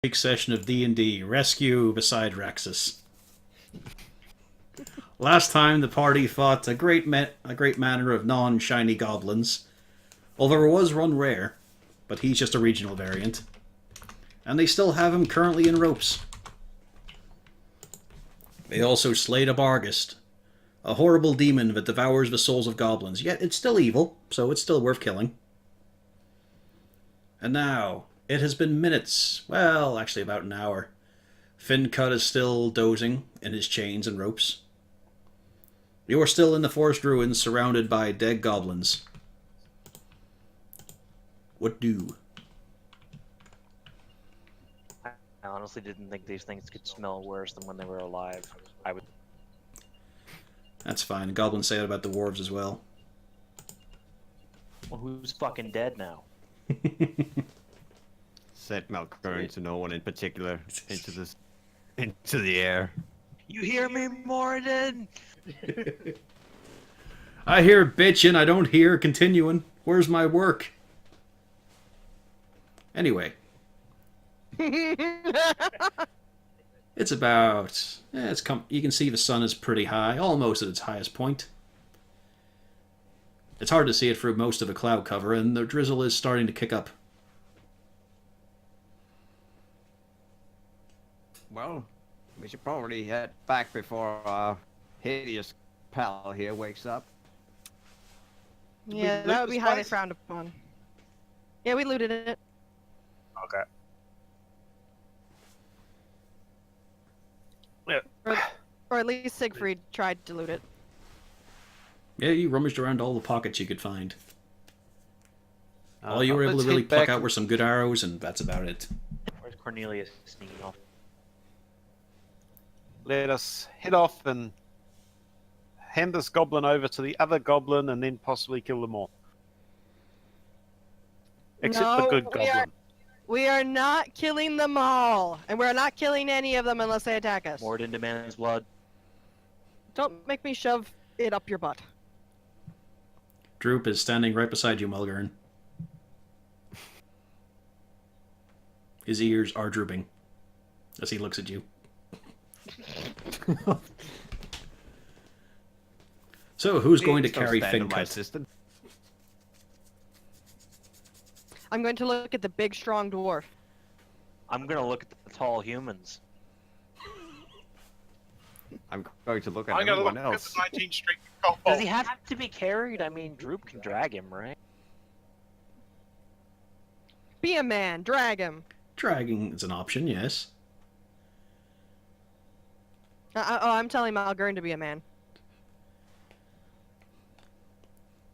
Week session of D&D Rescue beside Raxis. Last time the party fought a great manner of non-shiny goblins, although there was one rare, but he's just a regional variant, and they still have him currently in ropes. They also slayed a Barghest, a horrible demon that devours the souls of goblins, yet it's still evil, so it's still worth killing. And now, it has been minutes, well, actually about an hour. Fincut is still dozing in his chains and ropes. You are still in the forest ruins surrounded by dead goblins. What do? I honestly didn't think these things could smell worse than when they were alive. I would. That's fine. Goblins say that about the dwarves as well. Well, who's fucking dead now? Said Malkern to no one in particular into the air. You hear me, Morden? I hear bitchin', I don't hear continuing. Where's my work? Anyway. It's about... you can see the sun is pretty high, almost at its highest point. It's hard to see it through most of the cloud cover, and the drizzle is starting to kick up. Well, we should probably head back before our hideous pal here wakes up. Yeah, that would be highly frowned upon. Yeah, we looted it. Okay. Or at least Siegfried tried to loot it. Yeah, you rummaged around all the pockets you could find. All you were able to let's really head pluck back- out were some good arrows, and that's about it. Where's Cornelius sneaking off? Let us head off and hand this goblin over to the other goblin and then possibly kill them all. Except the No, good we are- goblin. We are not killing them all, and we're not killing any of them unless they attack us. Morden demands blood. Don't make me shove it up your butt. Droop is standing right beside you, Mulgaren. His ears are drooping as he looks at you. So, who's going to Please don't carry stand on my Fincut? assistant. I'm going to look at the big, strong dwarf. I'm gonna look at the tall humans. I'm going to look at I'm gonna everyone look at else. the 19th Street Does Kobold. he have to be carried? I mean, Droop can drag him, right? Be a man, drag him. Dragging is an option, yes. I'm telling Malgern to be a man.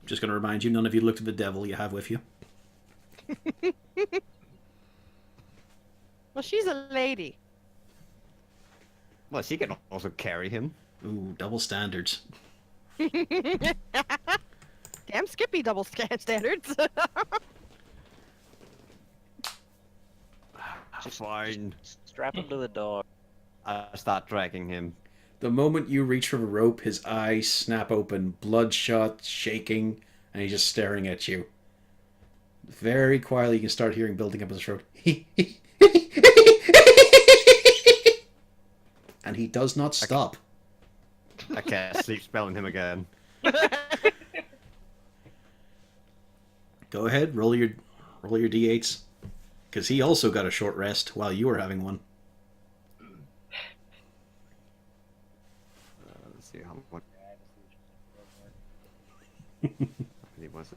Just going to remind you, none of you looked at the devil you have with you. Well, she's a lady. Well, she can also carry him. Ooh, double standards. Damn Skippy double standards. Fine. Strap him to the dog. I start dragging him. The moment you reach for the rope, his eyes snap open, bloodshot, shaking, and he's just staring at you. Very quietly, you can start hearing building up his throat. And he does not stop. I cast sleep spell on him again. Go ahead, roll your d8s. Because he also got a short rest while you were having one. Let's see how what. It was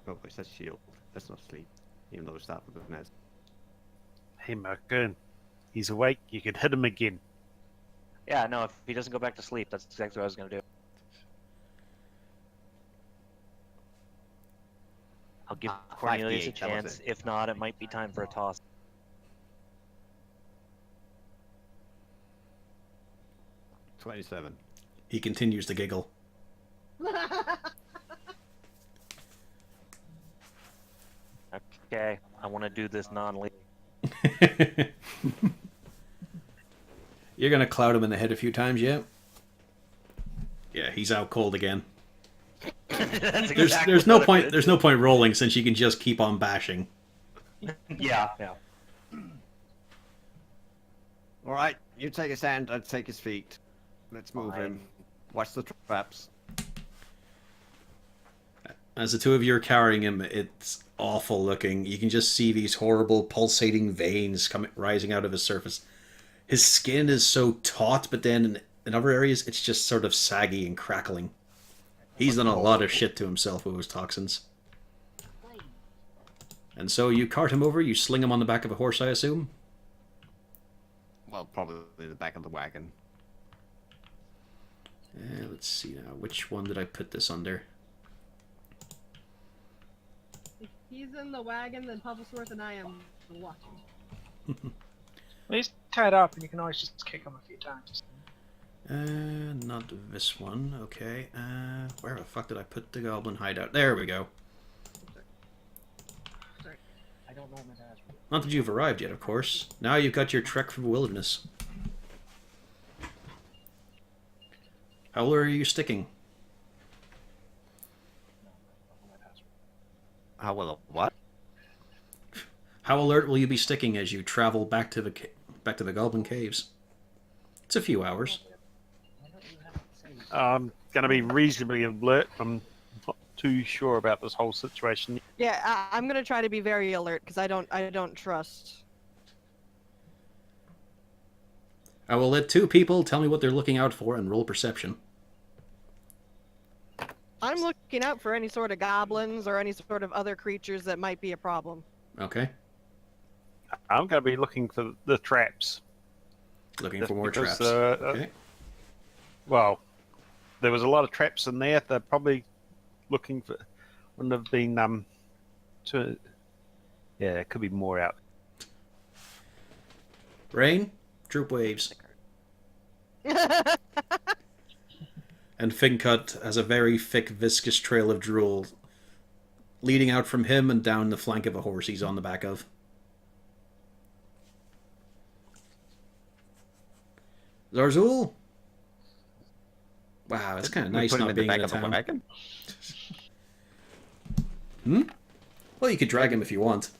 oh, it's that shield. That's not sleep, even though it's that with the nest. Hey, Malkern. He's awake. You can hit him again. Yeah, no, if he doesn't go back to sleep, that's exactly what I was gonna do. I'll give Cornelius a 5d8, that was chance. it. If not, it might be time for a toss. 27. He continues to giggle. Okay, I want to do this non-lethal. You're gonna cloud him in the head a few times, yeah? Yeah, he's out cold again. There's no point rolling since you can just keep on bashing. Yeah, yeah. All right, you take his hand, I take his feet. Let's move him. Fine. Watch the traps. As the two of you are carrying him, it's awful looking. You can just see these horrible pulsating veins coming rising out of his surface. His skin is so taut, but then in other areas it's just sort of saggy and crackling. He's done a lot of shit to himself with those toxins. And so you cart him over, you sling him on the back of a horse, I assume? Well, probably the back of the wagon. Let's see now. Which one did I put this under? If he's in the wagon, then Pufflesworth and I am watching. Well, he's tied up, and you can always just kick him a few times. Not this one. Okay. Where the fuck did I put the goblin hideout? There we go. I don't know my dad's. Not that you've arrived yet, of course. Now you've got your trek through the wilderness. How low are you sticking? How will what? How alert will you be sticking as you travel back to the Goblin Caves? It's a few hours. I'm going to be reasonably alert. I'm not too sure about this whole situation. Yeah, I'm gonna try to be very alert because I don't trust. I will let two people tell me what they're looking out for and roll perception. I'm looking out for any sort of goblins or any sort of other creatures that might be a problem. Okay. I'm going to be looking for the traps. Looking Just for more because, traps. Okay. Well, there was a lot of traps in there. They're probably looking for. Wouldn't have been yeah, it could be more out. Rain, troop waves. And Fincut has a very thick, viscous trail of drool leading out from him and down the flank of a horse he's on the back of. Zarzul? Wow, it's kind of nice Put him not in the being back in a of the town. wagon. Well, you could drag him if you want.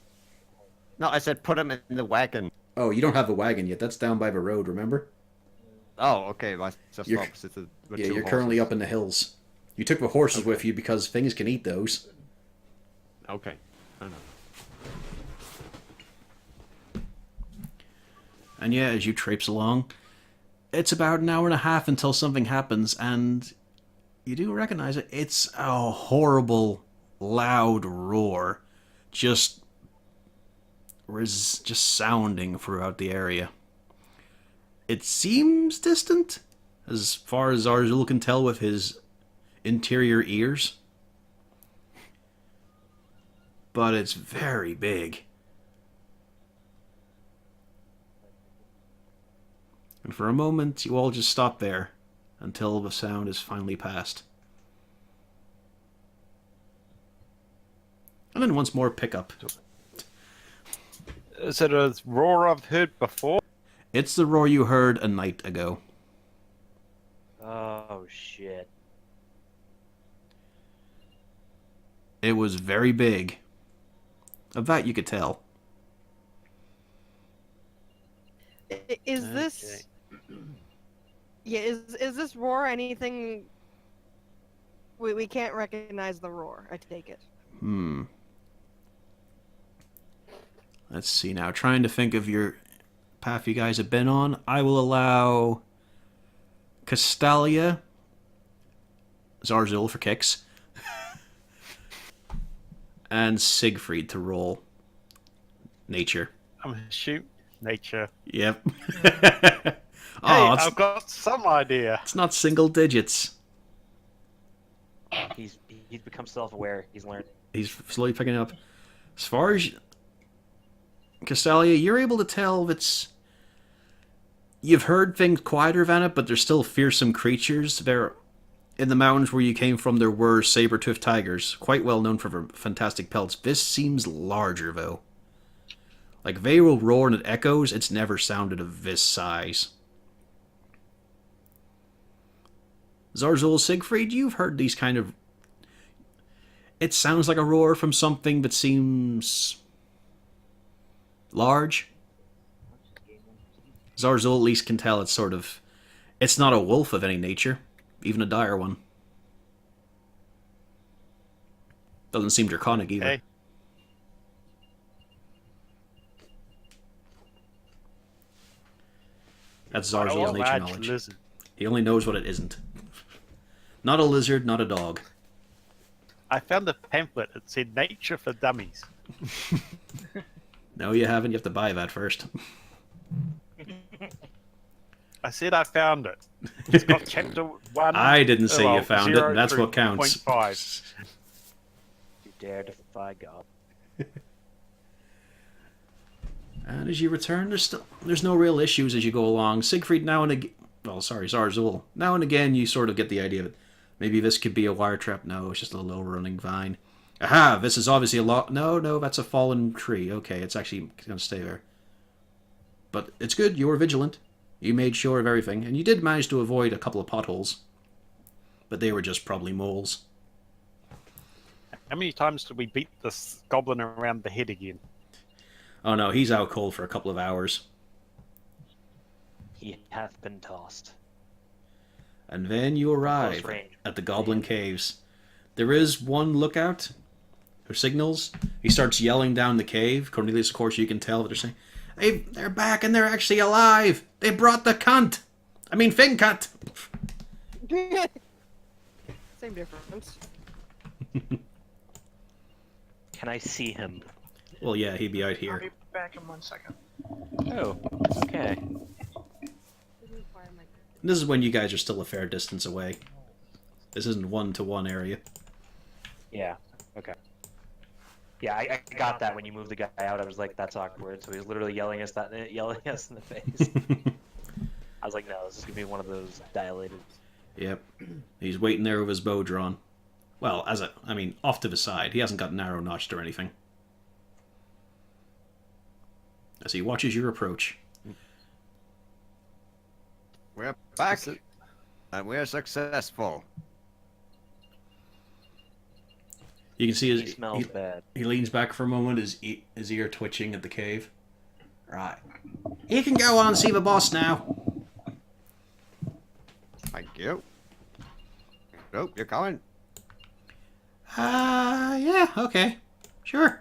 No, I said put him in the wagon. Oh, you don't have a wagon yet. That's down by the road, remember? Oh, okay. Well, just You're- opposite the Yeah, two you're currently horses. up in the hills. You took the horses with you because things can eat those. Okay. I know. And yeah, as you traipse along, it's about an hour and a half until something happens, and you do recognize it. It's a horrible, loud roar, just sounding throughout the area. It seems distant, as far as Zarzul can tell with his interior ears. But it's very big. And for a moment, you all just stop there until the sound is finally past. And then once more pick up. Is it a roar I've heard before? It's the roar you heard a night ago. Oh shit. It was very big. Of that you could tell. Is this? Yeah, is this roar anything? We can't recognize the roar. I take it. Let's see now. Trying to think of your path you guys have been on. I will allow Castalia, Zarzul for kicks, and Siegfried to roll nature. I'm shoot nature. Yep. Hey, Oh, I've got some idea. it's not single digits. He's become self-aware. He's learned. He's slowly picking up. As far as Castalia, you're able to tell that's. You've heard things quieter than it, but there's still fearsome creatures. There, in the mountains where you came from, there were saber-toothed tigers, quite well known for their fantastic pelts. This seems larger, though. Like, they will roar and it echoes. It's never sounded of this size. Zarzul, Siegfried, you've heard these kind of... It sounds like a roar from something that seems... large. Zarzul at least can tell it's not a wolf of any nature, even a dire one. Doesn't seem draconic either. Okay. That's Oh, Zarzul's a nature large knowledge. lizard. He only knows what it isn't. Not a lizard, not a dog. I found a pamphlet that said "Nature for Dummies." No, you haven't. You have to buy that first. I said I found it. It's got chapter 1. I didn't say you found it, 0 and that's through what counts. 0.5. You dare defy God. And as you return, there's no real issues as you go along. Siegfried now and again... Well, sorry, Zarzul. Now and again, you sort of get the idea of it. Maybe this could be a wire trap. No, it's just a little overrunning vine. Aha! This is obviously a lot... No, that's a fallen tree. Okay, it's actually going to stay there. But it's good. You were vigilant. You made sure of everything. And you did manage to avoid a couple of potholes. But they were just probably moles. How many times did we beat this goblin around the head again? Oh no, he's out cold for a couple of hours. He hath been tossed. And then you arrive Close range. at the Goblin Caves. There is one lookout who signals. He starts yelling down the cave. Cornelius, of course, you can tell that they're saying, "Hey, they're back and they're actually alive! They brought the cunt! I mean, Fincut!" Same difference. Can I see him? Well, yeah, he'd be out I'll here. be back in 1 second. Oh, okay. And this is when you guys are still a fair distance away. This isn't one-to-one area. Yeah, okay. Yeah, I got that when you moved the guy out. I was like, that's awkward. So he was literally yelling us in the face. I was like, no, this is gonna be one of those dilated. Yep. He's waiting there with his bow drawn. Well, off to the side. He hasn't got narrow-notched or anything. As he watches your approach. We're back, and we're successful. You can see He smells bad. he leans back for a moment, his ear twitching at the cave. Right. You can go on and see the boss now. Thank you. Oh, you're coming. Yeah, okay. Sure.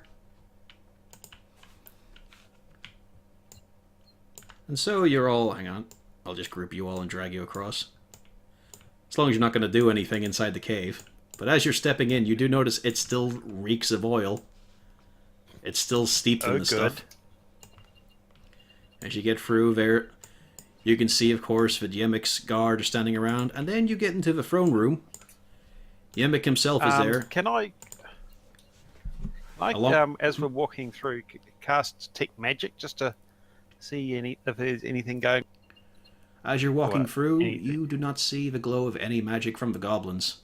And so you're all... Hang on. I'll just group you all and drag you across. As long as you're not going to do anything inside the cave. But as you're stepping in, you do notice it still reeks of oil. It's still steeped in the stuff. As you get through there, you can see, of course, that Yemek's guard are standing around. And then you get into the throne room. Yemek himself is there. Can I as we're walking through, cast Detect Magic just to see if there's anything going? As you're walking What? through, Anything? you do not see the glow of any magic from the goblins.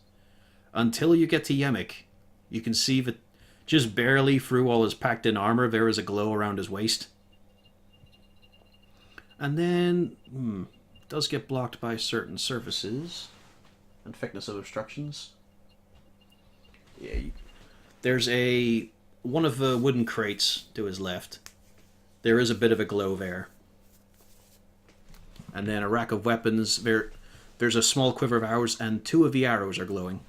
Until you get to Yemek, you can see that just barely through all his packed-in armor, there is a glow around his waist. And then, it does get blocked by certain surfaces and thickness of obstructions. Yeah, there's one of the wooden crates to his left. There is a bit of a glow there. And then a rack of weapons. There's a small quiver of arrows, and 2 of the arrows are glowing.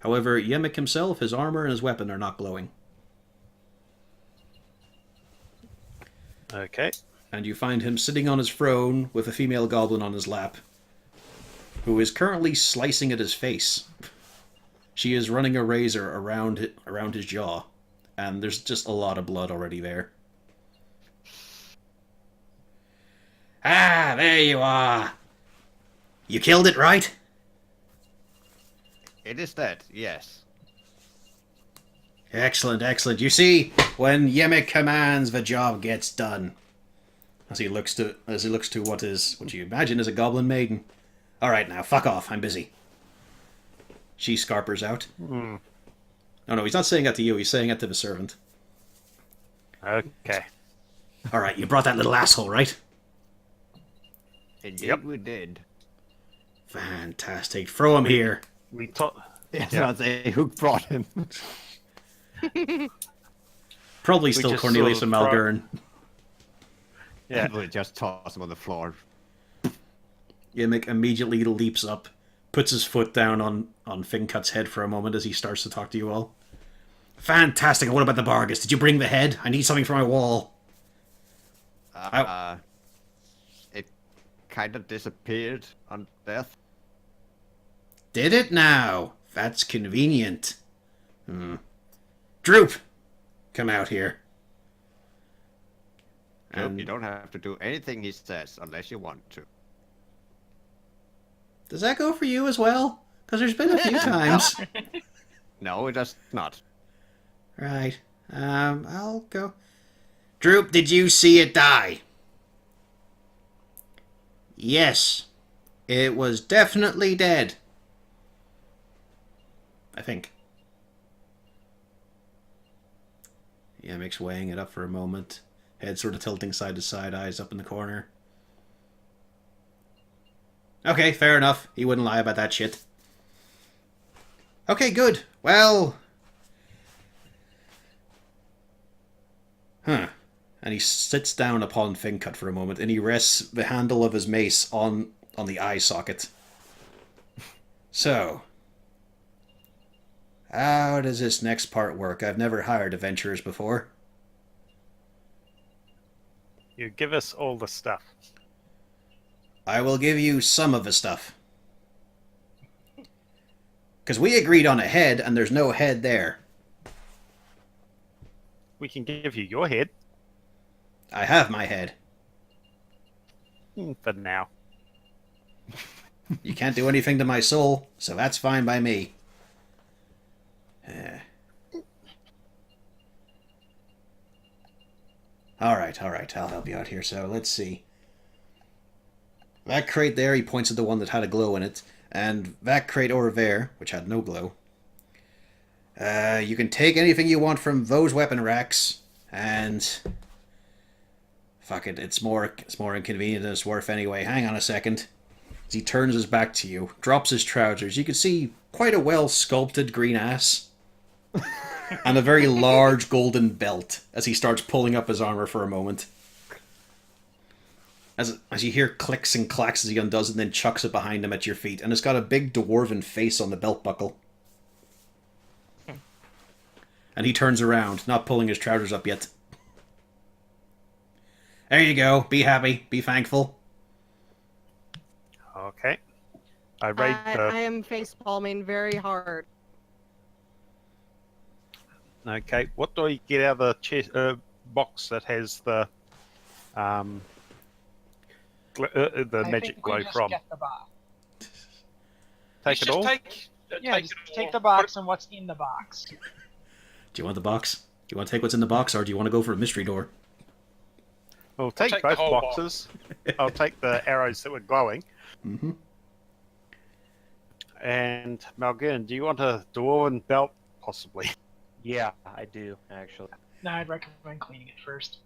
However, Yemek himself, his armor, and his weapon are not glowing. Okay. And you find him sitting on his throne with a female goblin on his lap, who is currently slicing at his face. She is running a razor around his jaw, and there's just a lot of blood already there. Ah, there you are! You killed it, right? It is that, yes. Excellent, excellent. You see, when Yemek commands, the job gets done. As he looks to what you imagine is a goblin maiden. All right, now fuck off. I'm busy. She scarpers out. Hmm. No, he's not saying that to you. He's saying that to the servant. Okay. All right, you brought that little asshole, right? Indeed, Yep. we did. Fantastic. Throw him here. We taught. Yes, Yeah. I'd say who brought him. Probably still just Cornelius sort and of Malgern. Yeah. We just toss him on the floor. Yimmick immediately leaps up, puts his foot down on Fincut's head for a moment as he starts to talk to you all. Fantastic. What about the Bargus? Did you bring the head? I need something for my wall. It kind of disappeared on death. Did it now? That's convenient. Droop! Come out here. You don't have to do anything he says unless you want to. Does that go for you as well? Because there's been a few times. No, it does not. Right. I'll go. Droop, did you see it die? Yes. It was definitely dead. I think. Yammick's weighing it up for a moment. Head sort of tilting side to side, eyes up in the corner. Okay, fair enough. He wouldn't lie about that shit. Okay, good. Well... Huh. And he sits down upon Fincut for a moment, and he rests the handle of his mace on the eye socket. So... how does this next part work? I've never hired adventurers before. You give us all the stuff. I will give you some of the stuff. Because we agreed on a head, and there's no head there. We can give you your head I have my head. for now. You can't do anything to my soul, so that's fine by me. Alright, I'll help you out here. So, let's see. That crate there, he points at the one that had a glow in it. And that crate over there, which had no glow. You can take anything you want from those weapon racks, and... fuck it, it's more inconvenient than it's worth anyway. Hang on a second. As he turns his back to you, drops his trousers, you can see quite a well-sculpted green ass. And a very large golden belt as he starts pulling up his armor for a moment. As you hear clicks and clacks as he undoes it and then chucks it behind him at your feet. And it's got a big dwarven face on the belt buckle. And he turns around, not pulling his trousers up yet. There you go. Be happy. Be thankful. Okay. I raid the... I am face palming very hard. Okay, what do I get out of the chest, box that has the I magic think glow we just from? Get the box. Take it all? Yeah, just take the box and what's in the box. Do you want the box? Do you want to take what's in the box, or do you want to go for a mystery door? Well, take take the both whole boxes. I'll take the arrows that were glowing. Mm-hmm. And Malgern, do you want a dwarven belt, possibly? Yeah, I do actually. No, I'd recommend cleaning it first.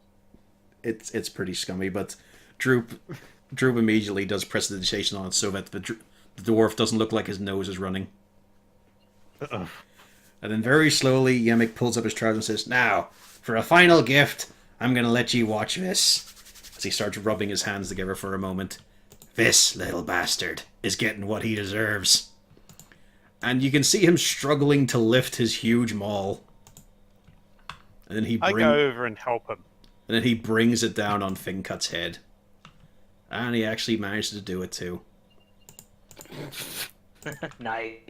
It's pretty scummy, but Droop immediately does prestidigitation on it so that the dwarf doesn't look like his nose is running. And then very slowly, Yemik pulls up his trousers and says, "Now, for a final gift, I'm going to let you watch this." As he starts rubbing his hands together for a moment. "This little bastard is getting what he deserves." And you can see him struggling to lift his huge maul. And then I go over and help him. And then he brings it down on Fincut's head. And he actually managed to do it too. Nice.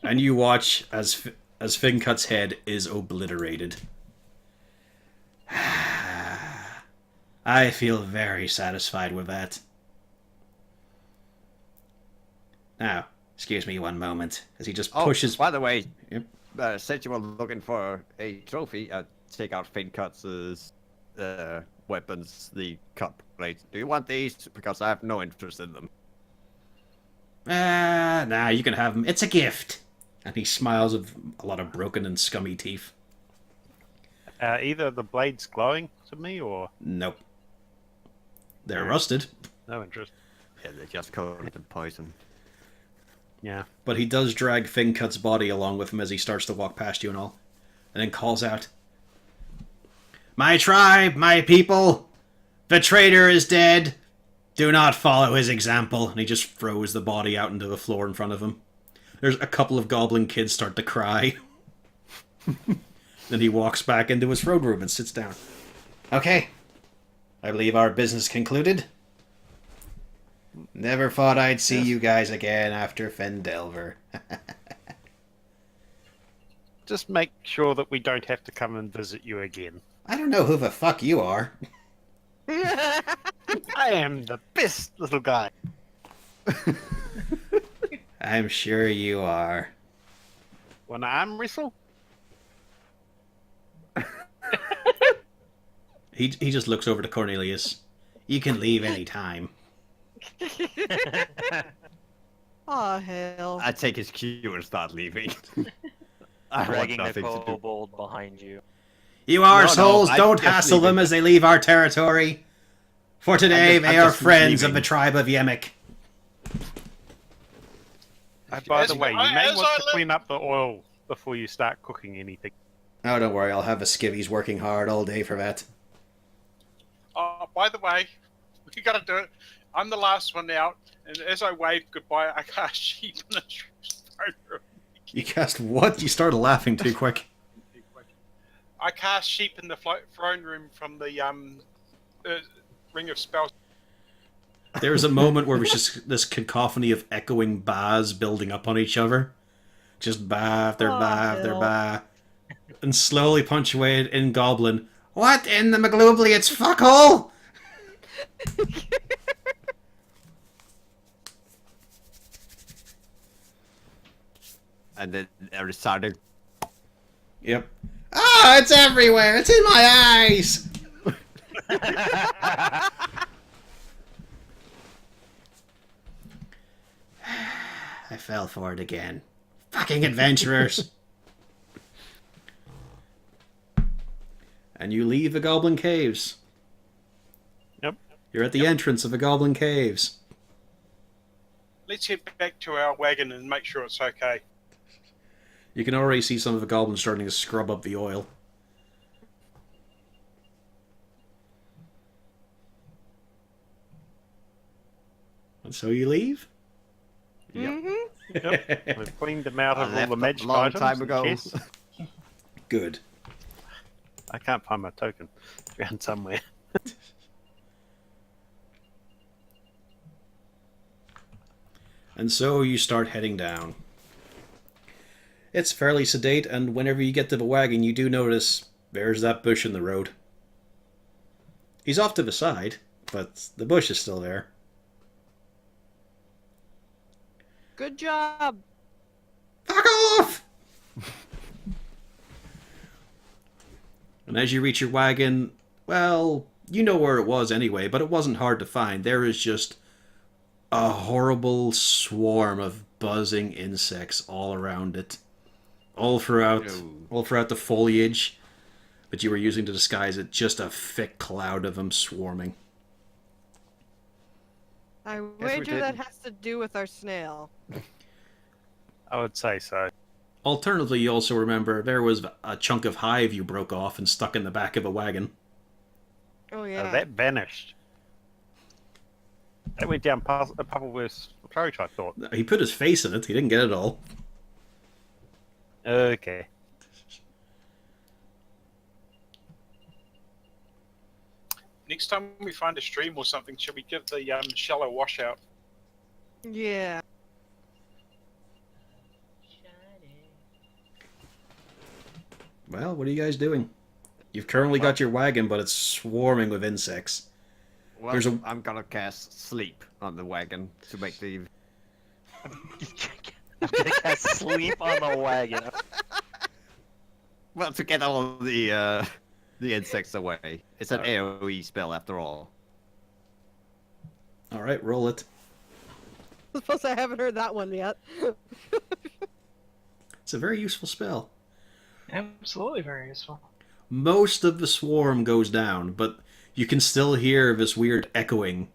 And you watch as Fincut's head is obliterated. I feel very satisfied with that. Now, excuse me one moment, as he just pushes... By the way, Yep. since you were looking for a trophy, take out Fincut's weapons, the cup blades. Do you want these? Because I have no interest in them. Nah, you can have them. It's a gift. And he smiles with a lot of broken and scummy teeth. Either the blades glowing to me or Nope. They're rusted. no interest. Yeah, they're just coated in poison. Yeah. But he does drag Fincut's body along with him as he starts to walk past you and all. And then calls out, My tribe, my people, the traitor is dead. Do not follow his example. And he just throws the body out into the floor in front of him. There's a couple of goblin kids start to cry. Then he walks back into his throne room and sits down. Okay. I believe our business concluded. Never thought I'd see you guys again after Fendelver. Just make sure that we don't have to come and visit you again. I don't know who the fuck you are. I am the best little guy. I'm sure you are. Wanna arm wrestle? He just looks over to Cornelius. You can leave any time. Oh hell. I take his cue and start leaving. I want Dragging the nothing to do. kobold behind you. You No, arseholes, I don't just hassle leave them it. as they leave our territory. For today, I'm they are just friends of leaving. the tribe of Yemek. By As- the way, you I- may as want I to live- clean up the oil before you start cooking anything. Oh, don't worry, I'll have the skivvies working hard all day for that. By the way, we gotta do it. I'm the last one out, and as I wave goodbye, I cast sheep in the throne room. You cast what? You started laughing too quick. I cast sheep in the throne room from the Ring of Spells. There was a moment where it was just this cacophony of echoing bahs building up on each other. Just bah after Oh, bah after hell. bah. And slowly punctuated in Goblin. What in the McGloobly? It's fuckhole! And then I decided, Yep. Ah, it's everywhere! It's in my eyes! I fell for it again. Fucking adventurers! And you leave the Goblin Caves. Yep. You're at the entrance of the Goblin Caves. Let's head back to our wagon and make sure it's okay. You can already see some of the goblins starting to scrub up the oil. And so you leave? Mm-hmm. We've cleaned them out I of all left the a magic long items. time and ago. chests. Good. I can't find my token. It's around somewhere. And so you start heading down. It's fairly sedate, and whenever you get to the wagon, you do notice there's that bush in the road. He's off to the side, but the bush is still there. Good job. Fuck off! And as you reach your wagon, well, you know where it was anyway, but it wasn't hard to find. There is just a horrible swarm of buzzing insects all around it. All throughout the foliage that you were using to disguise it, just a thick cloud of them swarming. I we wager that didn't. has to do with our snail. I would say so. Alternatively, you also remember there was a chunk of hive you broke off and stuck in the back of a wagon. Oh yeah. That vanished. That went down a puzzle worse approach, I thought. He put his face in it, he didn't get it all. Okay. Next time we find a stream or something, should we give the shallow washout? Yeah. Well, what are you guys doing? You've currently got your wagon, but it's swarming with insects. well, There's a- I'm gonna cast sleep on the wagon to make the. I'm gonna cast sleep on the wagon. Well, to get all the insects away. It's an AoE spell after all. Alright, roll it. Suppose I haven't heard that one yet. It's a very useful spell. Absolutely very useful. Most of the swarm goes down, but you can still hear this weird echoing.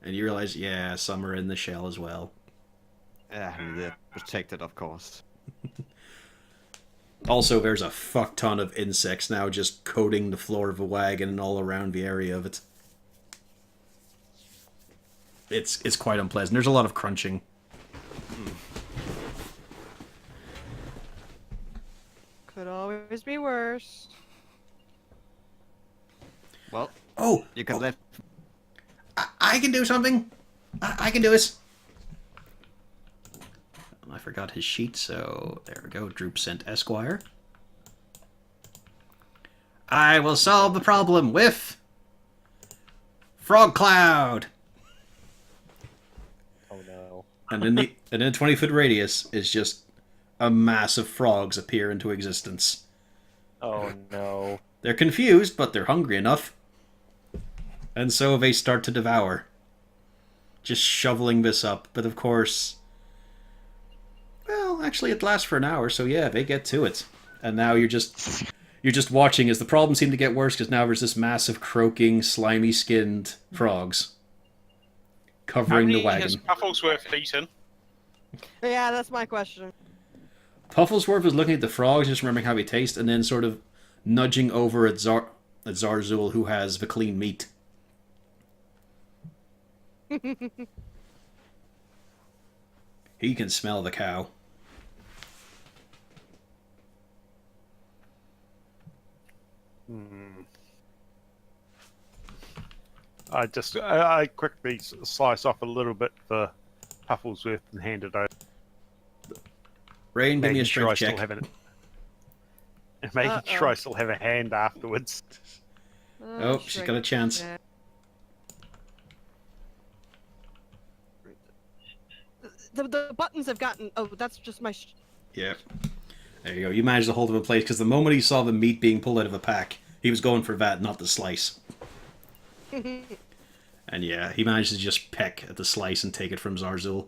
And you realize, yeah, some are in the shell as well. They're protected, of course. Also, there's a fuck ton of insects now just coating the floor of a wagon and all around the area of it. It's quite unpleasant. There's a lot of crunching. Could always be worse. Well, Oh! you can let. I can do something! I can do it! I forgot his sheet, so there we go. Droop sent Esquire. I will solve the problem with Frog Cloud! Oh no. And in a 20-foot radius is just a mass of frogs appear into existence. Oh no. They're confused, but they're hungry enough. And so they start to devour. Just shoveling this up. But of course... Well, actually it lasts for an hour, so yeah, they get to it. And now you're just watching as the problems seem to get worse, because now there's this massive croaking, slimy-skinned frogs. Covering the How many has wagon. Pufflesworth eaten? Yeah, that's my question. Pufflesworth is looking at the frogs, just remembering how they taste, and then sort of nudging over at Zarzul, who has the clean meat. He can smell the cow. I quickly slice off a little bit for Pufflesworth and hand it over. Rain, give me a Making sure I strength still check. have it. Making sure I still have a hand afterwards. Oh, she's got a chance. Yeah. The buttons have gotten... Oh, that's just my... Yeah. There you go. You managed to hold him in place, because the moment he saw the meat being pulled out of a pack, he was going for that, not the slice. And yeah, he managed to just peck at the slice and take it from Zarzul.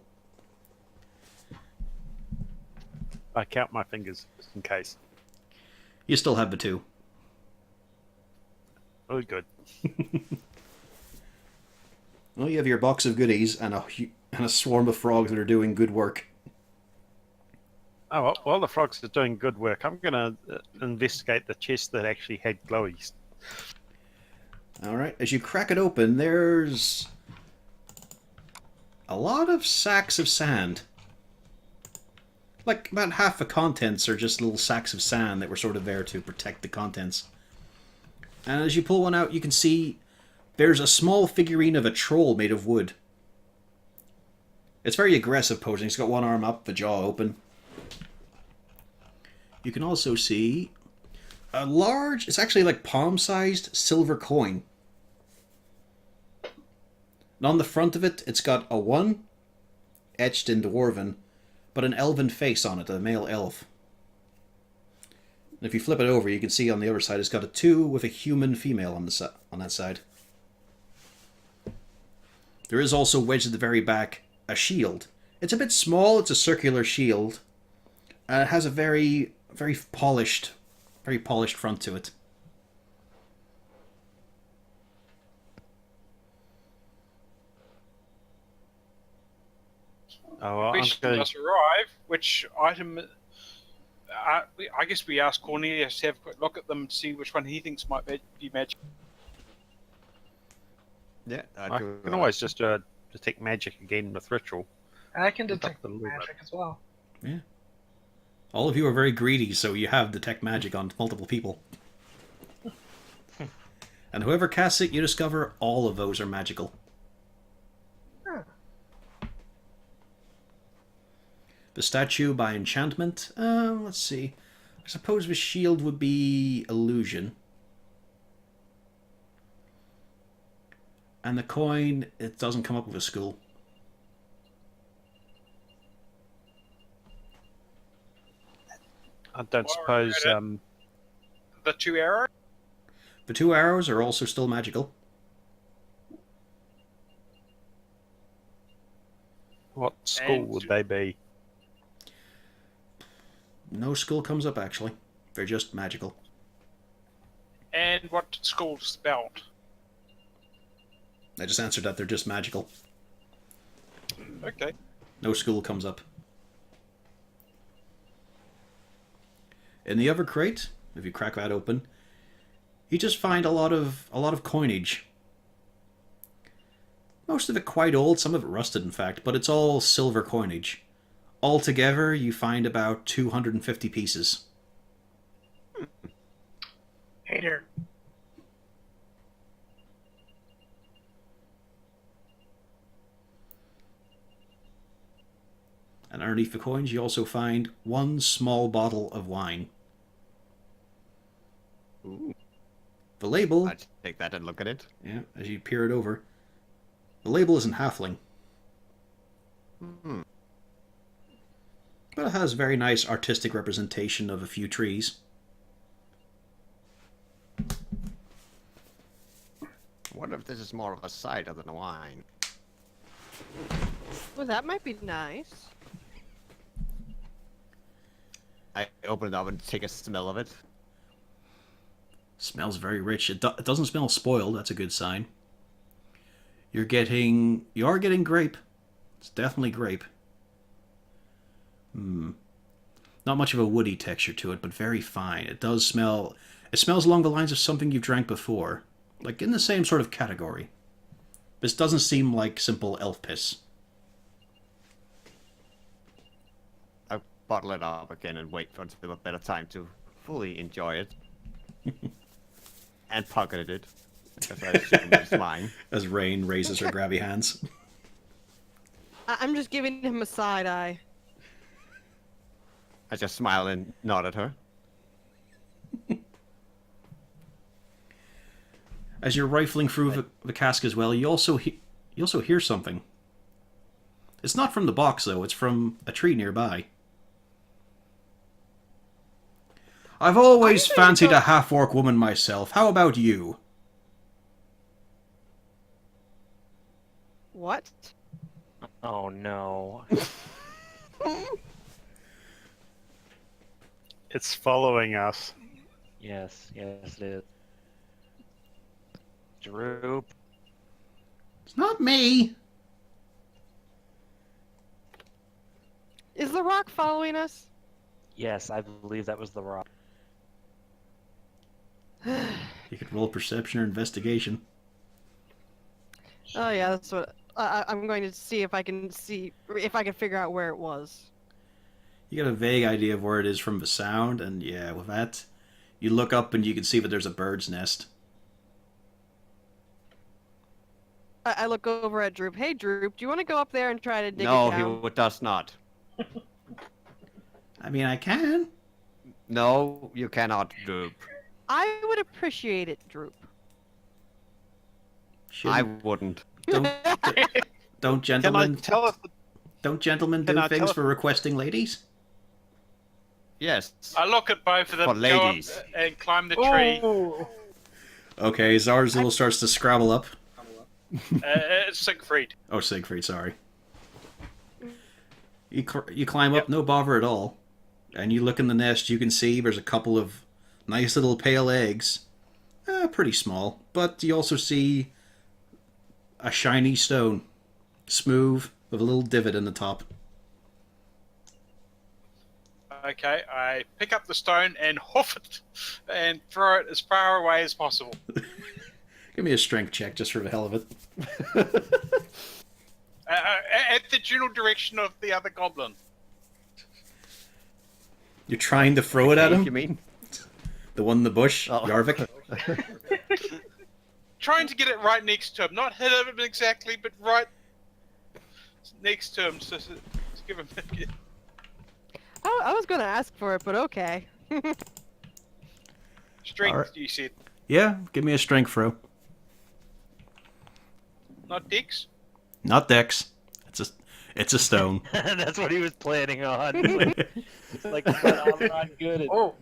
I count my fingers just in case. You still have the two. Oh, good. Well, you have your box of goodies and a swarm of frogs that are doing good work. Oh, well, while the frogs are doing good work, I'm going to investigate the chest that actually had glowies. Alright, as you crack it open, there's a lot of sacks of sand. Like, about half the contents are just little sacks of sand that were sort of there to protect the contents. And as you pull one out, you can see there's a small figurine of a troll made of wood. It's very aggressive posing. It's got one arm up, the jaw open. You can also see a large, it's actually like palm-sized silver coin. And on the front of it, it's got a 1, etched in Dwarven, but an elven face on it, a male elf. And if you flip it over, you can see on the other side, it's got a 2 with a human female on that side. There is also wedged at the very back a shield. It's a bit small, it's a circular shield, and it has a very polished front to it. Oh, well, I'm Question going does arrive. Which item? I guess we ask Cornelius to have a quick look at them to see which one he thinks might be magic. Yeah, I can always just detect magic again with ritual. I can detect a little magic as well. Yeah. All of you are very greedy, so you have detect magic on multiple people. And whoever casts it, you discover all of those are magical. Huh. The statue by enchantment, let's see. I suppose the shield would be illusion. And the coin, it doesn't come up with a school. I don't Or suppose. The 2 arrows. The 2 arrows are also still magical. What school And- would they be? No school comes up, actually. They're just magical. And what school does the belt? I just answered that they're just magical. Okay. No school comes up. In the other crate, if you crack that open, you just find a lot of coinage. Most of it quite old, some of it rusted in fact, but it's all silver coinage. Altogether, you find about 250 pieces. Hey there. And underneath the coins, you also find one small bottle of wine. Ooh. The label, I'd take that and look at it. yeah, as you peer it over, the label isn't halfling, Hmm. but it has very nice artistic representation of a few trees. I wonder if this is more of a cider than a wine. Well, that might be nice. I open it up and take a smell of it. Smells very rich. It doesn't smell spoiled. That's a good sign. You are getting grape. It's definitely grape. Not much of a woody texture to it, but very fine. It does smell. It smells along the lines of something you've drank before, like in the same sort of category. This doesn't seem like simple elf piss. I bottle it up again and wait for a better time to fully enjoy it. And pocket it. Because I assume it's mine. As Rain raises her grabby hands. I'm just giving him a side eye. I just smile and nod at her. As you're rifling through the cask as well, you also hear something. It's not from the box though; it's from a tree nearby. I've always fancied a half-orc woman myself. How about you? What? Oh no. It's following us. Yes, yes it is. Droop. It's not me. Is the rock following us? Yes, I believe that was the rock. You could roll perception or investigation. Oh yeah, that's what I'm going to see if I can figure out where it was. You get a vague idea of where it is from the sound, and yeah, with that, you look up and you can see that there's a bird's nest. I look over at Droop. Hey Droop, do you want to go up there and try to dig No, it down? he does not. I mean, I can. No, you cannot, Droop. I would appreciate it, Droop. I Shouldn't- wouldn't. Don't Can I gentlemen tell us? don't gentlemen Can do I things tell- for requesting ladies? Yes. I look at both of them, For go up ladies. and climb the tree. Oh, Okay, Zarzul starts to scrabble up. Siegfried. Oh, Siegfried, sorry. You climb up, no bother at all. And you look in the nest, you can see there's a couple of nice little pale eggs. Pretty small. But you also see a shiny stone. Smooth, with a little divot in the top. Okay, I pick up the stone and hoof it and throw it as far away as possible. Give me a strength check just for the hell of it. At the general direction of the other goblin. You're trying to throw it at You him? mean? The one in the bush? Oh. Yarvik? Trying to get it right next to him. Not hit him exactly, but right next to him. So give him I was going to ask for it, but okay. strength, Alright. you said. Yeah, give me a strength throw. Not dex? Not dex. It's a stone. That's what he was planning on. Like, but I'm not good at. oh,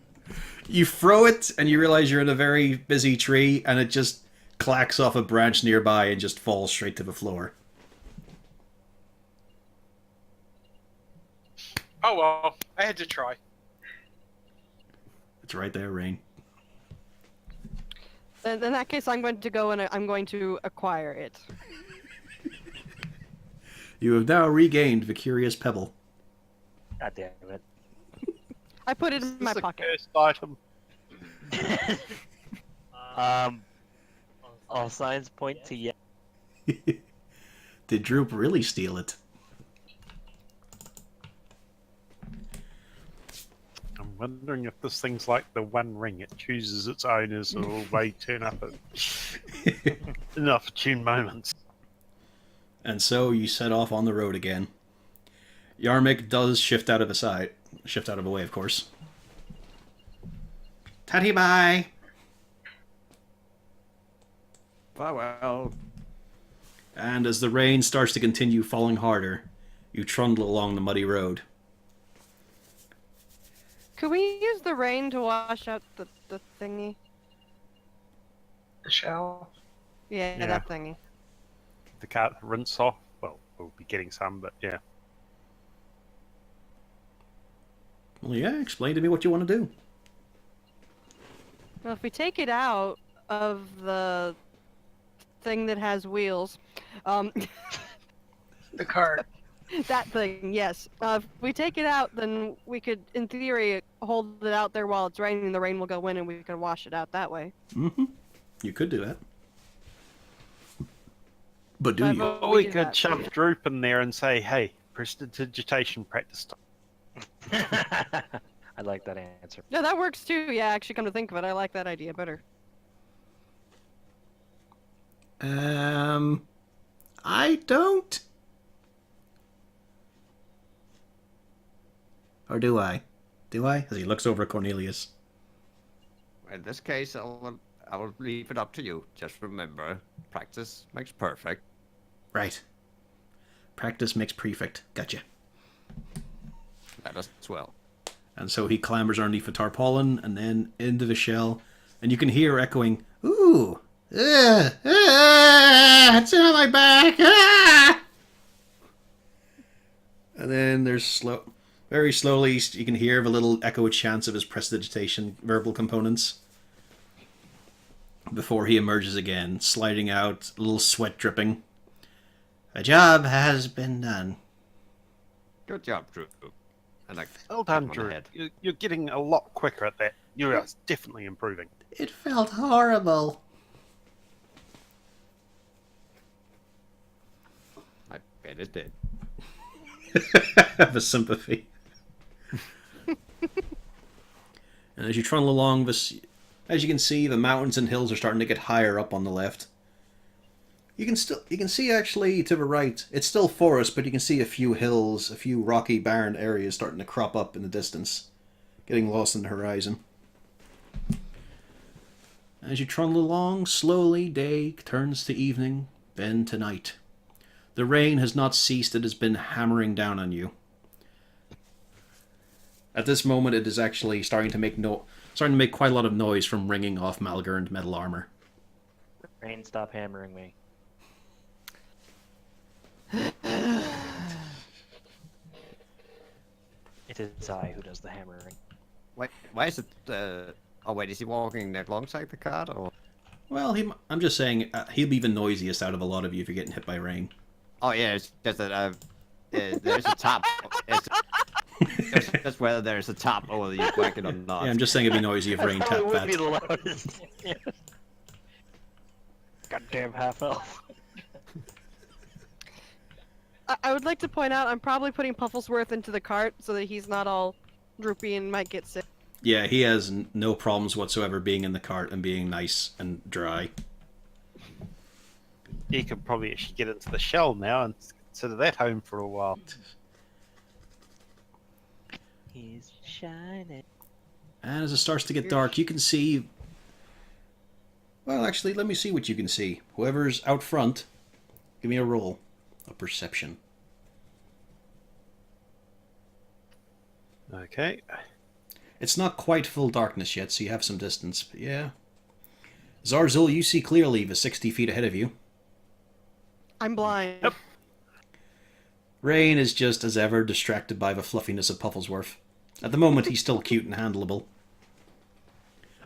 You throw it, and you realize you're in a very busy tree, and it just clacks off a branch nearby and just falls straight to the floor. Oh well, I had to try. It's right there, Rain. Then in that case, I'm going to go and I'm going to acquire it. You have now regained the curious pebble. God damn it. I put it Is in my this a pocket. cursed item? All signs point to yes. Did Droop really steal it? I'm wondering if this thing's like the One Ring. It chooses its owners who will may turn up at inopportune moments. And so you set off on the road again. Yarmik does shift out of the way, of course. Tatty bye! Farewell. And as the rain starts to continue falling harder, you trundle along the muddy road. Could we use the rain to wash out the thingy? The shell. Yeah, Yeah. that thingy. The cat rinse off. Well, we'll be getting some, but yeah. Well, yeah, explain to me what you want to do. Well, if we take it out of the thing that has wheels, The cart. that thing, yes. If we take it out, then we could, in theory, hold it out there while it's raining. The rain will go in, and we can wash it out that way. Mm-hmm. You could do that. But do I you? vote Or we do could that. shove Droop in there and say, hey, prestidigitation practice time. I like that answer. Yeah, that works too. Yeah, actually, come to think of it, I like that idea better. I don't. Or do I? Do I? As he looks over at Cornelius. In this case, I will leave it up to you. Just remember, practice makes perfect. Right. Practice makes prefect. Gotcha. That as well. And so he clambers underneath the tarpaulin and then into the shell. And you can hear echoing, ooh, it's on my back, ah! And then there's very slowly, you can hear the little echo chants of his prestidigitation verbal components before he emerges again, sliding out, a little sweat dripping. A job has been done. Good job, Drew. And I Well done, pat him on the Drew. head. You're getting a lot quicker at that. You're definitely improving. It felt horrible. I bet it did. Have a sympathy. And as you trundle along this, as you can see, the mountains and hills are starting to get higher up on the left. You can see actually to the right, it's still forest, but you can see a few hills, a few rocky barren areas starting to crop up in the distance, getting lost in the horizon. As you trundle along, slowly day turns to evening, then to night. The rain has not ceased, it has been hammering down on you. At this moment, it is actually starting to make quite a lot of noise from ringing off Malgurned metal armor. Rain, stop hammering me. It is I who does the hammering. Wait, why is it? Oh wait, is he walking alongside the cart or? Well, I'm just saying, he'll be the noisiest out of a lot of you if you're getting hit by rain. Oh yeah, it's just that there's a top. It's just whether there's a top or whether you whack it or not. Yeah, I'm just saying it'd be noisy if rain tapped would be that. the loudest. Goddamn half elf. I would like to point out I'm probably putting Pufflesworth into the cart so that he's not all droopy and might get sick. Yeah, he has no problems whatsoever being in the cart and being nice and dry. You can probably actually get into the shell now and consider that home for a while. He's shining. And as it starts to get dark, you can see... Well, actually, let me see what you can see. Whoever's out front, give me a roll. A perception. Okay. It's not quite full darkness yet, so you have some distance, but yeah. Zarzul, you see clearly the 60 feet ahead of you. I'm blind. Yep. Rain is just, as ever, distracted by the fluffiness of Pufflesworth. At the moment, he's still cute and handleable.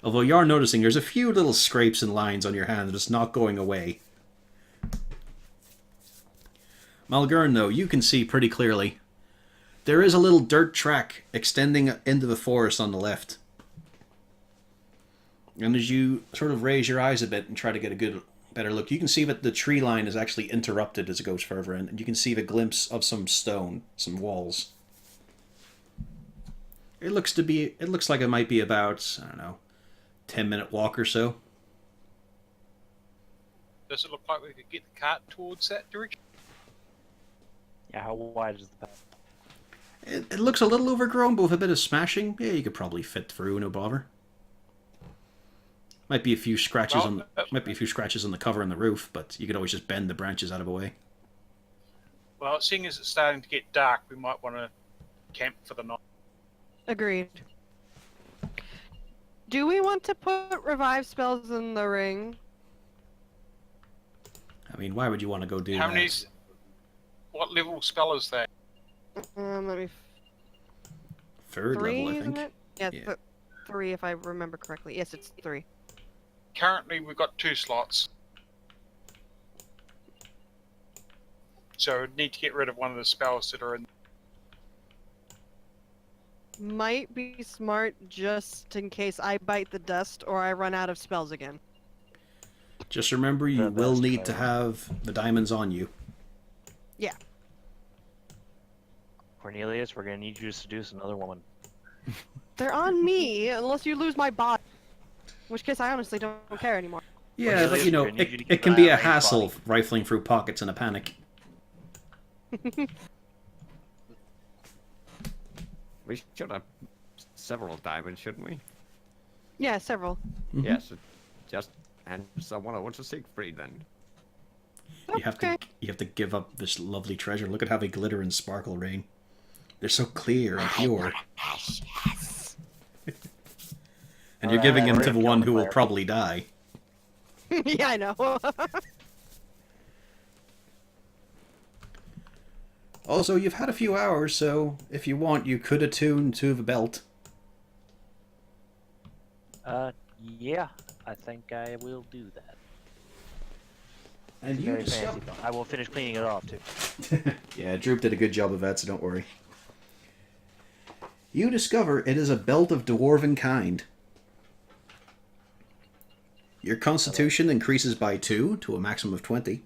Although you are noticing there's a few little scrapes and lines on your hand that is not going away. Malgurn, though, you can see pretty clearly. There is a little dirt track extending into the forest on the left. And as you sort of raise your eyes a bit and try to get a better look, you can see that the tree line is actually interrupted as it goes further in, and you can see the glimpse of some stone, some walls. It looks like it might be about, I don't know, 10-minute walk or so. Does it look like we could get the cart towards that direction? Yeah, how wide is the path? It looks a little overgrown, but with a bit of smashing, yeah, you could probably fit through, no bother. Might be a few scratches on the cover and the roof, but you could always just bend the branches out of the way. Well, seeing as it's starting to get dark, we might want to camp for the night. Agreed. Do we want to put revive spells in the ring? I mean, why would you want to go do How that? many? What level spell is that? Let me. Third Three, level, I isn't think. it? Yeah, Yeah. 3 if I remember correctly. Yes, it's 3. Currently, we've got 2 slots. So we need to get rid of one of the spells that are in. Might be smart just in case I bite the dust or I run out of spells again. Just remember, you The will best need to player. have the diamonds on you. Cornelius, we're gonna need you to seduce another woman. They're on me unless you lose my body. In which case I honestly don't care anymore. Yeah, but you know, I need you to it keep can an be eye a on Ray's hassle body. rifling through pockets in a panic. We should have several diamonds, shouldn't we? Yeah, several. Mhm. Yes. Just and someone I want to seek free then. You have to give up this lovely treasure. Look at how they glitter and sparkle, Rain. They're so clear and pure. And you're giving them to the one who will probably die. Yeah, I know. Also, you've had a few hours, so if you want, you could attune to the belt. Yeah, I think I will do that. And you Very discover... fancy. Though. I will finish cleaning it off too. Yeah, Droop did a good job of that, so don't worry. You discover it is a belt of dwarven kind. Your constitution increases by 2 to a maximum of 20.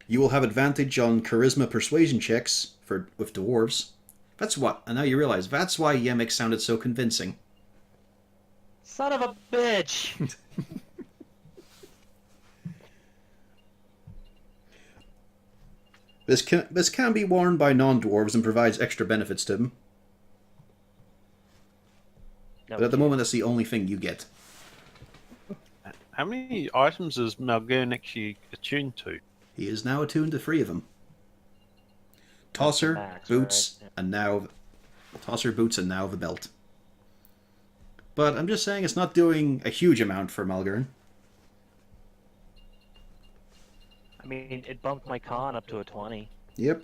You will have advantage on charisma persuasion checks with dwarves. That's what, and now you realize, that's why Yemek sounded so convincing. Son of a bitch! This can be worn by non-dwarves and provides extra benefits to them. No, But at the moment, that's the only thing you get. How many items is Malgern actually attuned to? He is now attuned to 3 of them. Tosser, max, boots, right? and now... Tosser, boots, and now the belt. But I'm just saying it's not doing a huge amount for Malgern. I mean, it bumped my con up to a 20. Yep.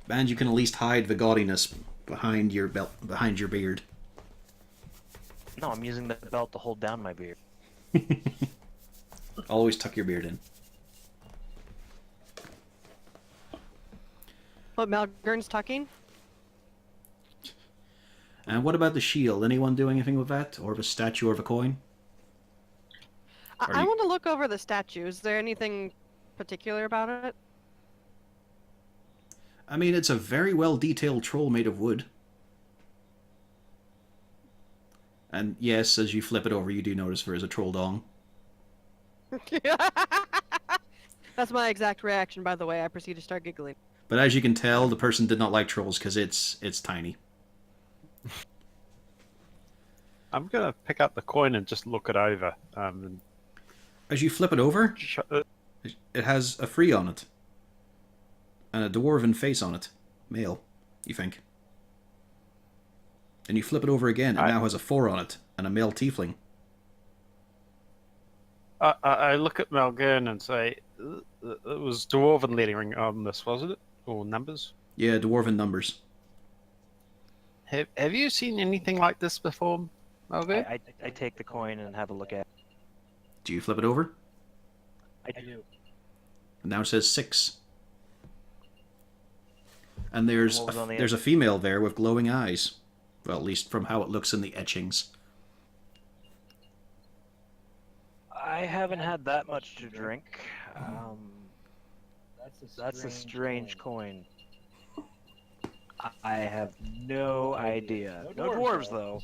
And you can at least hide the gaudiness behind your belt, behind your beard. No, I'm using the belt to hold down my beard. Always tuck your beard in. What, Malgern's tucking? And what about the shield? Anyone do anything with that? Or the statue or the coin? Are I you- want to look over the statue. Is there anything particular about it? I mean, it's a very well detailed troll made of wood. And yes, as you flip it over, you do notice there is a troll dong. That's my exact reaction, by the way. I proceed to start giggling. But as you can tell, the person did not like trolls because it's tiny. I'm gonna pick up the coin and just look it over. And As you flip it over, sh- it has a 3 on it. And a dwarven face on it. Male, you think. And you flip it over again, it now has a 4 on it. And a male tiefling. I look at Malgern and say, it was dwarven lettering on this, wasn't it? Or numbers? Yeah, dwarven numbers. Have you seen anything like this before, Malgern? I take the coin and have a look at it. Do you flip it over? I do. It now says 6. And there's What was on the there's a female there with glowing eyes. Well, at least from how it looks in the etchings. I haven't had that much to drink. That's a strange coin. I have no idea. No dwarves, though.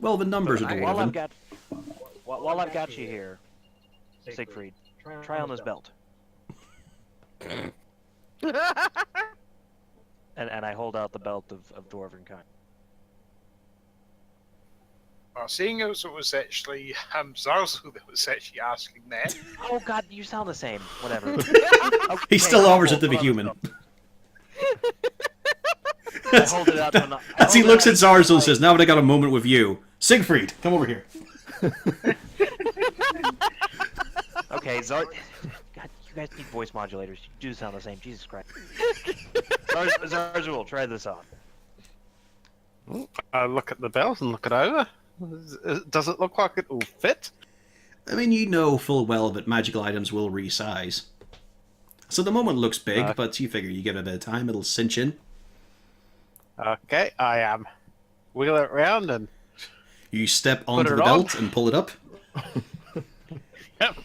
Well, the numbers are While I've dwarven. got you here, Siegfried, try on this belt. And I hold out the belt of dwarven kind. Well, seeing as it was actually Zazu that was actually asking that, Oh God, you sound the same. Whatever. He still offers it to be human. I hold it out. To As he looks at Zarzul and says, now that I got a moment with you. Siegfried, come over here. Okay, God, you guys need voice modulators. You do sound the same. Jesus Christ. Zarzul, try this on. I look at the belt and look it over. Does it look like it will fit? I mean, you know full well that magical items will resize. So the moment looks big, but you figure you give it a bit of time, it'll cinch in. Okay, I wheel it around and You step onto it the on. belt and pull it up. Yep.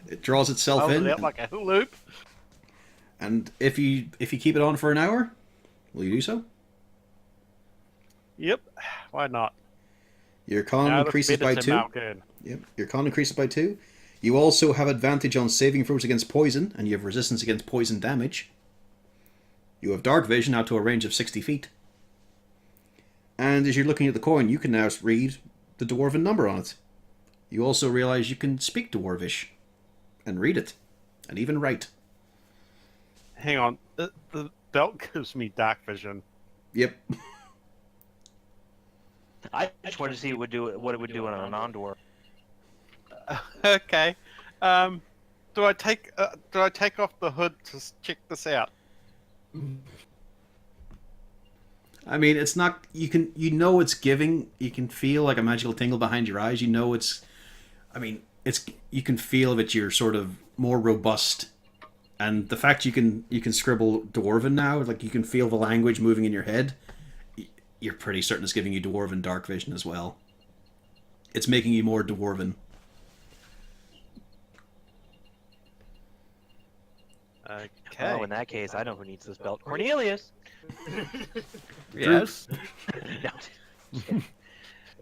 It draws itself hold in. it out like a hula loop. And if you keep it on for an hour, will you do so? Yep, why not? Your con Now the increases by bitters 2. are Malkin. Yep, your con increases by 2. You also have advantage on saving throws against poison, and you have resistance against poison damage. You have dark vision out to a range of 60 feet. And as you're looking at the coin, you can now read the dwarven number on it. You also realize you can speak Dwarvish, and read it, and even write. Hang on, the belt gives me dark vision. Yep. I just wanted to see what it would do on a non-dwarf. Okay, do I take off the hood to check this out? I mean, it's not. You know it's giving. You can feel like a magical tingle behind your eyes. You know it's. I mean, it's. You can feel that you're sort of more robust, and the fact you can scribble dwarven now, like you can feel the language moving in your head. You're pretty certain it's giving you dwarven dark vision as well. It's making you more dwarven. Okay. Oh, in that case, I know who needs this belt. Cornelius! Yes. No, just kidding.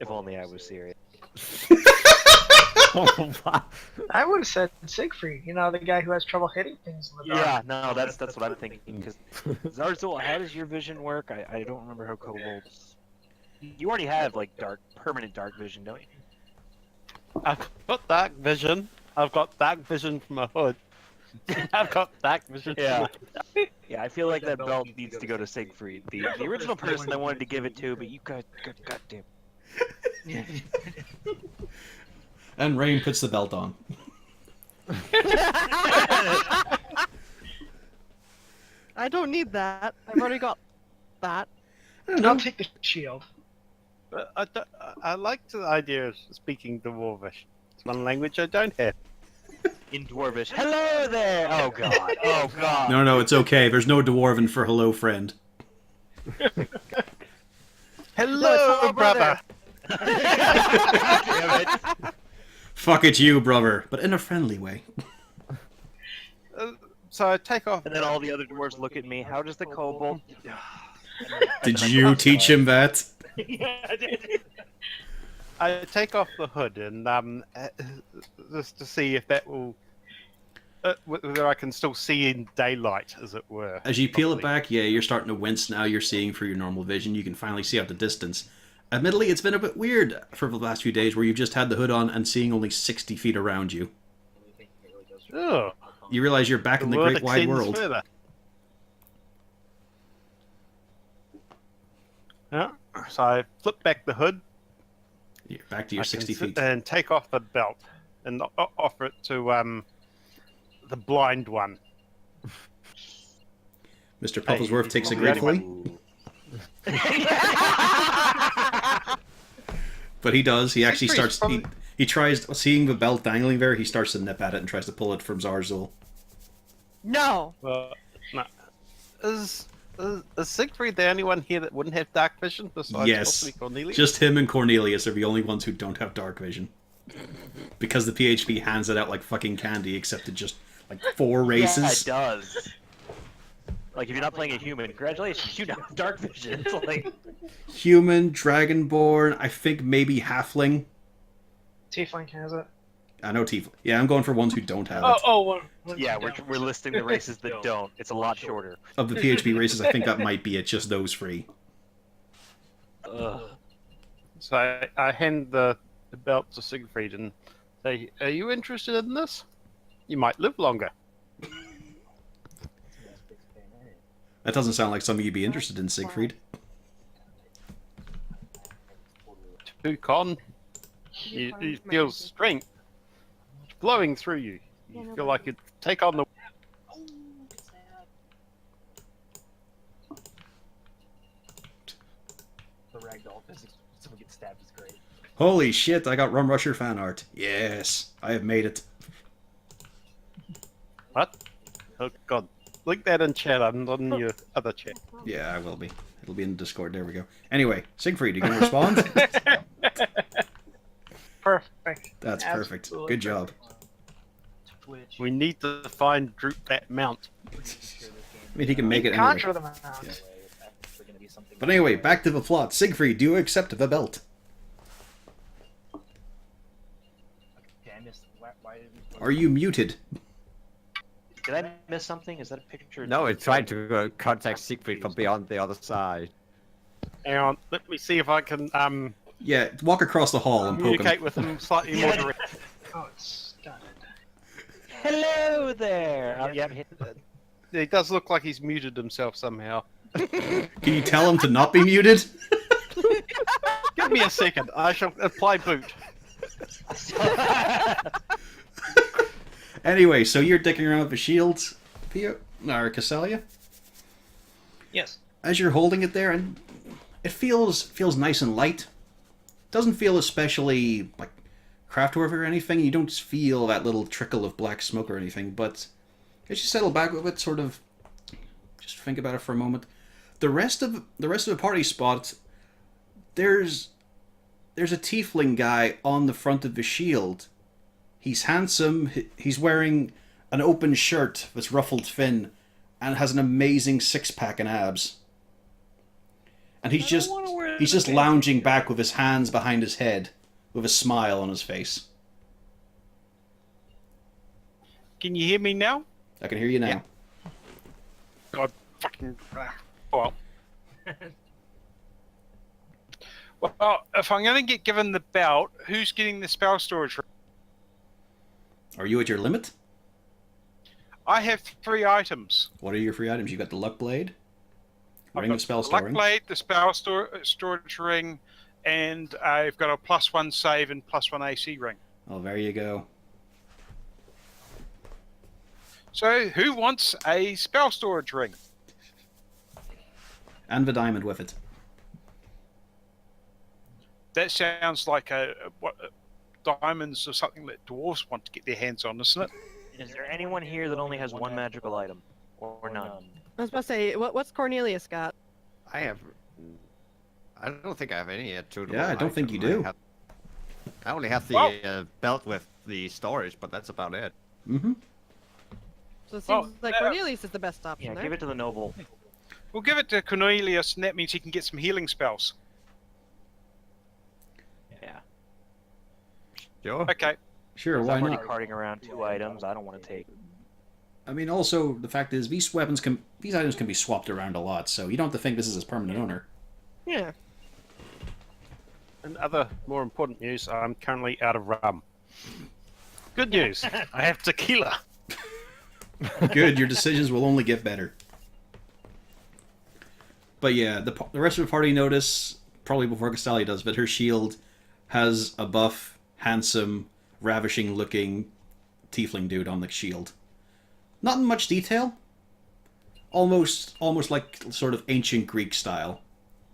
If only I was serious. Oh, wow. I would have said Siegfried. You know, the guy who has trouble hitting things in the dark. Yeah, no, that's what I'm thinking. Because Zarzul, how does your vision work? I don't remember how kobolds. You already have like permanent dark vision, don't you? I've got dark vision. I've got dark vision from a hood. I've got dark vision. Yeah. Yeah, I feel like that belt needs to go to Siegfried, the original person I wanted to give it to, but you guys, goddamn. And Rain puts the belt on. I don't need that. I've already got that. I'll take the shield. I like the idea of speaking Dwarvish. It's one language I don't have. In Dwarvish. Hello there! Oh god. Oh god. No, it's okay. There's no dwarven for hello, friend. Hello, brother. Damn it. Fuck it, you, brother, but in a friendly way. So I take off. And then all the other dwarves look at me. How does the kobold? Did you teach him that? I take off the hood and just to see if that will whether I can still see in daylight, as it were. As you peel it properly. back, yeah, you're starting to wince now. You're seeing through your normal vision. You can finally see out the distance. Admittedly, it's been a bit weird for the last few days where you've just had the hood on and seeing only 60 feet around you. Oh, You realize you're back in the world great wide extends world. further. Yeah. So I flip back the hood. You're back to your I can 60 sit feet. and take off the belt and offer it to the blind one. Mr. Pupplesworth takes it the only gratefully. But he does. He actually Siegfried's starts. He tries seeing the belt dangling there. He starts to nip at it and tries to pull it from Zarzul. No. No. Is Siegfried the only one here that wouldn't have dark vision besides Yes. possibly Cornelius? Just him and Cornelius are the only ones who don't have dark vision. Because the PHP hands it out like fucking candy, except to just like 4 Yeah, races. it does. Like, if you're not playing a human, congratulations, you now have dark vision. It's like, Human, Dragonborn, I think maybe Halfling. Tiefling has it. I know Tiefling. Yeah, I'm going for ones who don't have it. yeah, we're listing the races that don't. It's a lot shorter. Of the PHP races, I think that might be it, just those 3. Ugh. So I hand the belt to Siegfried and say, "Are you interested in this? You might live longer." That doesn't sound like something you'd be interested in, Siegfried. Con, you feel strength flowing through you. You feel like you take on the. The ragdoll physics. Someone gets stabbed is great. Holy shit, I got Rum Rusher fan art. Yes, I have made it. What? Oh God! Link that in chat. I'm not in your other chat. Yeah, I will be. It'll be in Discord. There we go. Anyway, Siegfried, you gonna respond? Perfect. That's perfect. Absolutely Good job. Twitch. We need to find Droop that mount. I mean, he can make it Conjure anyway. them out. Yeah. It's actually gonna be something But anyway, back to the plot. Siegfried, do you accept the belt? Okay, I missed. Why did we... Are you muted? Did I miss something? Is that a picture? No, it's trying to contact Siegfried from beyond the other side. Hang on, let me see if I can Yeah, walk across the hall and poke him. communicate with him slightly more directly. Oh, it's done. Hello there! Yeah, I'm hitting that. He does look like he's muted himself somehow. Can you tell him to not be muted? Give me a second. I shall apply boot. Anyway, so you're dicking around with the shields, Pio, or Cassilia? Yes. As you're holding it there, and it feels nice and light. Doesn't feel especially like craftworthy or anything. You don't feel that little trickle of black smoke or anything. But as you settle back with it, sort of just think about it for a moment. The rest of the party spot, there's a tiefling guy on the front of the shield. He's handsome. He's wearing an open shirt that's ruffled fin, and has an amazing 6-pack and abs. And he's just lounging back with his hands behind his head, with a smile on his face. Can you hear me now? I can hear you now. Yeah. God fucking. Well. Well, if I'm going to get given the belt, who's getting the spell storage room? Are you at your limit? I have 3 items. What are your free items? You got the luck blade, I've ring got of spell the luck storing. blade, the spell storage ring, and I've got a +1 save and +1 AC ring. Oh, there you go. So, who wants a spell storage ring? And the diamond with it. That sounds like diamonds or something that dwarves want to get their hands on, isn't it? Is there anyone here that only has one magical item? Or none? I was about to say, what's Cornelius got? I don't think I have any suitable. Yeah, I don't think you do. I only have the belt with the storage, but that's about it. Mm-hmm. So it seems like Cornelius is the best option Yeah, there. give it to the noble. We'll give it to Cornelius, and that means he can get some healing spells. Yeah. Sure. Okay. Sure, why I'm already not? carting around 2 items. I don't want to take. I mean, also the fact is these items can be swapped around a lot, so you don't have to think this is his permanent owner. Yeah. And other more important news, I'm currently out of rum. Good news, I have tequila. Good, your decisions will only get better. But yeah, the rest of the party notice, probably before Castalia does, but her shield has a buff, handsome, ravishing-looking tiefling dude on the shield. Not in much detail. Almost like sort of ancient Greek style.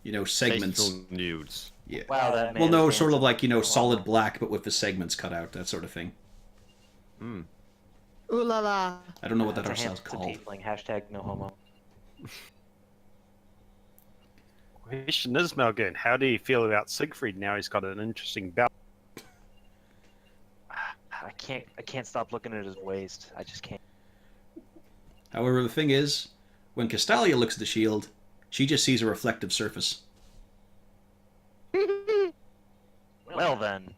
You know, segments. Tasteful nudes. Yeah. Wow, that man Well, no, is sort of handsome. like, you know, solid black, but with the segments cut out, that sort of thing. Hmm. Ooh la la. I don't know what that That's a hairstyle's handsome called. tiefling. Hashtag no homo. Question is, Malgun, how do you feel about Siegfried now he's got an interesting belt? I can't stop looking at his waist. I just can't. However, the thing is, when Castalia looks at the shield, she just sees a reflective surface. Well then.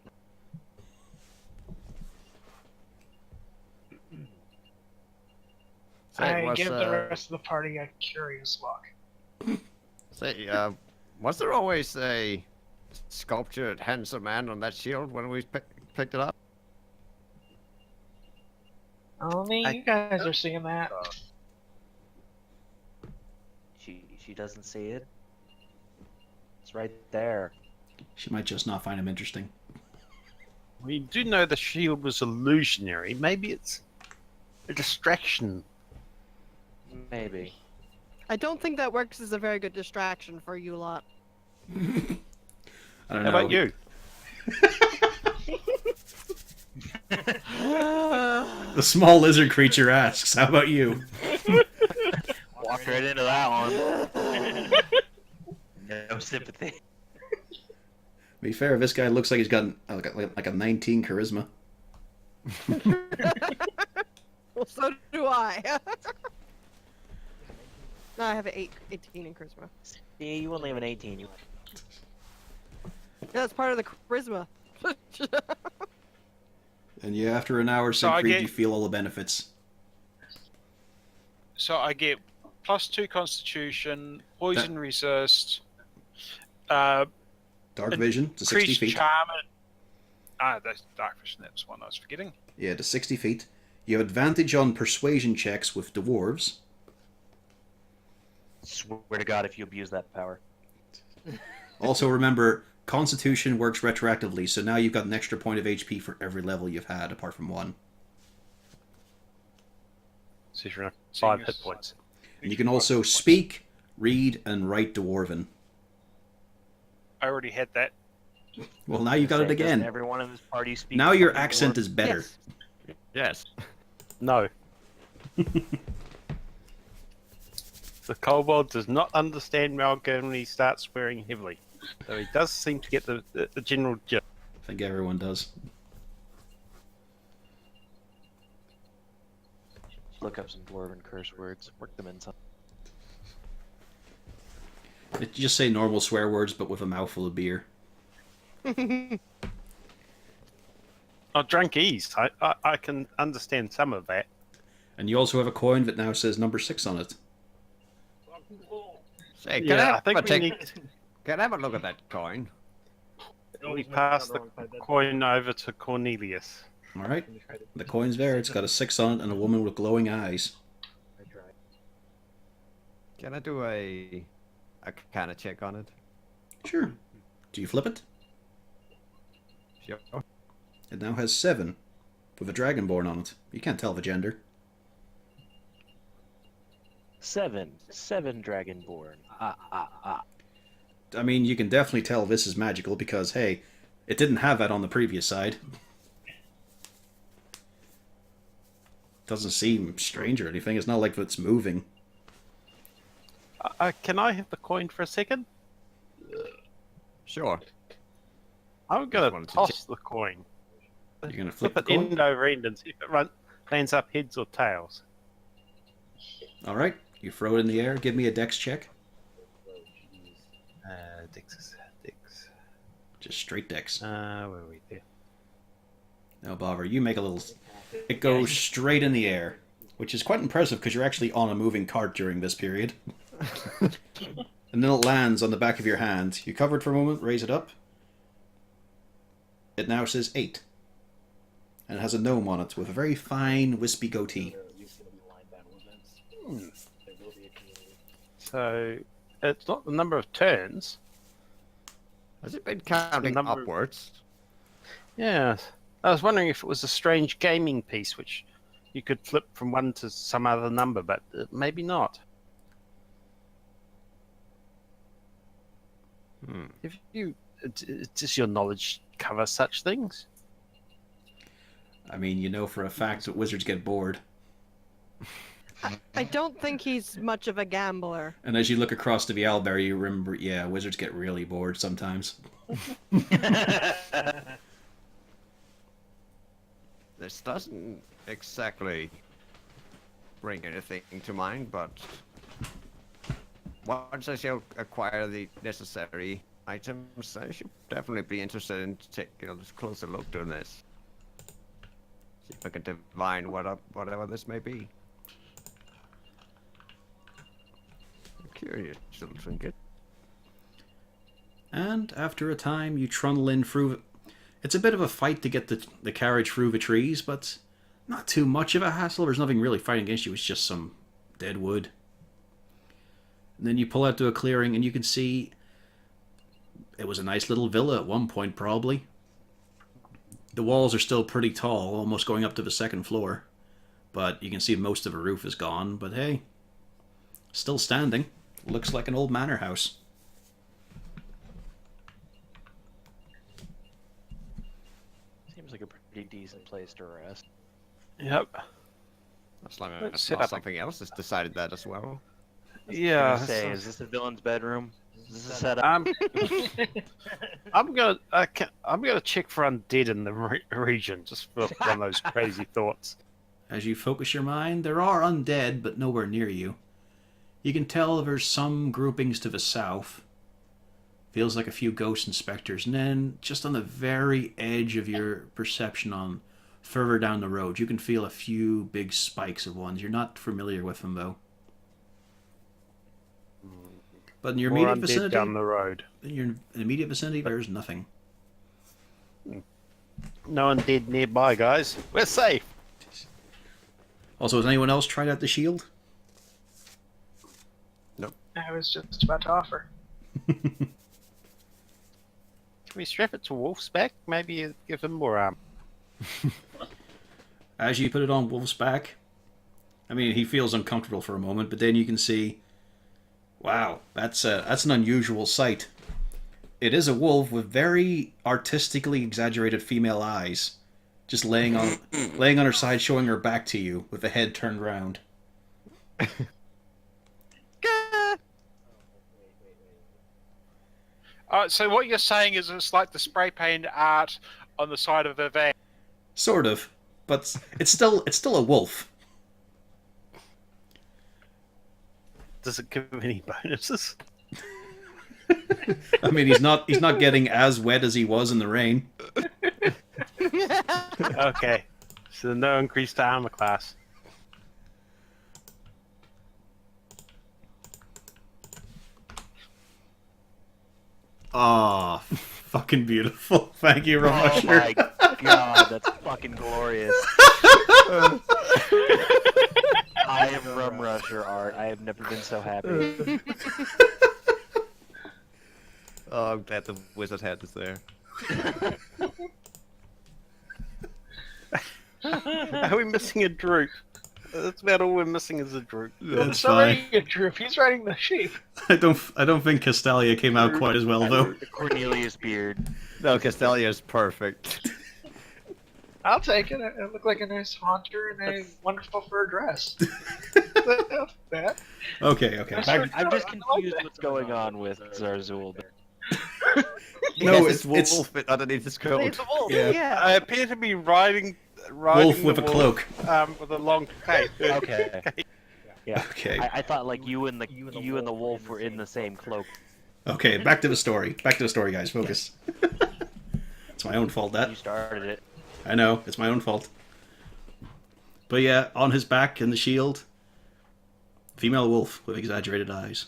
Say, I was, give the rest of the party a curious look. say, was there always a sculptured handsome man on that shield when we picked it up? Only you guys are seeing that. She doesn't see it. It's right there. She might just not find him interesting. We do know the shield was illusionary. Maybe it's a distraction. Maybe. I don't think that works as a very good distraction for you lot. I don't How know. about you? The small lizard creature asks, how about you? Walked right into that one. No sympathy. To be fair, this guy looks like he's got like a 19 charisma. Well, so do I. No, I have an 18 in charisma. See, you only have an 18. Yeah, that's part of the charisma. And yeah, after an hour, So I Siegfried, get- you feel all the benefits. So I get +2 Constitution, poison resist, Dark And vision to 60 increased feet. charm. That's dark vision. That's one I was forgetting. Yeah, to 60 feet. You have advantage on persuasion checks with dwarves. Swear to God, if you abuse that power. Also, remember, Constitution works retroactively, so now you've got an extra point of HP for every level you've had, apart from one. So you're 5 hit points. And you can also speak, read, and write Dwarven. I already had that. Well, now you got it Doesn't again. Everyone in this party speaks. Now your fucking accent dwarf? is better. Yes. No. The kobold does not understand Malgun when he starts swearing heavily. So he does seem to get the general gist. I think everyone does. Look up some dwarven curse words. Work them in some. You just say normal swear words, but with a mouthful of beer. Oh, drunkies. I can understand some of that. And you also have a coin that now says number 6 on it. Say, Yeah, I think we need. Can I have a look at that coin? We pass the coin over to Cornelius. Alright. The coin's there. It's got a 6 on it and a woman with glowing eyes. Can I do a kind of check on it? Sure. Do you flip it? Sure. It now has 7, with a dragonborn on it. You can't tell the gender. 7 dragonborn. I mean, you can definitely tell this is magical because, hey, it didn't have that on the previous side. Doesn't seem strange or anything. It's not like it's moving. Can I have the coin for a second? Sure. I'm Just going wanted to to toss the coin. You're going to Flip flip the it coin? end over end and see if it lands up heads or tails. Alright. You throw it in the air. Give me a dex check. Dex. Just straight dex. Where are we there? No bother. You make a little... It goes straight in the air, which is quite impressive because you're actually on a moving cart during this period. And then it lands on the back of your hand. You cover it for a moment, raise it up. It now says 8. And it has a gnome on it with a very fine, wispy goatee. So it's not the number of turns. Has it been counting number- upwards? Yeah. I was wondering if it was a strange gaming piece which you could flip from one to some other number, but maybe not. If you, does your knowledge cover such things? I mean, you know for a fact that wizards get bored. I don't think he's much of a gambler. And as you look across to the owlbear, you remember, yeah, wizards get really bored sometimes. This doesn't exactly bring anything to mind, but once I shall acquire the necessary items, I should definitely be interested in taking a closer look at this. See if I can divine whatever this may be. I'm curious, little trinket. And after a time, you trundle in through. It's a bit of a fight to get the carriage through the trees, but not too much of a hassle. There's nothing really fighting against you. It's just some dead wood. And then you pull out to a clearing, and you can see it was a nice little villa at one point, probably. The walls are still pretty tall, almost going up to the second floor. But you can see most of the roof is gone. But hey, still standing. Looks like an old manor house. Seems like a pretty decent place to rest. Yep. As long Let's as sit not up. something else has decided that as well. Yeah. Say, is this a villain's bedroom? Is this a setup? I'm gonna check for undead in the region, just for one of those crazy thoughts. As you focus your mind, there are undead, but nowhere near you. You can tell there's some groupings to the south. Feels like a few ghost inspectors. And then, just on the very edge of your perception on further down the road, you can feel a few big spikes of ones. You're not familiar with them, though. But in your More immediate undead vicinity, down the road. in your immediate vicinity, there's nothing. No undead nearby, guys. We're safe. Also, has anyone else tried out the shield? I was just about to offer. Can we strap it to Wolf's back? Maybe give him more arm. As you put it on Wolf's back, I mean, he feels uncomfortable for a moment, but then you can see, wow, that's an unusual sight. It is a wolf with very artistically exaggerated female eyes, just laying on her side, showing her back to you with the head turned round. So what you're saying is it's like the spray paint art on the side of a van. Sort of, but it's still a wolf. Does it give any bonuses? I mean, he's not getting as wet as he was in the rain. Okay. So no increased armor class. Ah, fucking beautiful. Thank you, Oh Ramasher. my god, that's fucking glorious. I am Rum Rusher art. I have never been so happy. Oh, I'm glad the wizard head is there. Are we missing a droop? That's about all we're missing is a droop. That's It's fine. already a droop. He's riding the sheep. I don't think Castalia came out quite as well though. The Cornelius beard. No, Castelia is perfect. I'll take it. I look like a nice haunter in a wonderful fur dress. That. Okay. I'm just confused what's going on with Zarzul. No, Yes, it's wolf fit underneath his coat. It's a wolf. Yeah. Yeah. I appear to be riding wolf with the a cloak. with a long cape. Okay. Yeah. Okay. I thought like you and the wolf were in the same cloak. Okay, back to the story. Back to the story, guys. Focus. It's my own fault, that. You started it. I know, it's my own fault. But yeah, on his back in the shield, female wolf with exaggerated eyes.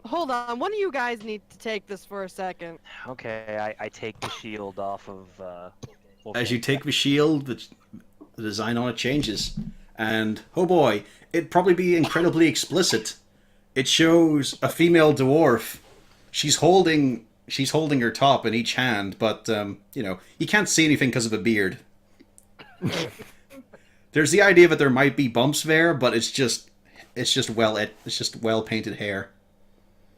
Hold on, one of you guys need to take this for a second. Okay, I take the shield off of. As you take the shield, the design on it changes. And, oh boy, it'd probably be incredibly explicit. It shows a female dwarf. She's holding her top in each hand, but, you can't see anything because of a beard. There's the idea that there might be bumps there, but it's just well painted hair.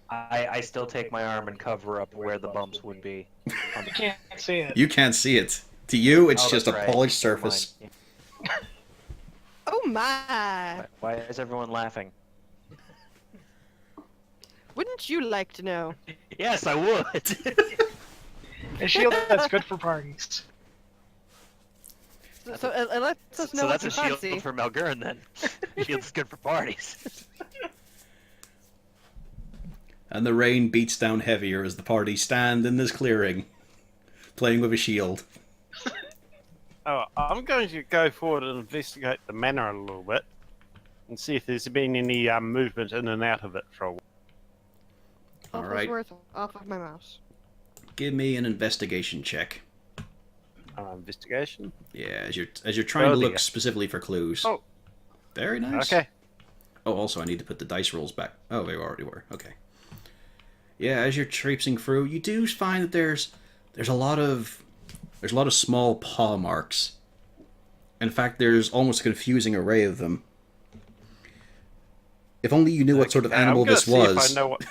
I still take my arm and cover up where the bumps would be. You can't see it. You can't see it. To you, it's Oh, just a that's right. polished Never mind. surface. Oh my! Why is everyone laughing? Wouldn't you like to know? Yes, I would. A shield that's good for parties. So it lets us know So what that's you a shield fancy. for Malgurn then. Shield's good for parties. And the rain beats down heavier as the party stand in this clearing, playing with a shield. Oh, I'm going to go forward and investigate the manor a little bit and see if there's been any movement in and out of it for a while. Alright. Worth off of my mouse. Give me an investigation check. Investigation. Yeah, as you're trying Oh, to look dear. specifically for clues. Oh. Very nice. Okay. Oh, also I need to put the dice rolls back. Oh, they already were. Okay. Yeah, as you're traipsing through, you do find that there's a lot of small paw marks. In fact, there's almost a confusing array of them. If only you knew what sort of animal I'm gonna this see was. If I know what...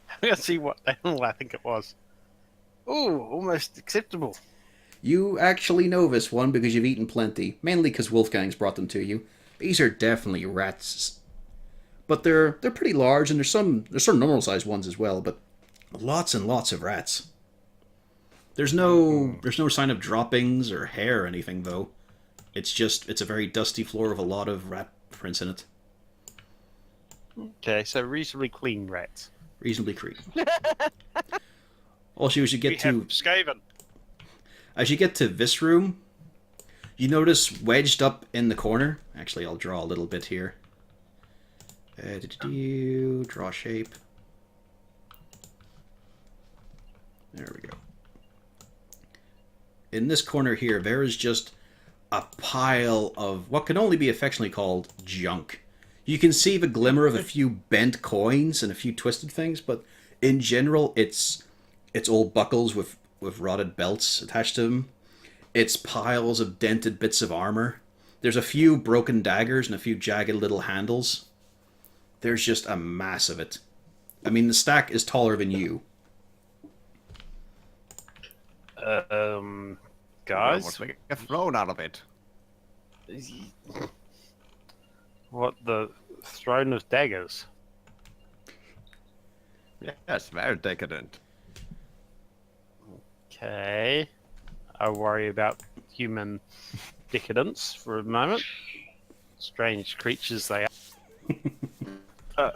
I'm going to see what animal I think it was. Ooh, almost acceptable. You actually know this one because you've eaten plenty, mainly because Wolfgang's brought them to you. These are definitely rats, but they're pretty large, and there's some normal sized ones as well. But lots and lots of rats. There's no sign of droppings or hair or anything though. It's a very dusty floor with a lot of rat prints in it. Okay, so reasonably clean rats. Reasonably clean. Also, as you We get have to Skaven. this room, you notice wedged up in the corner. Actually, I'll draw a little bit here. Draw shape. There we go. In this corner here, there is just a pile of what can only be affectionately called junk. You can see the glimmer of a few bent coins and a few twisted things, but in general, it's old buckles with rotted belts attached to them. It's piles of dented bits of armor. There's a few broken daggers and a few jagged little handles. There's just a mass of it. I mean, the stack is taller than you. What Guys, we get thrown out of it? what the throne of daggers? Yes, very decadent. Okay, I worry about human decadence for a moment. Strange creatures they are.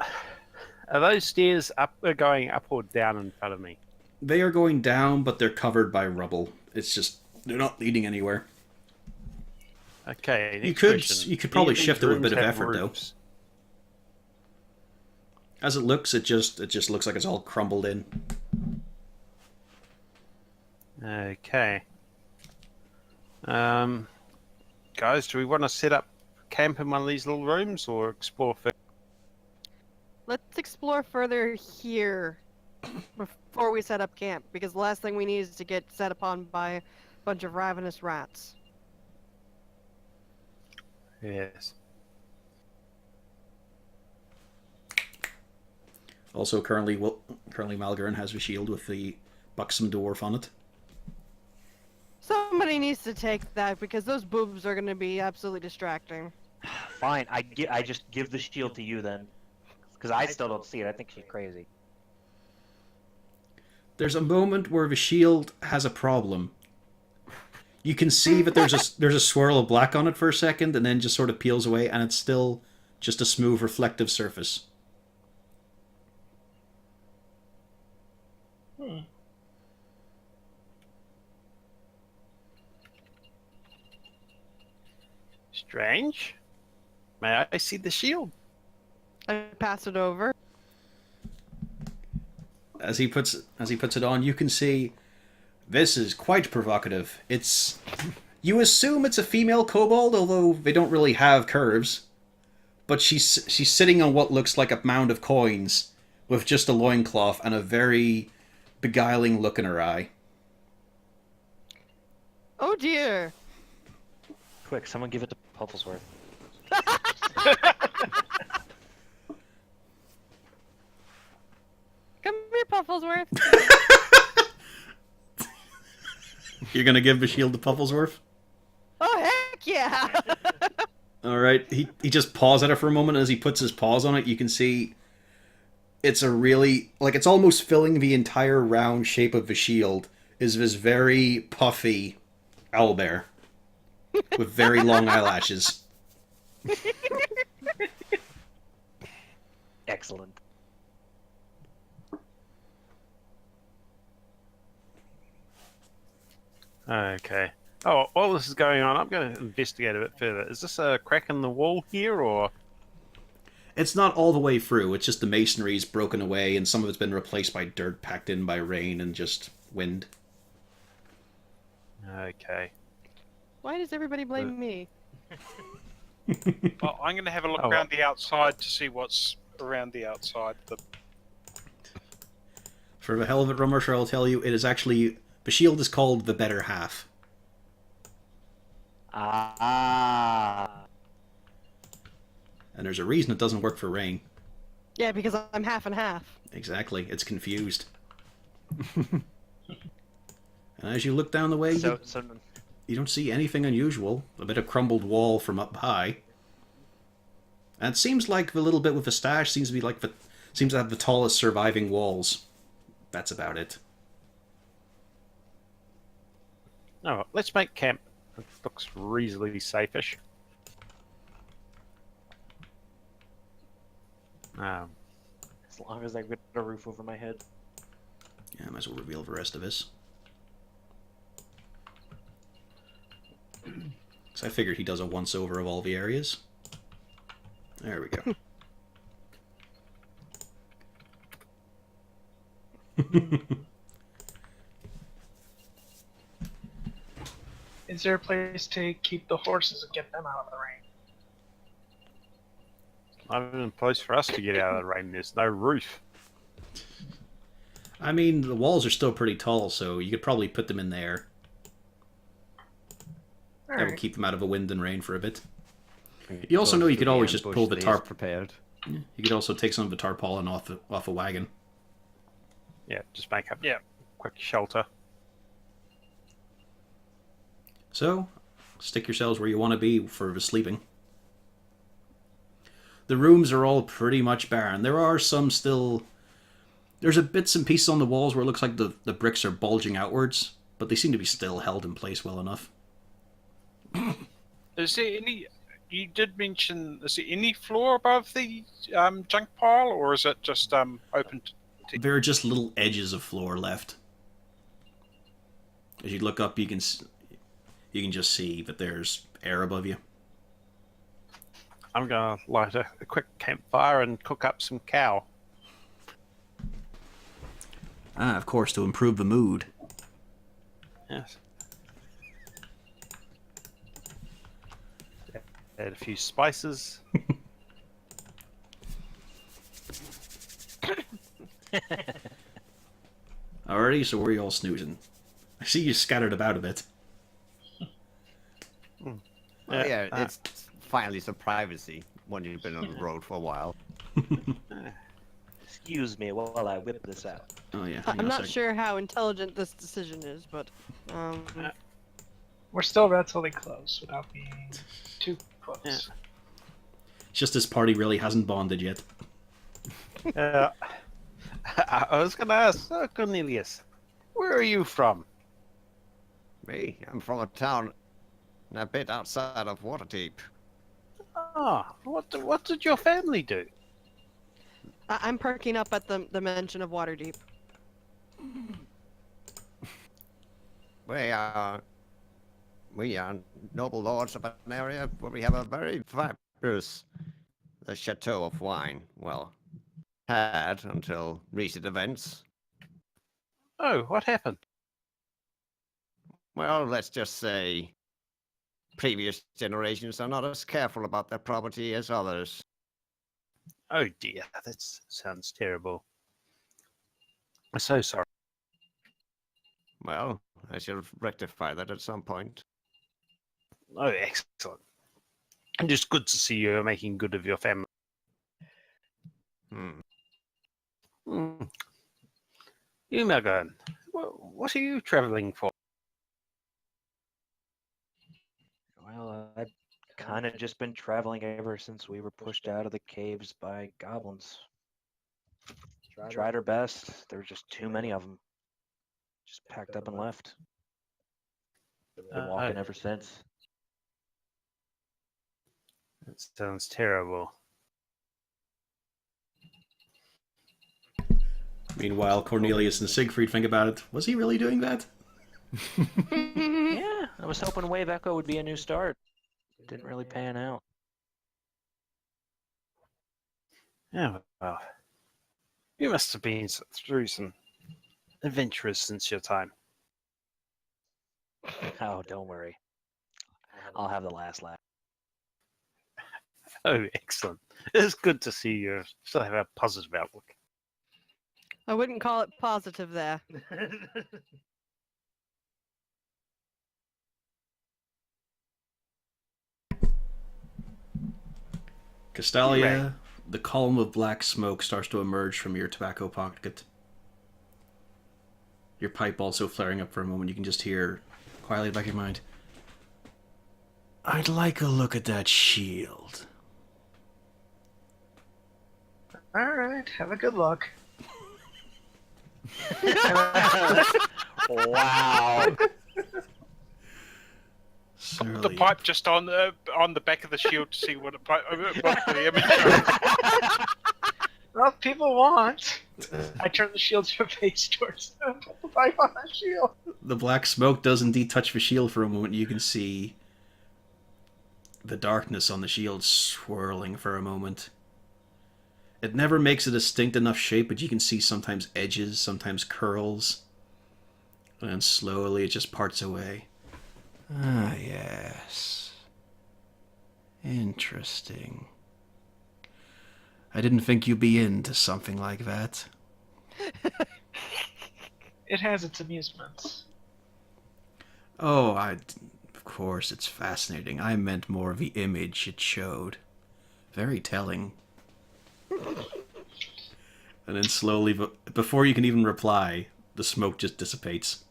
Are those stairs going up or down in front of me? They are going down, but they're covered by rubble. It's just they're not leading anywhere. Okay. You next could question. you could probably Do these shift it with a bit rooms of have effort though. roofs? As it looks, it just looks like it's all crumbled in. Okay. Guys, do we want to set up camp in one of these little rooms or explore first? Let's explore further here before we set up camp, because the last thing we need is to get set upon by a bunch of ravenous rats. Yes. Also, currently Malgurn has a shield with the buxom dwarf on it. Somebody needs to take that, because those boobs are going to be absolutely distracting. Fine, I just give the shield to you then, because I still don't see it. I think she's crazy. There's a moment where the shield has a problem. You can see that there's a swirl of black on it for a second, and then just sort of peels away, and it's still just a smooth, reflective surface. Strange. May I see the shield? I pass it over. As he puts it on, you can see this is quite provocative. You assume it's a female kobold, although they don't really have curves. But she's sitting on what looks like a mound of coins with just a loincloth and a very beguiling look in her eye. Oh dear! Quick, someone give it to Pufflesworth. Pufflesworth? You're gonna give the shield to Pufflesworth? Oh heck yeah! Alright, he just paws at it for a moment, and as he puts his paws on it, you can see it's a really, like, it's almost filling the entire round shape of the shield, is this very puffy owlbear with very long eyelashes. Excellent. Okay. Oh, while this is going on, I'm going to investigate a bit further. Is this a crack in the wall here, or...? It's not all the way through, it's just the masonry's broken away, and some of it's been replaced by dirt packed in by rain and just wind. Okay. Why does everybody blame me? Well, I'm going to have a look Oh, around the outside to see what's around the outside. For the hell of it, Rummersher, I'll tell you, it is actually... The shield is called the Better Half. Ah. And there's a reason it doesn't work for rain. Yeah, because I'm half and half. Exactly, it's confused. And as you look down the way, you don't see anything unusual. A bit of crumbled wall from up high. And it seems like the little bit with the stash seems to be like seems to have the tallest surviving walls. That's about it. Oh, let's make camp. It looks reasonably safe-ish. As long as I get a roof over my head. Yeah, I might as well reveal the rest of this. Because I figured he does a once-over of all the areas. There we go. Is there a place to keep the horses and get them out of the rain? Not even a place for us to get out of the rain. There's no roof. I mean, the walls are still pretty tall, so you could probably put them in there. That would Alright. keep them out of the wind and rain for a bit. You also know you could always just pull the tarp. Prepared. You could also take some of the tarpaulin off a wagon. Yeah, just make up quick shelter. So, stick yourselves where you want to be for the sleeping. The rooms are all pretty much barren. There are some still... There's a bits and pieces on the walls where it looks like the bricks are bulging outwards, but they seem to be still held in place well enough. Is there any? You did mention. Is there any floor above the junk pile, or is it just open? There are just little edges of floor left. As you look up, you can just see that there's air above you. I'm going to light a quick campfire and cook up some cow. Ah, of course, to improve the mood. Yes. Add a few spices. Alrighty, so where are you all snoozing? I see you scattered about a bit. Oh, yeah, it's finally some privacy when you've been on the road for a while. Excuse me while I whip this out. Oh yeah, I'm not sure how intelligent this decision is, but We're still relatively close without being too close. Yeah. It's just this party really hasn't bonded yet. I was going to ask, Cornelius, where are you from? Me, I'm from a town a bit outside of Waterdeep. Ah, what did your family do? I'm perking up at the mention of Waterdeep. We are noble lords of an area where we have a very fabulous chateau of wine. Well, had until recent events. Oh, what happened? Well, let's just say previous generations are not as careful about their property as others. Oh dear, that sounds terrible. I'm so sorry. Well, I shall rectify that at some point. Oh, excellent. And just good to see you're making good of your family. Hmm. Umagan, what are you traveling for? Well, I've kind of just been traveling ever since we were pushed out of the caves by goblins. Tried our best. There were just too many of them. Just packed up and left. Been walking ever since. That sounds terrible. Meanwhile, Cornelius and Siegfried think about it. Was he really doing that? Yeah, I was hoping Wave Echo would be a new start. Didn't really pan out. Yeah, well, you must have been through some adventures since your time. Oh, don't worry. I'll have the last laugh. Oh, excellent. It's good to see you still have a positive outlook. I wouldn't call it positive there. Castalia, the column of black smoke starts to emerge from your tobacco pocket. Your pipe also flaring up for a moment. You can just hear quietly back in your mind, I'd like a look at that shield. Alright, have a good look. Wow. Surly. The pipe just on the back of the shield to see what the image. Well, if people want. I turn the shield to face towards them. Put the pipe on the shield. The black smoke does indeed touch the shield for a moment. You can see the darkness on the shield swirling for a moment. It never makes a distinct enough shape, but you can see sometimes edges, sometimes curls. And slowly it just parts away. Ah, yes. Interesting. I didn't think you'd be into something like that. It has its amusements. Oh, of course, it's fascinating. I meant more of the image it showed. Very telling. And then slowly, before you can even reply, the smoke just dissipates.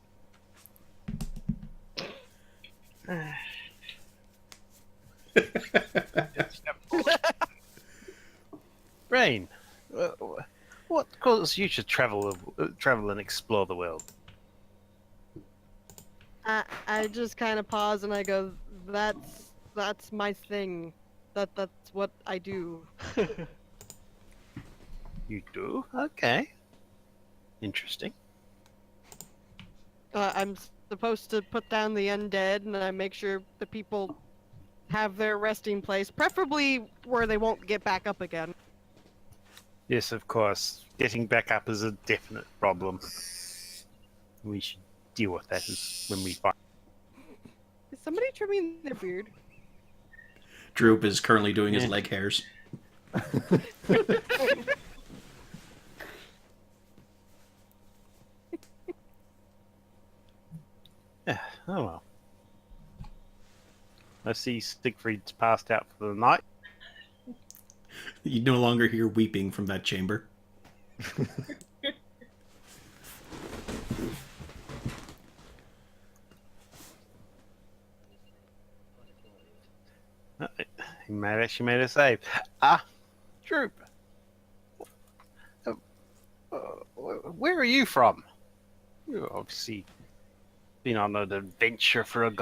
Rain, what caused you to travel and explore the world? I just kind of pause and I go, that's my thing. That's what I do. You do? Okay. Interesting. I'm supposed to put down the undead and I make sure the people have their resting place, preferably where they won't get back up again. Yes, of course. Getting back up is a definite problem. We should deal with that when we find. Is somebody trimming their beard? Droop is currently doing his leg hairs. Yeah, oh well. I see Siegfried's passed out for the night. You no longer hear weeping from that chamber. He may have actually made a save. Ah, Droop. Where are you from? You've obviously been on an adventure for a.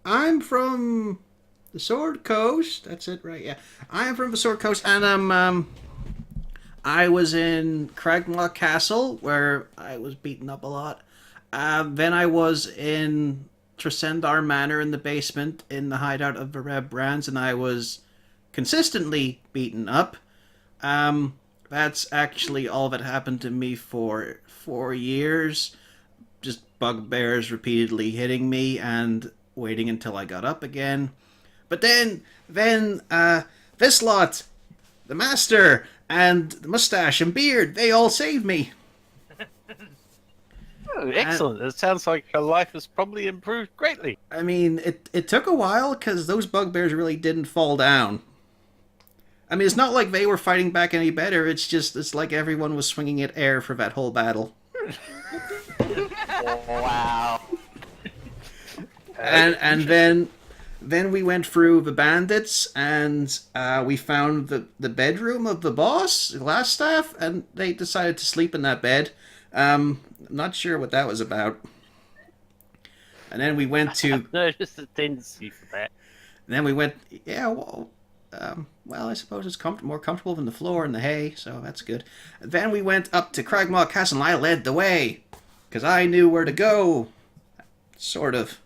I'm from the Sword Coast. That's it, right? Yeah, I am from the Sword Coast, and I was in Cragmaw Castle where I was beaten up a lot. Then I was in Tresendar Manor in the basement in the hideout of the Red Brands, and I was consistently beaten up. That's actually all that happened to me for 4 years. Just bugbears repeatedly hitting me and waiting until I got up again. But then, this lot, the Master, and the Mustache and Beard, they all saved me. Oh, excellent. It sounds like her life has probably improved greatly. I mean, it took a while because those bugbears really didn't fall down. I mean, it's not like they were fighting back any better. It's like everyone was swinging at air for that whole battle. Wow. And then we went through the bandits, and we found the bedroom of the boss, Glassstaff, and they decided to sleep in that bed. Not sure what that was about. And then we went to. Noticed a tendency for that. Then we went. Yeah, well, I suppose it's more comfortable than the floor and the hay, so that's good. Then we went up to Cragmaw Castle, and I led the way, because I knew where to go. Sort of.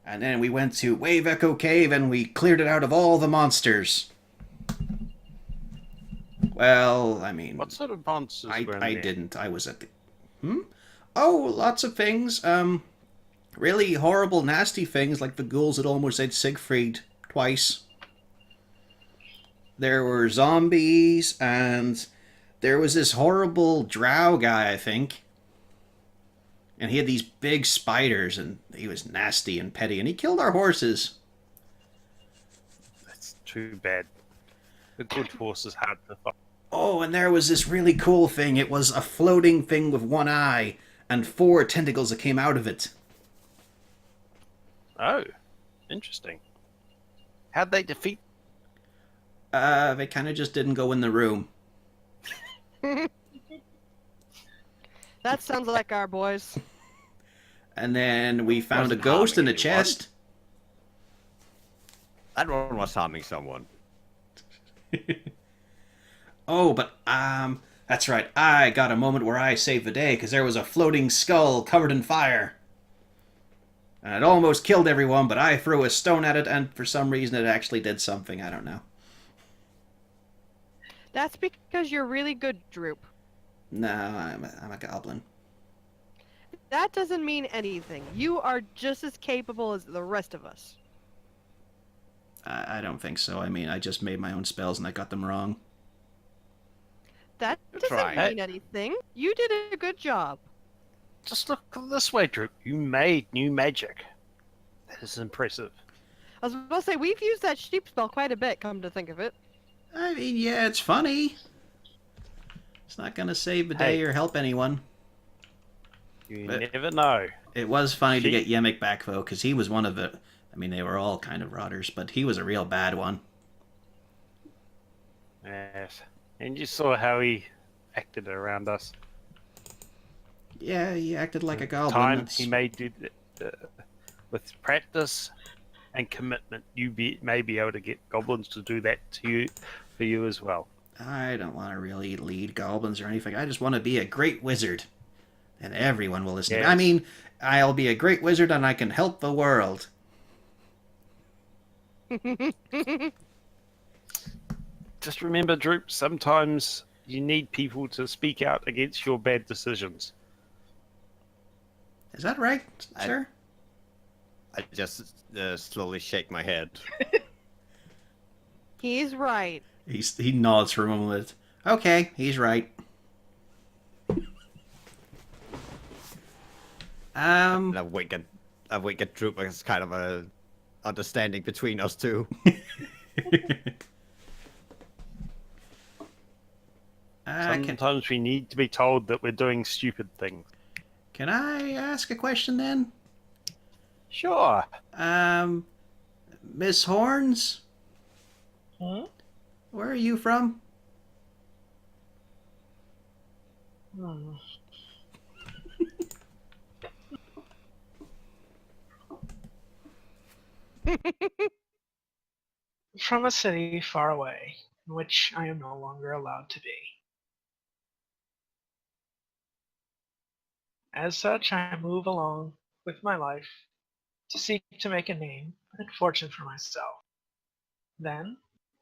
And then we went to Wave Echo Cave, and we cleared it out of all the monsters. Well, I mean... What sort of monsters were in I there? didn't. I was at the... Oh, lots of things. Really horrible, nasty things, like the ghouls that almost ate Siegfried twice. There were zombies, and there was this horrible drow guy, I think. And he had these big spiders, and he was nasty and petty, and he killed our horses. That's too bad. The good horse is hard to find. Oh, and there was this really cool thing. It was a floating thing with one eye, and 4 tentacles that came out of it. Oh, interesting. How'd they defeat? They kind of just didn't go in the room. That sounds like our boys. And then we found a Wasn't ghost in a harming anyone. chest. That one was harming someone. Oh, but, that's right. I got a moment where I saved the day, because there was a floating skull covered in fire. And it almost killed everyone, but I threw a stone at it, and for some reason it actually did something. I don't know. That's because you're really good, Droop. No, I'm a goblin. That doesn't mean anything. You are just as capable as the rest of us. I don't think so. I mean, I just made my own spells, and I got them wrong. That doesn't try. mean anything. You did a good job. Just look this way, Drew. You made new magic. That is impressive. I was about to say, we've used that sheep spell quite a bit, come to think of it. I mean, yeah, it's funny. It's not gonna save the day Hey. or help anyone. You But- never know. It was funny to She- get Yemek back, though, because he was one of the... I mean, they were all kind of rotters, but he was a real bad one. Yes. And you saw how he acted around us. Yeah, he acted like a goblin. Time That's- he may do with practice and commitment. May be able to get goblins to do that to you, for you as well. I don't want to really lead goblins or anything. I just want to be a great wizard. And everyone will listen to me. I Yes. mean, I'll be a great wizard and I can help the world. Just remember, Droop, sometimes you need people to speak out against your bad decisions. Is that right, I- sir? I just slowly shake my head. He's right. He nods for a moment. Okay, he's right. And I wink at Droop as kind of a understanding between us two. Sometimes we need to be told that we're doing stupid things. Can I ask a question then? Sure. Miss Horns? Huh? Where are you from? Hmm. From a city far away, in which I am no longer allowed to be. As such, I move along with my life to seek to make a name and fortune for myself. Then,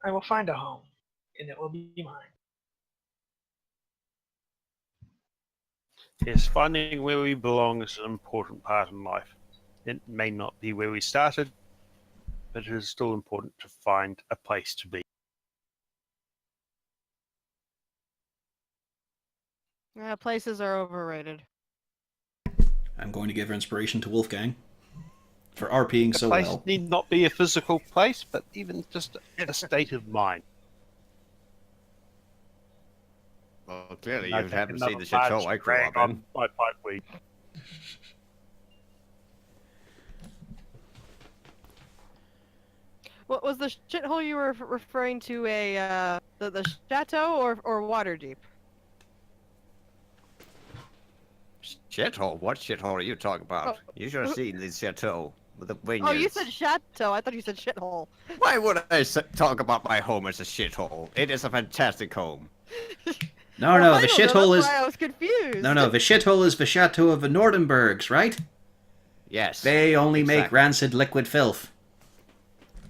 I will find a home, and it will be mine. Yes, finding where we belong is an important part in life. It may not be where we started, but it is still important to find a place to be. Yeah, places are overrated. I'm going to give her inspiration to Wolfgang for RPing A so place well. need not be a physical place, but even just a state of mind. Well, clearly No, you haven't seen another the chateau large I grew drag up in. on my pipeweed. What was the shithole you were referring to? The chateau or Waterdeep? Shithole? What shithole are you talking about? Oh, You should have seen this chateau with the vineyards. Oh, you said chateau. I thought you said shithole. Why would I talk about my home as a shithole? It is a fantastic home. No, Well, no, I the don't know, shithole that's is... why I was confused. No, the shithole is the chateau of the Nordenbergs, right? Yes. They only make exactly. rancid liquid filth.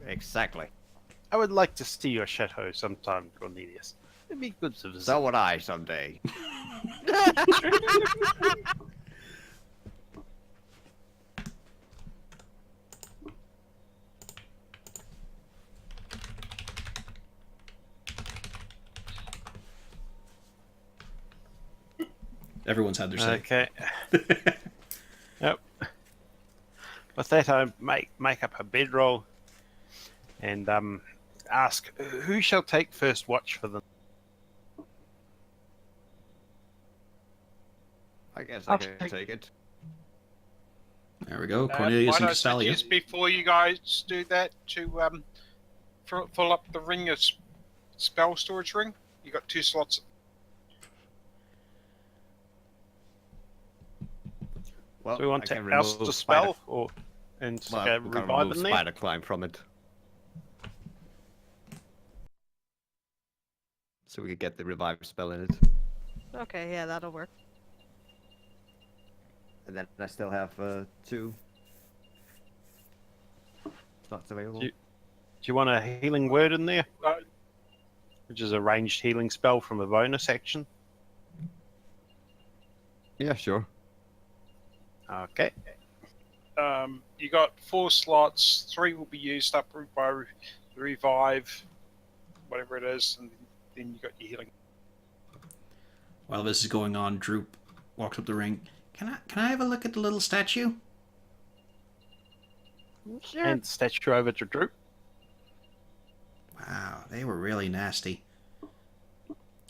Exactly. I would like to see your chateau sometime, Cornelius. It'd be good to visit. So would I someday. Everyone's had their say. Okay. Yep. With that, I make up a bedroll and ask who shall take first watch for them. I guess I'll I can take it. There we go, Cornelius Might and I Castalia. suggest before you guys do that to fill up the ring of spell storage ring? You got 2 slots. Well, Do we want I to can oust remove the spell or and Well, go we can revive remove in there? spider climb from it. So we could get the revive spell in it. Okay, yeah, that'll work. And then I still have 2 slots available. Do you want a healing word in there? Uh, Which is a ranged healing spell from a bonus action. Yeah, sure. Okay. You got 4 slots. 3 will be used up by the revive, whatever it is, and then you got your healing. While this is going on, Droop walks up the ring. Can I have a look at the little statue? Sure. And statue over to Droop. Wow, they were really nasty.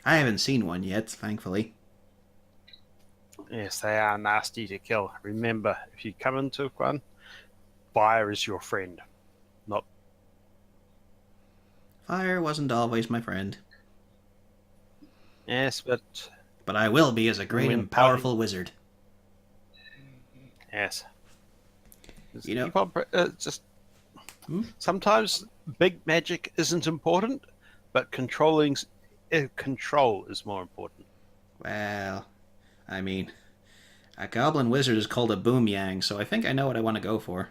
I haven't seen one yet, thankfully. Yes, they are nasty to kill. Remember, if you come into one, fire is your friend. Not Fire wasn't always my friend. yes, but But I will be as a great When and powerful wizard. yes. You know- Keep on just Hmm? sometimes big magic isn't important, but control is more important. Well, I mean, a goblin wizard is called a boom yang, so I think I know what I want to go for.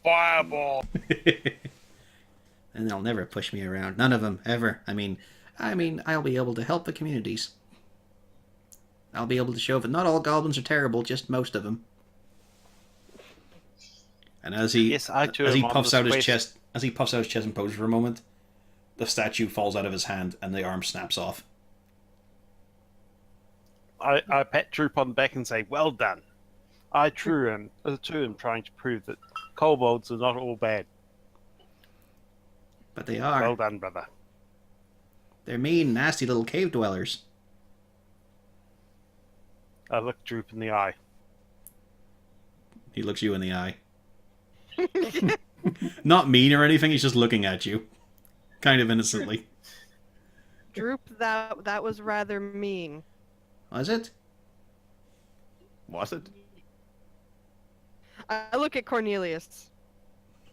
Fireball! And they'll never push me around. None of them, ever. I mean, I'll be able to help the communities. I'll be able to show that not all goblins are terrible, just most of them. And as he Yes, I too as he am on puffs this out his quest. chest, and poses for a moment, the statue falls out of his hand and the arm snaps off. I pat Droop on the back and say, "Well done." I too am trying to prove that kobolds are not all bad. But they are. Well done, brother. They're mean, nasty little cave dwellers. I look Droop in the eye. He looks you in the eye. Not mean or anything, he's just looking at you. Kind of innocently. Droop, that was rather mean. Was it? Was it? I look at Cornelius.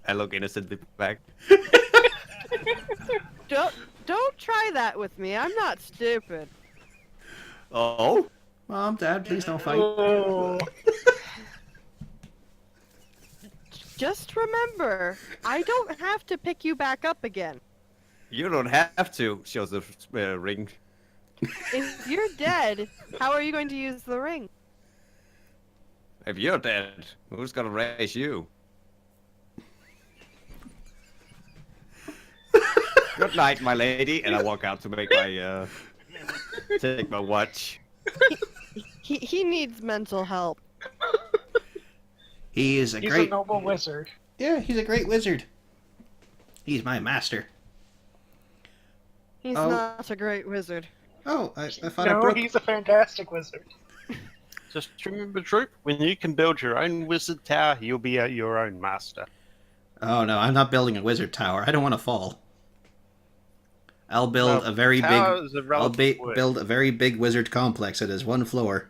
I look innocently back. Don't try that with me. I'm not stupid. Oh? Mom, Dad, please don't fight. Just remember, I don't have to pick you back up again. You don't have to, shows the ring. If you're dead, how are you going to use the ring? If you're dead, who's gonna raise you? Good night, my lady. And I walk out to make my, take my watch. He needs mental help. He is a He's great... a noble wizard. Yeah, he's a great wizard. He's my master. He's Oh. not a great wizard. Oh, I thought I No, broke. he's a fantastic wizard. Just remember, Troop, when you can build your own wizard tower, you'll be your own master. Oh no, I'm not building a wizard tower. I don't want to fall. I'll build Well, a very tower big. is a I'll relative word. build a very big wizard complex that is one floor.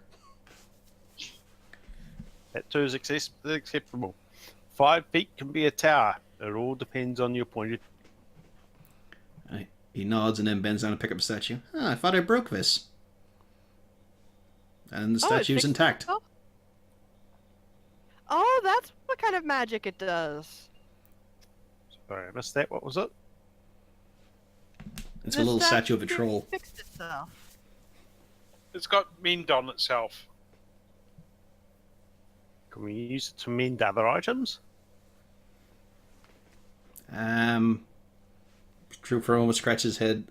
That too is acceptable. 5 feet can be a tower. It all depends on your point of He nods and then bends down to pick up a statue. Oh, I thought I broke this. And the Oh, it statue's fixed intact. itself? Oh, that's what kind of magic it does. Sorry, I missed that. What was it? It's a The little statue of a troll. Fixed itself. It's got mend on itself. Can we use it to mend other items? True for a moment scratches his head.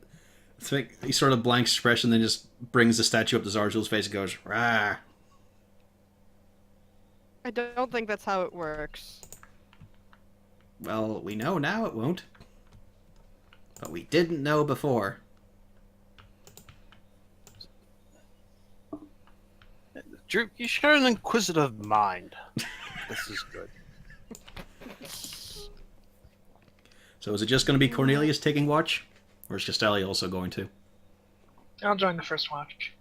I think he sort of blanks expression, then just brings the statue up to Zarzul's face and goes, "Rah." I don't think that's how it works. Well, we know now it won't. But we didn't know before. Droop, you show an inquisitive mind. This is good. So is it just going to be Cornelius taking watch? Or is Castelli also going to? I'll join the first watch.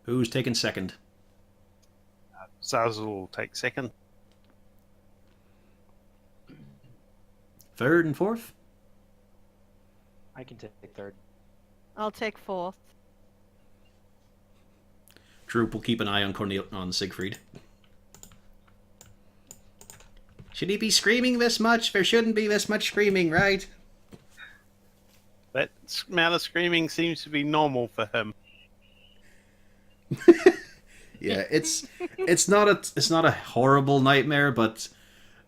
Who's taking second? Zazzle will take second. Third and fourth? I can take third. I'll take fourth. Droop will keep an eye on Siegfried. Should he be screaming this much? There shouldn't be this much screaming, right? That amount of screaming seems to be normal for him. Yeah, it's not a horrible nightmare, but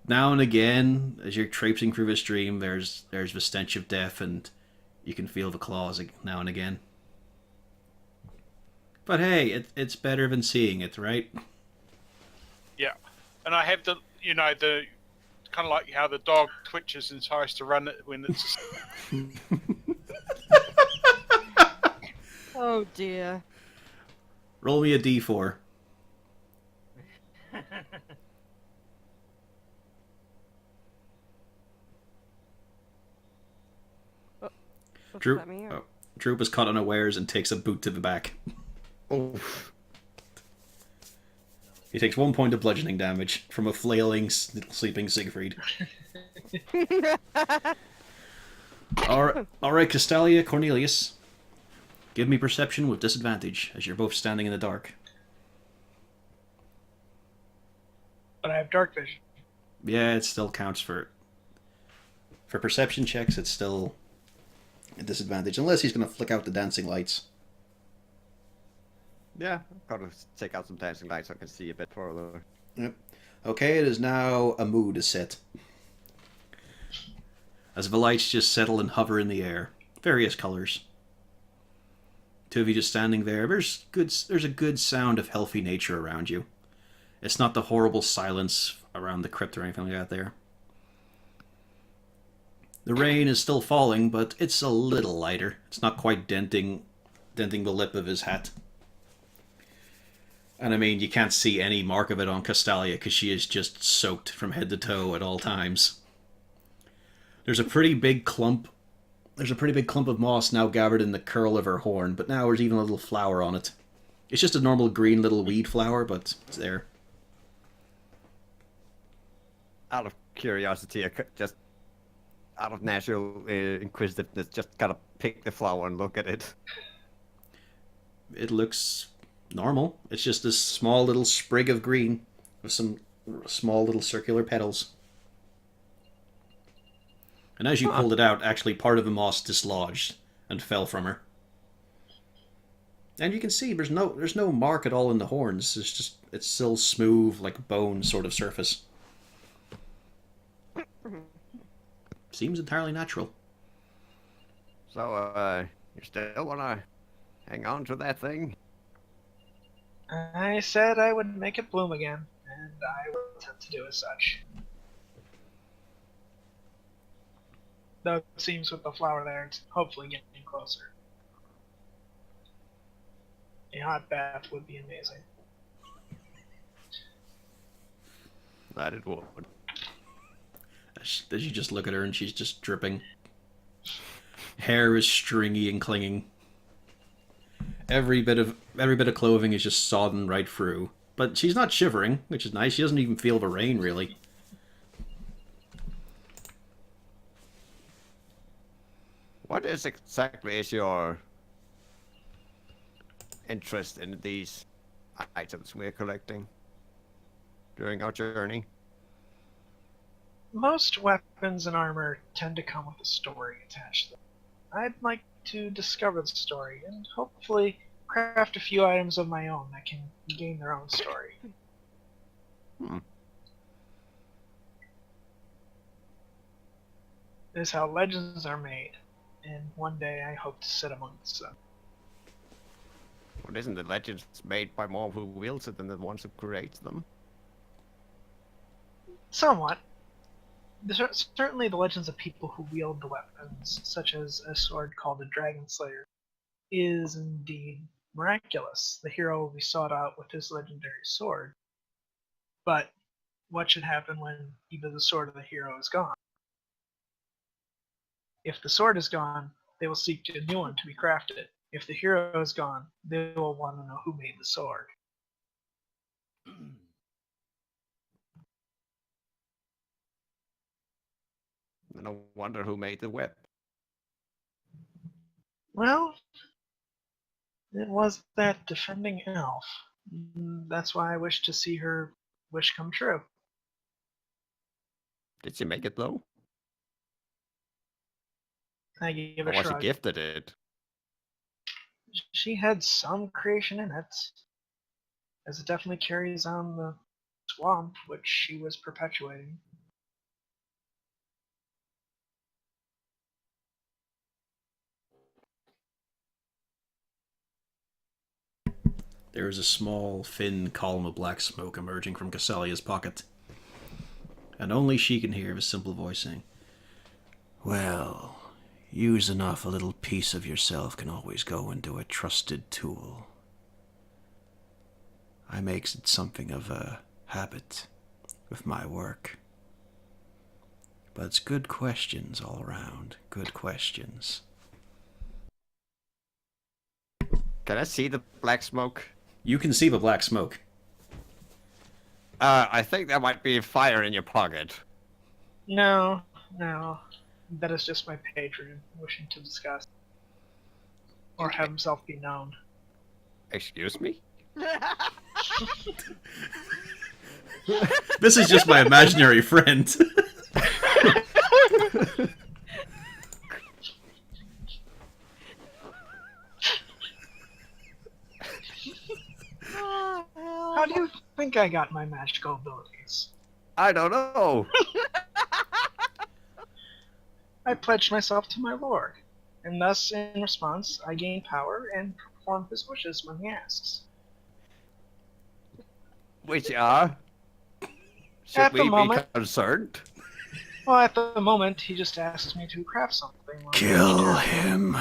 now and again, as you're traipsing through this dream, there's the stench of death, and you can feel the claws now and again. But hey, it's better than seeing it, right? Yeah, and I have the kind of like how the dog twitches and tries to run it when it's. Oh dear. Roll me a d4. What's Droop, that mean? Droop is caught unawares and takes a boot to the back. Oof. He takes 1 point of bludgeoning damage from a flailing, sleeping Siegfried. Alright, Castalia, Cornelius. Give me perception with disadvantage, as you're both standing in the dark. But I have dark vision. Yeah, it still counts for perception checks, it's still a disadvantage, unless he's going to flick out the dancing lights. Yeah, I've got to take out some dancing lights so I can see a bit further. Yep. Okay, it is now a mood is set. As the lights just settle and hover in the air. Various colors. Two of you just standing there. There's a good sound of healthy nature around you. It's not the horrible silence around the crypt or anything like that there. The rain is still falling, but it's a little lighter. It's not quite denting the lip of his hat. And I mean, you can't see any mark of it on Castalia because she is just soaked from head to toe at all times. There's a pretty big clump of moss now gathered in the curl of her horn, but now there's even a little flower on it. It's just a normal green little weed flower, but it's there. Out of curiosity, just out of natural inquisitiveness, just kind of pick the flower and look at it. It looks normal. It's just this small little sprig of green with some small little circular petals. And as you pulled it out, actually part of the moss dislodged and fell from her. And you can see there's no mark at all in the horns. It's still smooth, like bone sort of surface. Seems entirely natural. So, you still want to hang on to that thing? I said I would make it bloom again, and I will attempt to do as such. Though it seems with the flower there, it's hopefully getting closer. A hot bath would be amazing. That it would. As you just look at her and she's just dripping. Hair is stringy and clinging. Every bit of clothing is just sodden right through. But she's not shivering, which is nice. She doesn't even feel the rain, really. What exactly is your interest in these items we're collecting during our journey? Most weapons and armor tend to come with a story attached to them. I'd like to discover the story and hopefully craft a few items of my own that can gain their own story. This is how legends are made, and one day I hope to sit amongst them. Well, isn't the legends made by more who wields it than the ones who create them? Somewhat. Certainly the legends of people who wield the weapons, such as a sword called the Dragon Slayer, is indeed miraculous. The hero will be sought out with his legendary sword. But what should happen when either the sword or the hero is gone? If the sword is gone, they will seek a new one to be crafted. If the hero is gone, they will want to know who made the sword. No wonder who made the web. Well, it was that defending elf. That's why I wish to see her wish come true. Did she make it though? I gave Or a was she shrug. gifted it? She had some creation in it, as it definitely carries on the swamp which she was perpetuating. There is a small, thin column of black smoke emerging from Cassalia's pocket. And only she can hear his simple voice saying, "Well, use enough, a little piece of yourself can always go into a trusted tool. I makes it something of a habit with my work. But it's good questions all around. Good questions." Can I see the black smoke? You can see the black smoke. I think there might be fire in your pocket. No. That is just my patron wishing to discuss. Or have himself be known. Excuse me? This is just my imaginary friend. How do you think I got my magical abilities? I don't know. I pledged myself to my lord, and thus, in response, I gain power and perform his wishes when he asks. Which are? Should At the we be moment- concerned? Well, at the moment, he just asks me to craft something. when Kill him.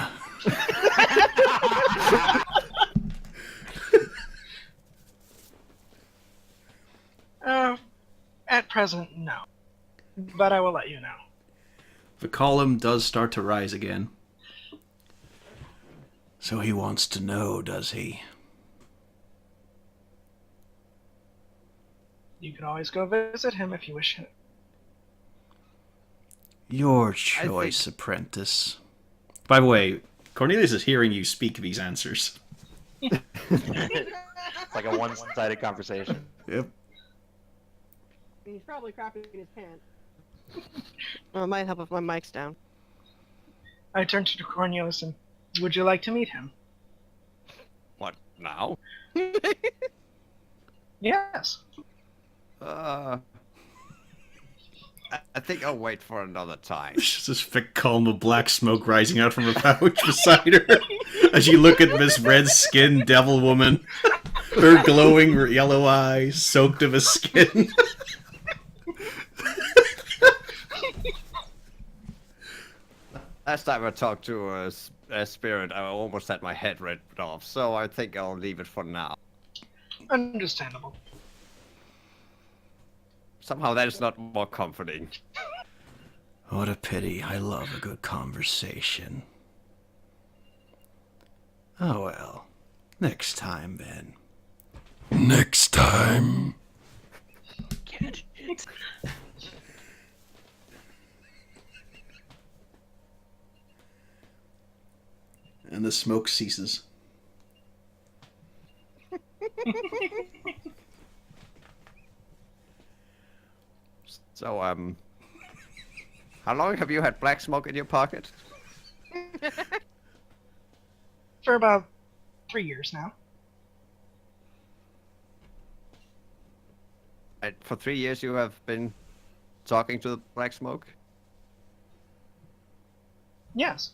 At present, no. But I will let you know. The column does start to rise again. So he wants to know, does he? You can always go visit him if you wish. Your choice, apprentice. By the way, Cornelius is hearing you speak these answers. It's like a one-sided conversation. Yep. He's probably crapping in his pants. Well, it might help if my mic's down. I turned to Cornelius and, would you like to meet him? What, now? Yes. I think I'll wait for another time. There's just this thick column of black smoke rising out from her pouch beside her. As you look at this red-skinned devil woman, her glowing yellow eyes soaked in the skin. Last time I talked to a spirit, I almost had my head ripped off, so I think I'll leave it for now. Understandable. Somehow that is not more comforting. What a pity. I love a good conversation. Oh well. Next time, then. Next time. Get it. And the smoke ceases. So, how long have you had black smoke in your pocket? For about 3 years now. And for 3 years you have been talking to the black smoke? Yes.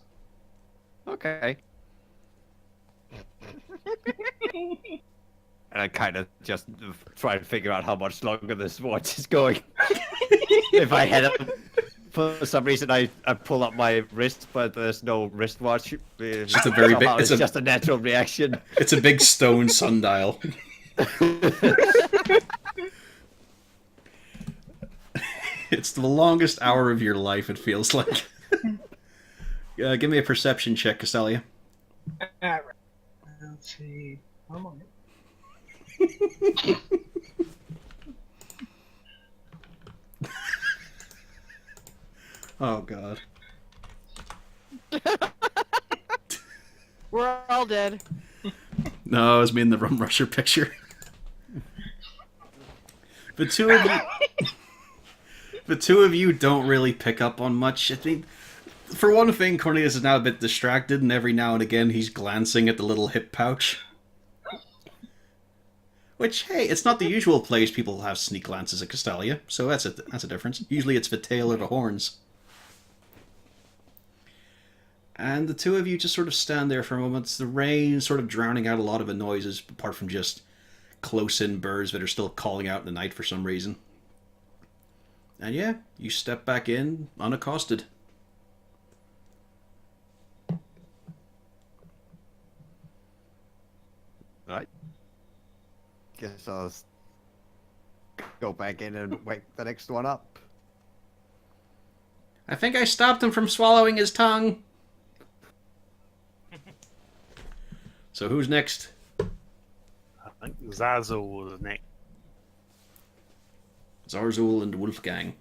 Okay. And I kind of just try to figure out how much longer this watch is going. If I had for some reason I pull up my wrist, but there's no wristwatch. Just a very big. It's just a natural reaction. It's a big stone sundial. It's the longest hour of your life. It feels like. Give me a perception check, Castelia. Alright. Let's see. One moment. Oh God. We're all dead. No, it was me in the Rum Rusher picture. The two of you don't really pick up on much. I think, for one thing, Cornelius is now a bit distracted, and every now and again he's glancing at the little hip pouch. Which, hey, it's not the usual place people have sneak glances at Castelia, so that's a difference. Usually it's the tail or the horns. And the two of you just sort of stand there for a moment, the rain sort of drowning out a lot of the noises, apart from just close-in birds that are still calling out in the night for some reason. And yeah, you step back in unaccosted. Right. Guess I'll go back in and wake the next one up. I think I stopped him from swallowing his tongue. So who's next? I think Zazzle was next. Zarzul and Wolfgang.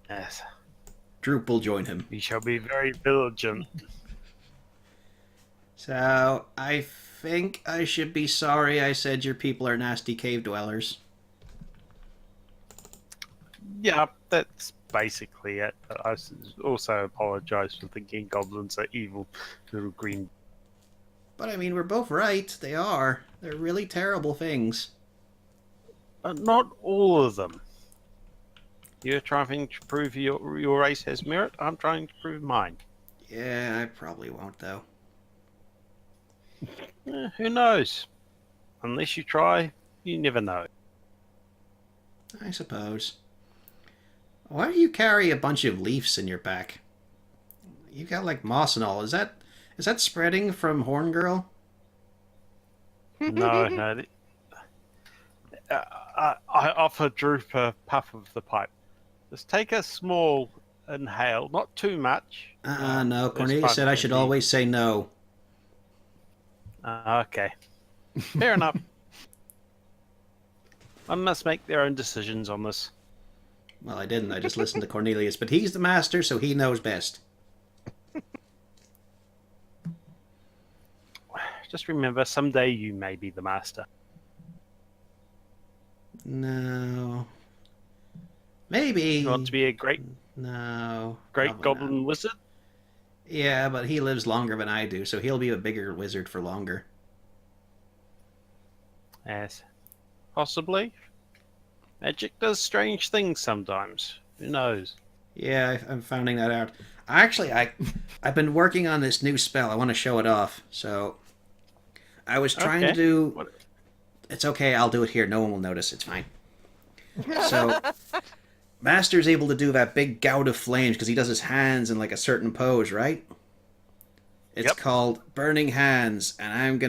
Yes. Droop will join him. We shall be very vigilant. So, I think I should be sorry I said your people are nasty cave dwellers. Yeah, that's basically it. But I also apologise for thinking goblins are evil little green. But I mean, we're both right. They are. They're really terrible things. But not all of them. You're trying to prove your race has merit. I'm trying to prove mine. Yeah, I probably won't, though. Who knows? Unless you try, you never know. I suppose. Why do you carry a bunch of leaves in your back? You got like moss and all. Is that spreading from Horn Girl? No, no. I offer Droop a puff of the pipe. Just take a small inhale, not too much. No. It's Cornelius said I should fun. always say no. Okay. Fair enough. One must make their own decisions on this. Well, I didn't. I just listened to Cornelius, but he's the master, so he knows best. Just remember, someday you may be the master. No. Maybe. You want to be a great No. probably goblin not. wizard? Yeah, but he lives longer than I do, so he'll be a bigger wizard for longer. Yes. Possibly. Magic does strange things sometimes. Who knows? Yeah, I'm finding that out. Actually, I've been working on this new spell. I want to show it off. So I was trying to Okay. do. What- It's okay. I'll do it here. No one will notice. It's fine. So Master's able to do that big gout of flames because he does his hands in like a certain pose, right? It's Yep. called Burning Hands, and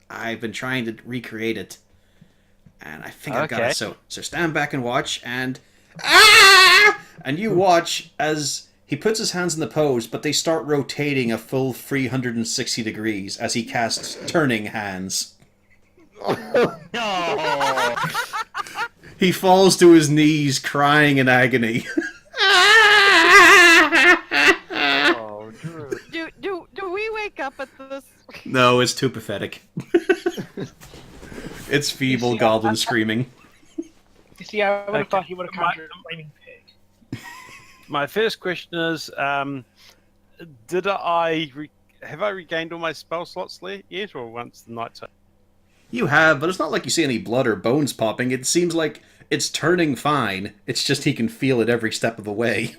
I've been trying to recreate it. And I think I've got Okay. it. So stand back and watch, and ah! And you watch as he puts his hands in the pose, but they start rotating a full 360 degrees as he casts Turning Hands. No. He falls to his knees, crying in agony. Oh, Drew. Do we wake up at this? No, it's too pathetic. It's feeble You see, goblin screaming. You see, I would have Okay. thought he would have conjured a flaming pig. My first question is, have I regained all my spell slots yet, or once the night's over? You have, but it's not like you see any blood or bones popping. It seems like it's turning fine. It's just he can feel it every step of the way.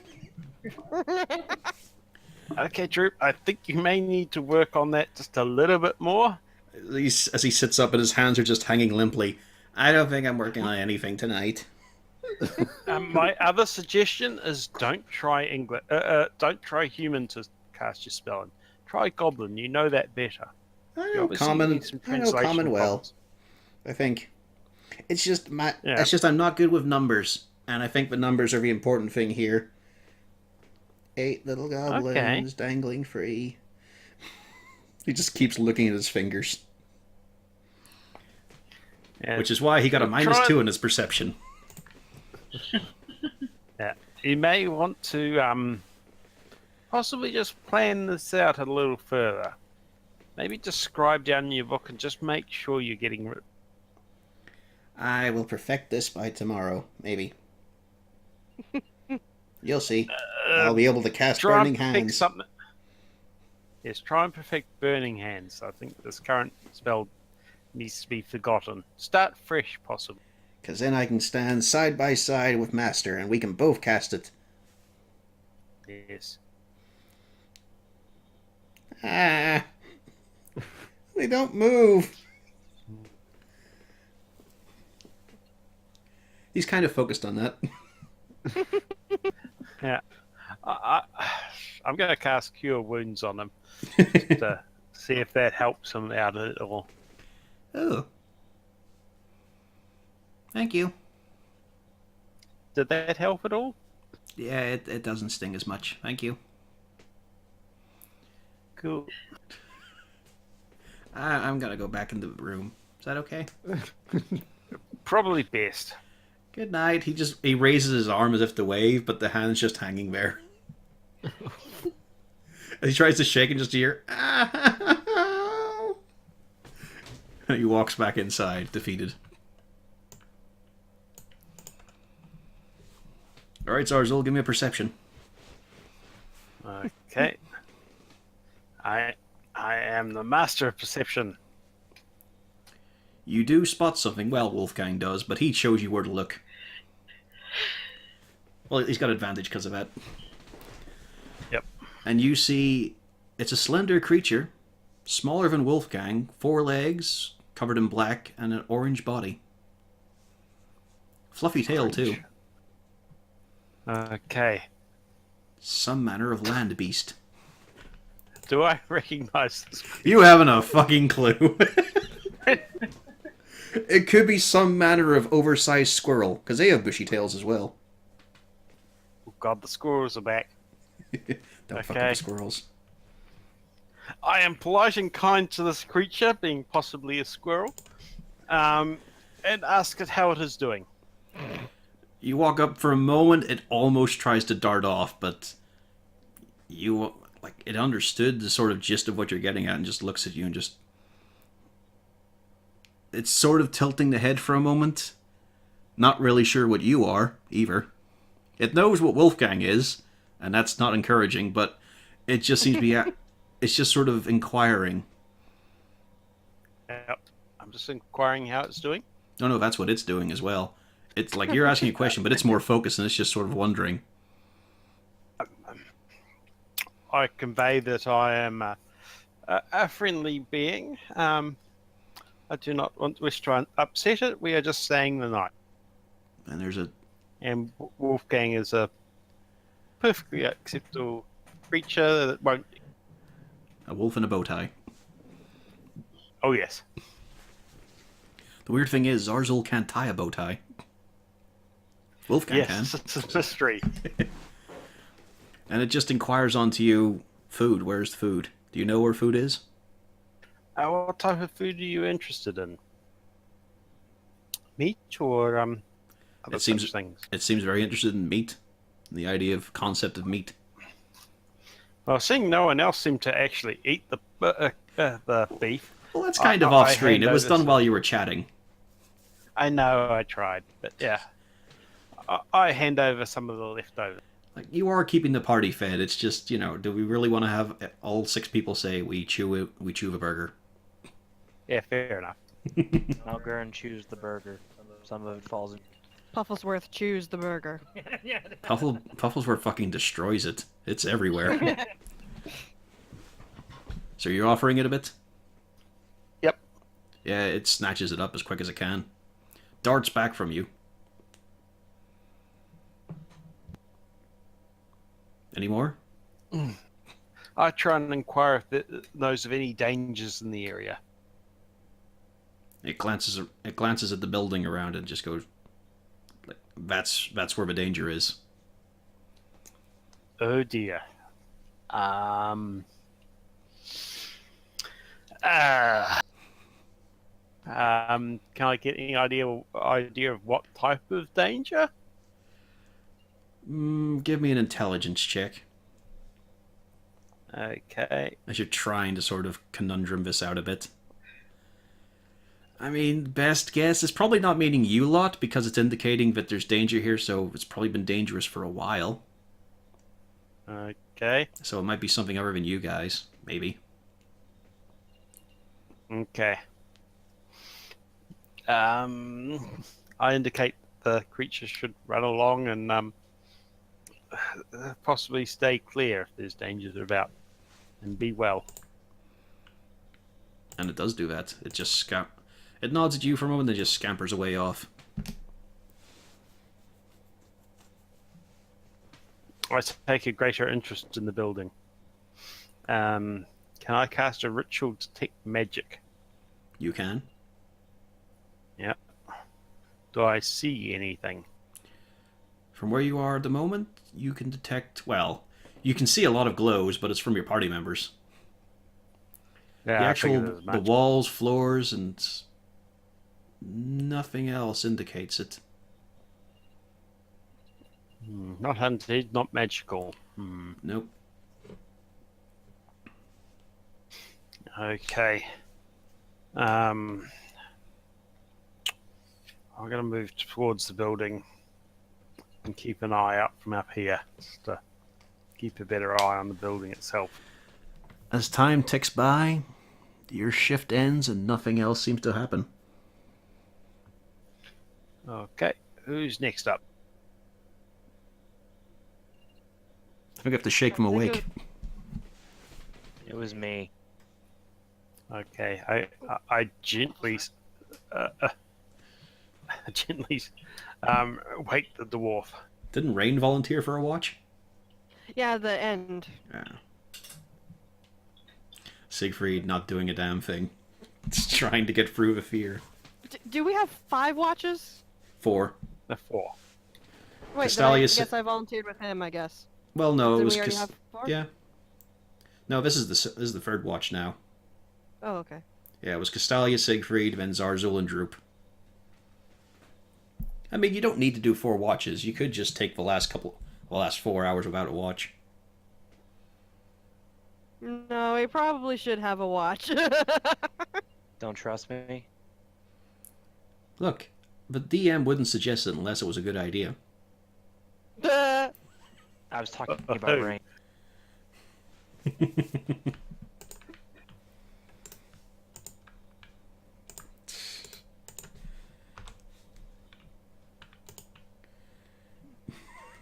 Okay, Drew, I think you may need to work on that just a little bit more. As he sits up and his hands are just hanging limply. I don't think I'm working on anything tonight. My other suggestion is don't try human to cast your spell. Try goblin. You know that better. I You know obviously common. need some I know translation common well. problems. I think it's just Yeah. it's just I'm not good with numbers, and I think the numbers are the important thing here. 8 little goblins dangling free. He just keeps looking at his fingers, Yeah. which is why he got a -2 in his perception. Yeah. You may want to possibly just plan this out a little further. Maybe just scribe down in your book and just make sure you're getting rid. I will perfect this by tomorrow, maybe. You'll see. I'll be able to cast Try Burning and perfect Hands. something. Yes, try and perfect Burning Hands. I think this current spell needs to be forgotten. Start fresh, possibly. Because then I can stand side by side with Master, and we can both cast it. Yes. Ah. They don't move. He's kind of focused on that. Yeah. I'm going to cast Cure Wounds on him to see if that helps him out at all. Oh. Thank you. Did that help at all? Yeah, it doesn't sting as much. Thank you. Cool. I'm gonna go back in the room. Is that okay? Probably best. Good night. He raises his arm as if to wave, but the hand's just hanging there. As he tries to shake and just hear, "Ow!" And he walks back inside, defeated. Alright, Zarzul, give me a perception. Okay. I am the master of perception. You do spot something. Well, Wolfgang does, but he shows you where to look. Well, he's got advantage because of that. Yep. And you see, it's a slender creature, smaller than Wolfgang, 4 legs, covered in black, and an orange body. Fluffy tail, too. Okay. Some manner of land beast. Do I recognize this? You haven't a fucking clue. It could be some manner of oversized squirrel, because they have bushy tails as well. Oh god, the squirrels are back. Don't fuck with Okay. the squirrels. I am polite and kind to this creature, being possibly a squirrel, and ask it how it is doing. You walk up for a moment, it almost tries to dart off, but it understood the sort of gist of what you're getting at and just looks at you and just... It's sort of tilting the head for a moment. Not really sure what you are, either. It knows what Wolfgang is, and that's not encouraging, but it just seems to be... It's just sort of inquiring. Yep. I'm just inquiring how it's doing. No, that's what it's doing as well. It's like you're asking a question, but it's more focused and it's just sort of wondering. I convey that I am a friendly being. I do not wish to upset it. We are just staying the night. And there's a And Wolfgang is a perfectly acceptable creature that won't. A wolf in a bow tie. Oh yes. The weird thing is, Zarzul can't tie a bow tie. Wolfgang Yes, it's a mystery. can. And it just inquires onto you, food. Where's the food? Do you know where food is? What type of food are you interested in? Meat or other It seems- such things? It seems very interested in meat. The idea of concept of meat. Well, seeing no one else seemed to actually eat the beef. Well, that's kind of I off screen. hand It was over done some- while you were chatting. I know I tried, but yeah, I hand over some of the leftovers. Like, you are keeping the party fed. It's just, you know, do we really want to have all 6 people say we chew a burger? Yeah, fair enough. Malgurn choose the burger. Some of it falls in. Pufflesworth, choose the burger. Yeah. Pufflesworth fucking destroys it. It's everywhere. So you're offering it a bit? Yep. Yeah, it snatches it up as quick as it can. Darts back from you. Any more? I try and inquire if it knows of any dangers in the area. It glances at the building around and just goes, like, that's where the danger is. Oh dear. Can I get any idea of what type of danger? Give me an intelligence check. Okay. As you're trying to sort of conundrum this out a bit. I mean, best guess is probably not meaning you lot, because it's indicating that there's danger here, so it's probably been dangerous for a while. Okay. So it might be something other than you guys, maybe. Okay. I indicate the creature should run along and possibly stay clear if there's dangers about, and be well. And it does do that. It just it nods at you for a moment, then just scampers away off. I take a greater interest in the building. Can I cast a ritual detect magic? You can. Yeah. Do I see anything? From where you are at the moment, you can detect, well, you can see a lot of glows, but it's from your party members. Yeah, The I actual, figured as the much. walls, floors, and nothing else indicates it. Not hunted, not magical. Nope. Okay. I'm gonna move towards the building and keep an eye out from up here, just to keep a better eye on the building itself. As time ticks by, your shift ends and nothing else seems to happen. Okay, who's next up? I think I have to shake them I think awake. It was me. Okay, I gently, gently, wake the dwarf. Didn't Rain volunteer for a watch? Yeah, the end. Yeah. Siegfried not doing a damn thing. Just trying to get through the fear. Do we have 5 watches? 4. The 4. Wait, then I Castalia guess I volunteered with him, I guess. Well, no, it Did was we already have 4? yeah. No, this is the third watch now. Oh, okay. Yeah, it was Castalia, Siegfried, then Zarzul, and Droop. I mean, you don't need to do 4 watches. You could just take the last 4 hours without a watch. No, we probably should have a watch. Don't trust me. Look, the DM wouldn't suggest it unless it was a good idea. I was talking about rain.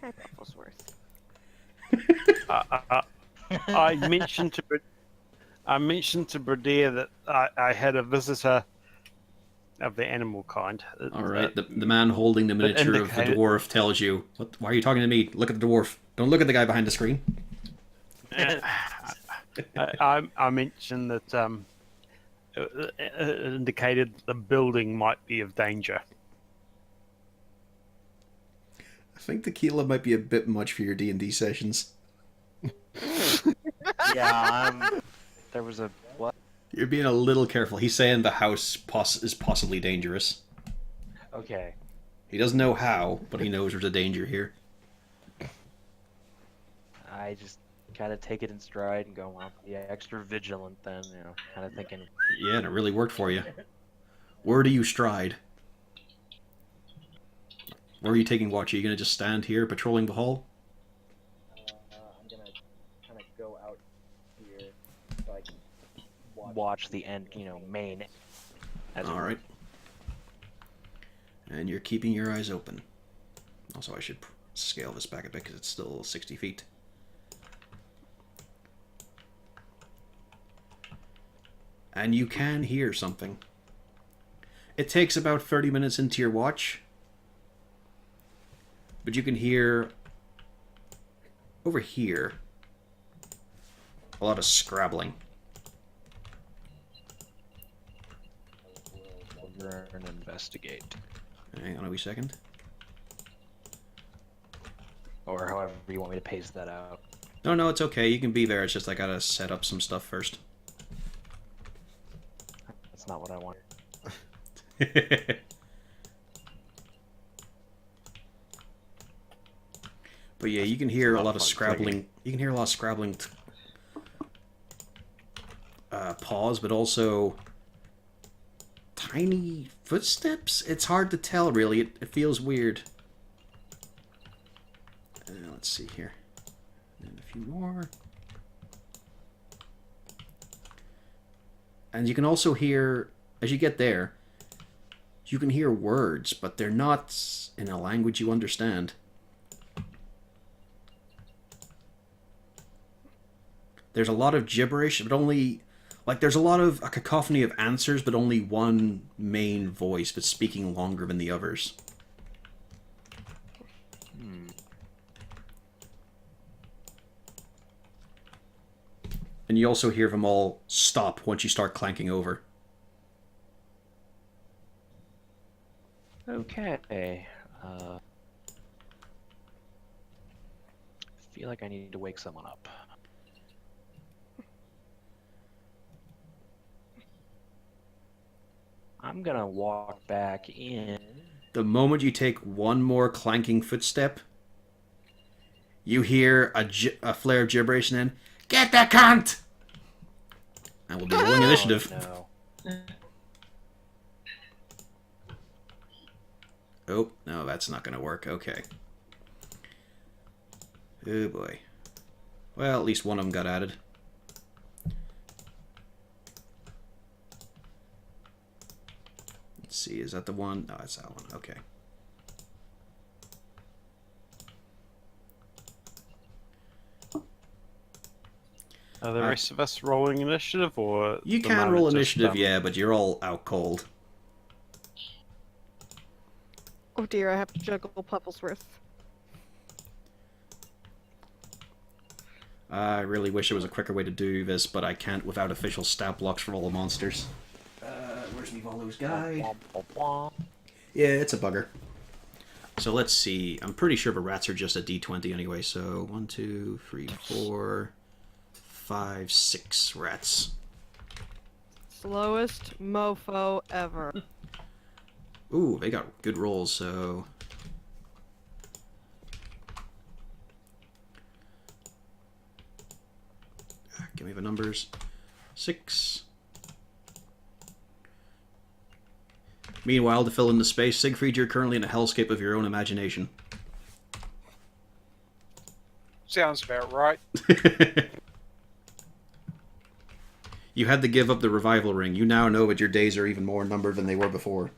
Hi, Pufflesworth. I mentioned to Bradir that I had a visitor of the animal kind. All right, the man holding the miniature of the indicated- dwarf tells you, "What? Why are you talking to me? Look at the dwarf. Don't look at the guy behind the screen." I mentioned that it indicated the building might be of danger. I think tequila might be a bit much for your D&D sessions. Yeah, there was a what? You're being a little careful. He's saying the house is possibly dangerous. Okay. He doesn't know how, but he knows there's a danger here. I just kind of take it in stride and go, well, be extra vigilant then, you know, kind of thinking. Yeah, and it really worked for you. Where do you stride? Where are you taking watch? Are you going to just stand here patrolling the hall? I'm gonna kind of go out here so I can Watch the end, main. As it All right. And you're keeping your eyes open. Also, I should scale this back a bit because it's still 60 feet. And you can hear something. It takes about 30 minutes into your watch. But you can hear over here a lot of scrabbling. Over and investigate. Hang on a wee second. Or however you want me to pace that out. No, it's okay. You can be there. It's just I gotta set up some stuff first. That's not what I want. But yeah, you can hear a lot of fun scrabbling. clicking. You can hear a lot of scrabbling paws, but also tiny footsteps. It's hard to tell, really. It feels weird. Let's see here. And a few more. And you can also hear, as you get there, you can hear words, but they're not in a language you understand. There's a lot of gibberish, but only... Like, there's a cacophony of answers, but only one main voice, but speaking longer than the others. And you also hear them all stop once you start clanking over. Okay. Feel like I need to wake someone up. I'm gonna walk back in. The moment you take one more clanking footstep, you hear a flare of gibberish and then, "Get the cunt!" And we'll be rolling initiative. No. Oh, no, that's not going to work. Okay. Oh, boy. Well, at least one of them got added. Let's see, is that the one? No, it's that one. Okay. Are the rest of us rolling initiative, or You the can moment roll just, initiative, yeah, but you're all out cold. Oh dear, I have to juggle Pufflesworth. I really wish there was a quicker way to do this, but I can't without official stat blocks for all the monsters. Where's Nivolo's guide? Yeah, it's a bugger. So let's see. I'm pretty sure the rats are just a D20 anyway, so 1, 2, 3, 4, 5, 6 rats. Slowest mofo ever. Ooh, they got good rolls, so... Give me the numbers. 6. Meanwhile, to fill in the space, Siegfried, you're currently in a hellscape of your own imagination. Sounds about right. You had to give up the revival ring. You now know that your days are even more numbered than they were before.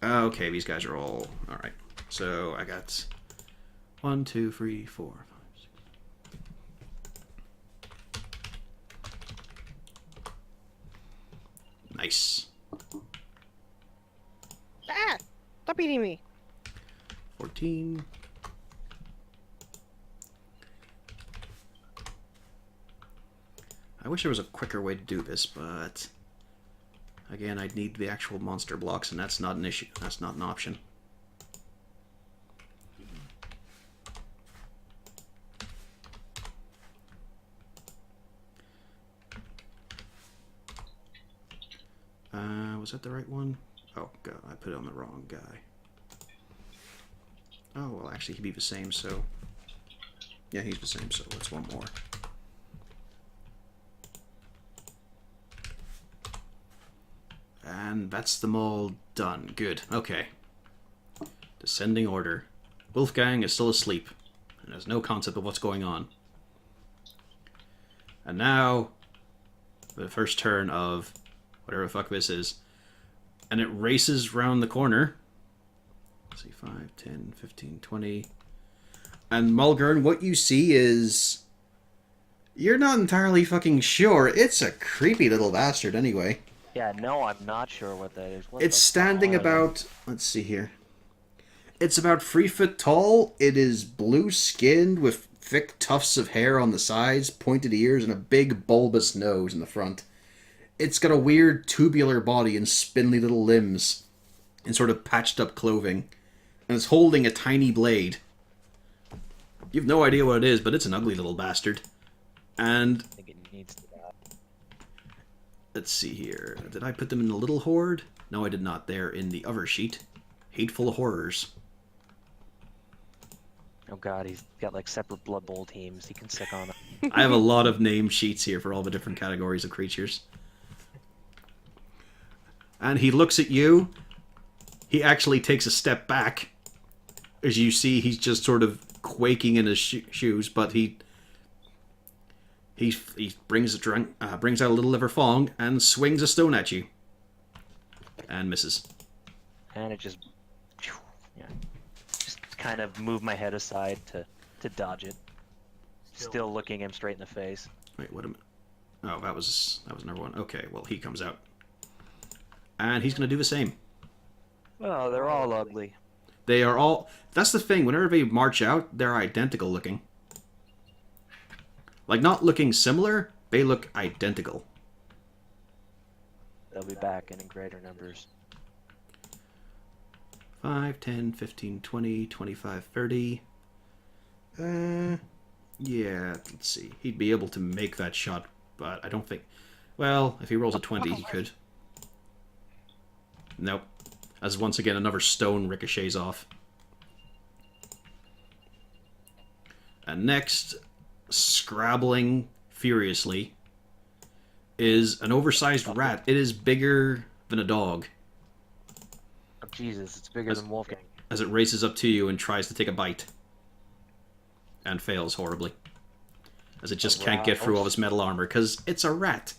Okay, these guys are all... Alright. So, I got 1, 2, 3, 4, 5, 6. Nice. Ah! Stop eating me. 14. I wish there was a quicker way to do this, but again, I'd need the actual monster blocks, and that's not an issue. That's not an option. Was that the right one? Oh, God, I put it on the wrong guy. Oh, well, actually, he'd be the same, so... Yeah, he's the same, so let's one more. And that's them all done. Good. Okay. Descending order. Wolfgang is still asleep, and has no concept of what's going on. And now, the first turn of whatever the fuck this is. And it races round the corner. Let's see, 5, 10, 15, 20. And Mulgern, what you see is... You're not entirely fucking sure. It's a creepy little bastard anyway. Yeah, no, I'm not sure what that is. What It's the standing fuck? about... Let's see here. It's about 3 foot tall. It is blue-skinned with thick tufts of hair on the sides, pointed ears, and a big bulbous nose in the front. It's got a weird tubular body and spindly little limbs and sort of patched up clothing. And it's holding a tiny blade. You have no idea what it is, but it's an ugly little bastard. And I think it needs to die. let's see here. Did I put them in the little horde? No, I did not. They're in the other sheet. Hateful Horrors. Oh god, he's got like separate Blood Bowl teams he can stick on. I have a lot of name sheets here for all the different categories of creatures. And he looks at you. He actually takes a step back. As you see, he's just sort of quaking in his shoes, but he brings out a little liver fong and swings a stone at you. And misses. And it just... Yeah. Just kind of move my head aside to dodge it. Still looking him straight in the face. Wait, what am I... Oh, that was number one. Okay, well, he comes out. And he's going to do the same. Oh, they're all ugly. They are all... That's the thing. Whenever they march out, they're identical looking. Like, not looking similar, they look identical. They'll be back and in greater numbers. 5, 10, 15, 20, 25, 30. Yeah, let's see. He'd be able to make that shot, but I don't think... Well, if he rolls a 20, he could. Nope. As once again, another stone ricochets off. And next, scrabbling furiously, is an oversized rat. It is bigger than a dog. Oh, Jesus, it's bigger than Wolfgang. As it races up to you and tries to take a bite. And fails horribly. As it just can't get through all this metal armor, because it's a rat.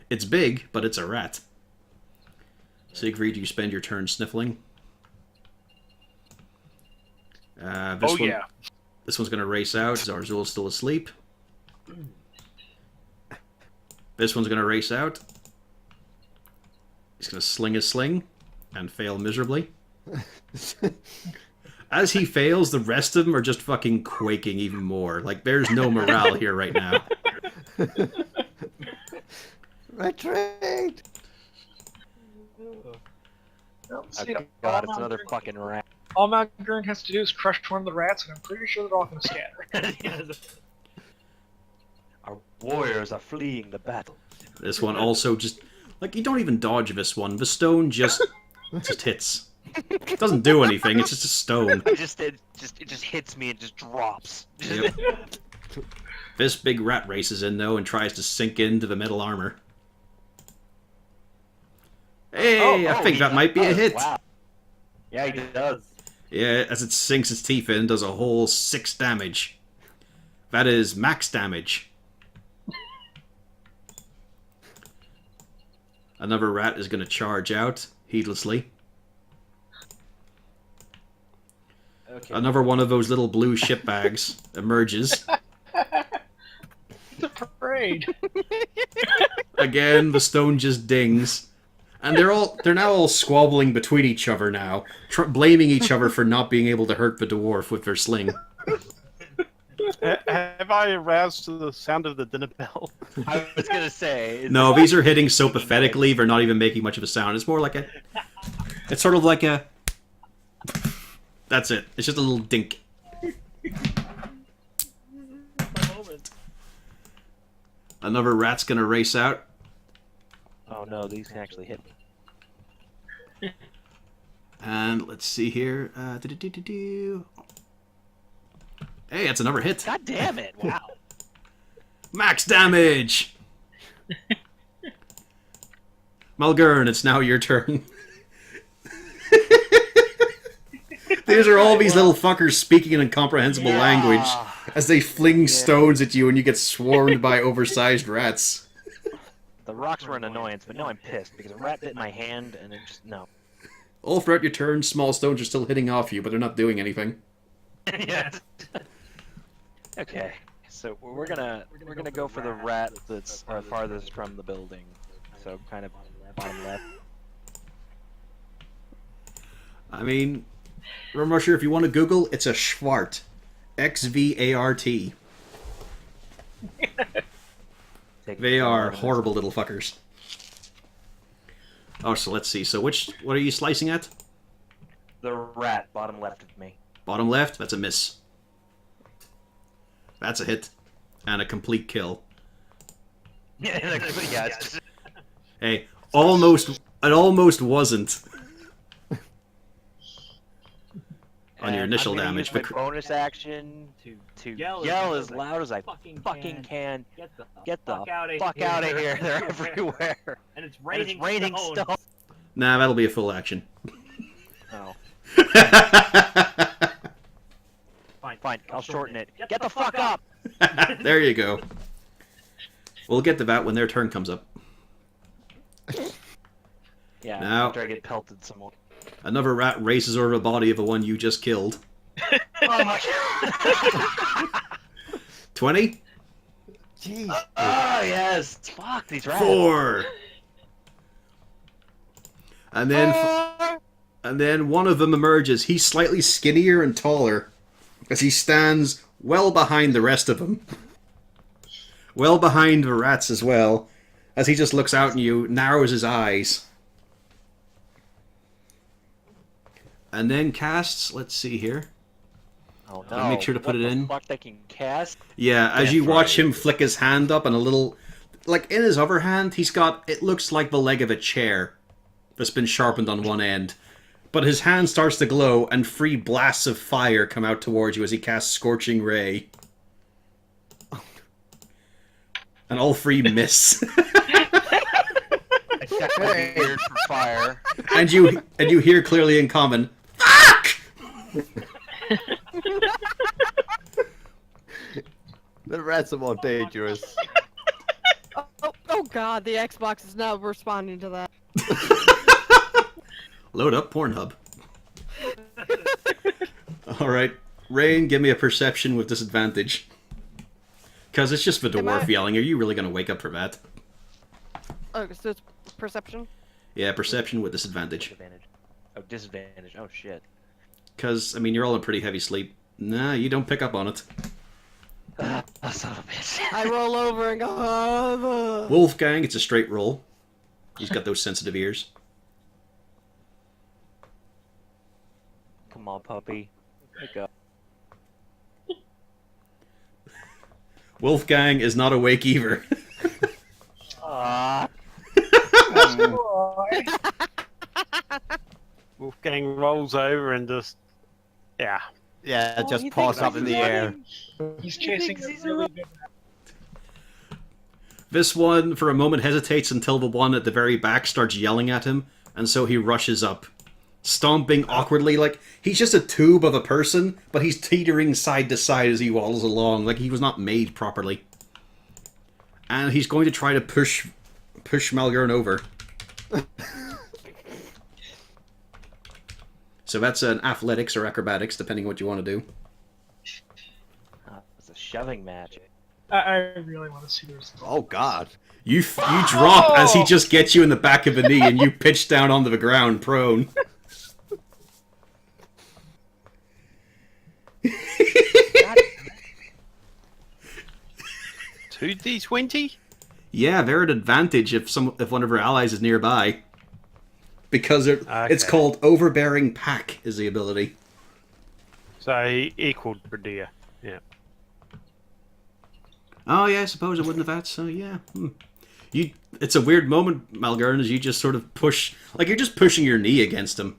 It's big, but it's a rat. Siegfried, you spend your turn sniffling. This one's going to race out. Zarzul's still asleep. This one's going to race out. He's going to sling his sling and fail miserably. As he fails, the rest of them are just fucking quaking even more. Like, there's no morale here right now. Retreat! Well, Oh see, god, it's another fucking rat. all Malgurn has to do is crush one of the rats, and I'm pretty sure they're all going to scatter. Our warriors are fleeing the battle. This one also just... Like, you don't even dodge this one. The stone just hits. It doesn't do anything, it's just a stone. It just hits me and just drops. Yep. This big rat races in, though, and tries to sink into the metal armor. Hey, I think that might be a hit. Wow. Yeah, he does. Yeah, as it sinks its teeth in, does a whole 6 damage. That is max damage. Another rat is going to charge out, heedlessly. Okay. Another one of those little blue ship bags emerges. It's a parade. Again, the stone just dings. And they're now all squabbling between each other now, blaming each other for not being able to hurt the dwarf with their sling. Have I aroused to the sound of the dinner bell? I was gonna say. No, these are hitting so pathetically, they're not even making much of a sound. It's more like a... It's sort of like a... That's it. It's just a little dink. Another rat's gonna race out. Oh no, these can actually hit me. And let's see here. Hey, that's another hit. God damn it! Wow. Max damage! Malgern, it's now your turn. These are all these little fuckers speaking an incomprehensible language as they fling stones at you and you get swarmed by oversized rats. The rocks were an annoyance, but now I'm pissed because a rat bit my hand and it just no. All throughout your turn, small stones are still hitting off you, but they're not doing anything. Yes. Okay, so we're gonna go for the rat that's farthest from the building. So kind of bottom left. I mean, I'm not sure if you want to Google, it's a Schwart. Xvart. They are horrible little fuckers. Oh, so let's see. So what are you slicing at? The rat, bottom left of me. Bottom left? That's a miss. That's a hit. And a complete kill. Yeah, it's just... Hey, it almost wasn't. On your initial I'm gonna damage. use my bonus action to yell as loud as I fucking can. Get the fuck out of here! They're everywhere. And it's raining, stone. Nah, that'll be a full action. Oh. Fine, I'll shorten it. Get the fuck up! There you go. We'll get to that when their turn comes up. Yeah, Now- after I get pelted some more. Another rat races over the body of the one you just killed. Oh my god! 20? Jeez. Oh yes! Fuck these rats. 4. And then one of them emerges. He's slightly skinnier and taller as he stands well behind the rest of them. Well behind the rats as well, as he just looks out at you, narrows his eyes. And then casts, let's see here. Oh I'll no! make sure to put What it the in. Fuck, they can cast. Yeah, as Death you watch Ray. him flick his hand up and a little... Like, in his other hand, he's got... It looks like the leg of a chair that's been sharpened on one end. But his hand starts to glow, and 3 blasts of fire come out towards you as he casts Scorching Ray. And all 3 miss. I check my beard for fire. and you hear clearly in common, "Fuck!" The rats are more dangerous. Oh god, the Xbox is now responding to that. Load up Pornhub. Alright, Rain, give me a perception with disadvantage. Because it's just the Am dwarf I- yelling. Are you really going to wake up for that? Oh, so it's perception? Yeah, perception with disadvantage. Disadvantage. Oh, disadvantage. Oh shit. Because, I mean, you're all in pretty heavy sleep. Nah, you don't pick up on it. Oh, son of a bitch. I roll over and go, Wolfgang, it's a straight roll. He's got those sensitive ears. Come on, puppy. Wake up. Wolfgang is not awake either. Ah. Wolfgang rolls over and just, yeah. Yeah, Oh, just he paws thinks up in the he's air. He's chasing thinks he's a really big This one, for a moment, hesitates until the one at the very back starts yelling at him, and so he rushes up. Stomping awkwardly, like he's just a tube of a person, but he's teetering side to side as he waddles along, like he was not made properly. And he's going to try to push Malgern over. So that's an athletics or acrobatics, depending on what you want to do. It's a shoving match. I really want to see the result. Oh God. You drop as he just gets you in the back of the knee, and you pitch down onto the ground, prone. 2d20? Yeah, they're at advantage if one of her allies is nearby. Because it's Okay. called Overbearing Pack is the ability. So he equaled Bradia. Yeah. Oh yeah, I suppose it wouldn't have had, so yeah. It's a weird moment, Malgern, as you just sort of push... Like, you're just pushing your knee against him.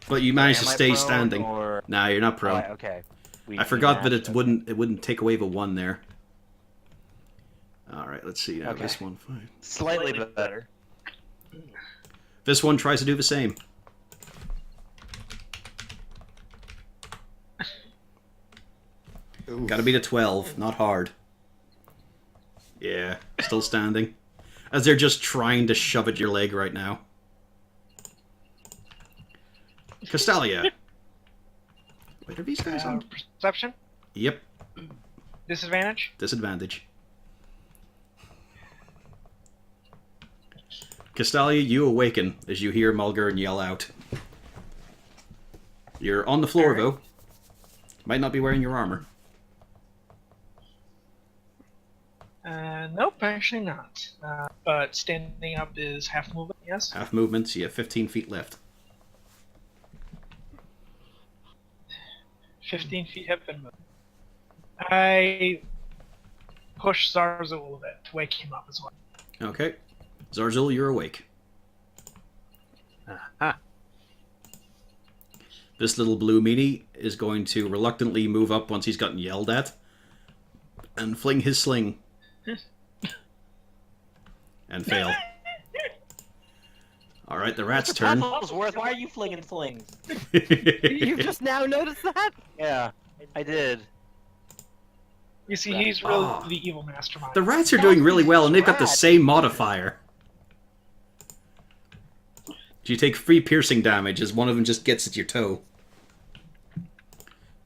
But you manage to Am I stay prone, standing. or- Nah, you're not prone. Oh, okay. I forgot that matched, it okay. wouldn't take away the 1 there. Alright, let's see now. Okay. This one, fine. Slightly better. This one tries to do the same. Gotta beat a 12, not hard. Yeah, still standing. As they're just trying to shove at your leg right now. Castalia. Wait, are these guys on? Perception? Yep, Disadvantage? disadvantage. Castalia, you awaken as you hear Mulgurn yell out. You're on the floor, though. Might not be wearing your armor. Nope, actually not. But standing up is half movement, yes? Half movement, so you have 15 feet left. 15 feet have been moved. I push Zarza a little bit to wake him up as well. Okay. Zarzul, you're awake. Aha. This little blue meanie is going to reluctantly move up once he's gotten yelled at. And fling his sling. And fail. Alright, the rat's turn. Worth, why are you flinging slings? You've just now noticed that? Yeah, I did. You see, he's really Oh. the evil mastermind. The rats are doing really well, and they've got the same modifier. You take free piercing damage as one of them just gets at your toe.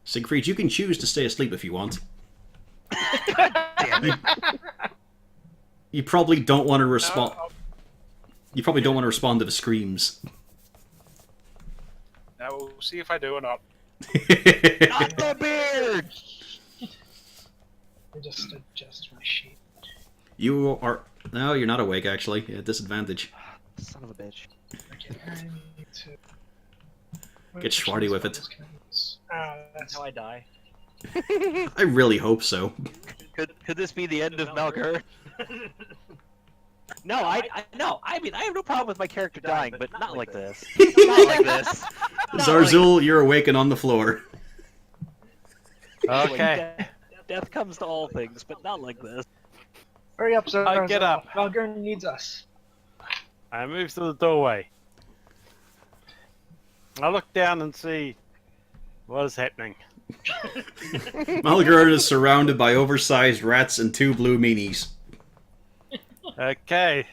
Siegfried, you can choose to stay asleep if you want. Damn it. You probably don't want to respond. No, You probably don't want to respond to the screams. Now we'll see if I do or not. Not the beard! I just adjust my sheet. You are... No, you're not awake, actually. Yeah, disadvantage. Son of a bitch. Okay, I need to... Get Schwarty with it. That's That's how I die. I really hope so. Could this be the end of Melgur? No, I mean, I have no problem with my character dying, but not like this. Not like this. Zarzul, you're awake and on the floor. Okay. Death comes to all things, but not like this. Hurry up, Zarza. Get up. Valgurn needs us. I move to the doorway. I look down and see what is happening. Malgurn is surrounded by oversized rats and 2 blue meanies. Okay.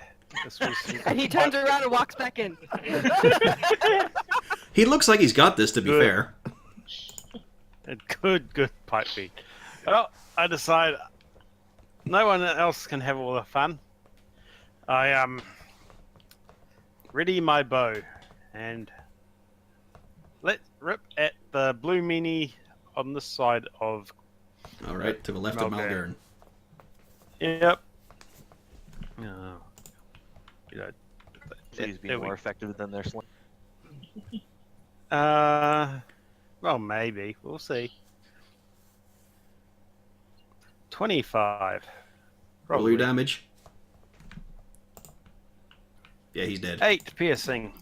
This was And he turns around and walks back in. He looks like he's got this, to be Good. fair. a good pipe beat. Well, I decide no one else can have all the fun. I ready my bow and let's rip at the blue meanie on the side of. Alright, to the left of Malgurn. Malgurn. Yep. No. You know, Please be there we- more effective than their sling. Well, maybe. We'll see. 25. Roll Probably. your damage. Yeah, he's dead. 8 piercing.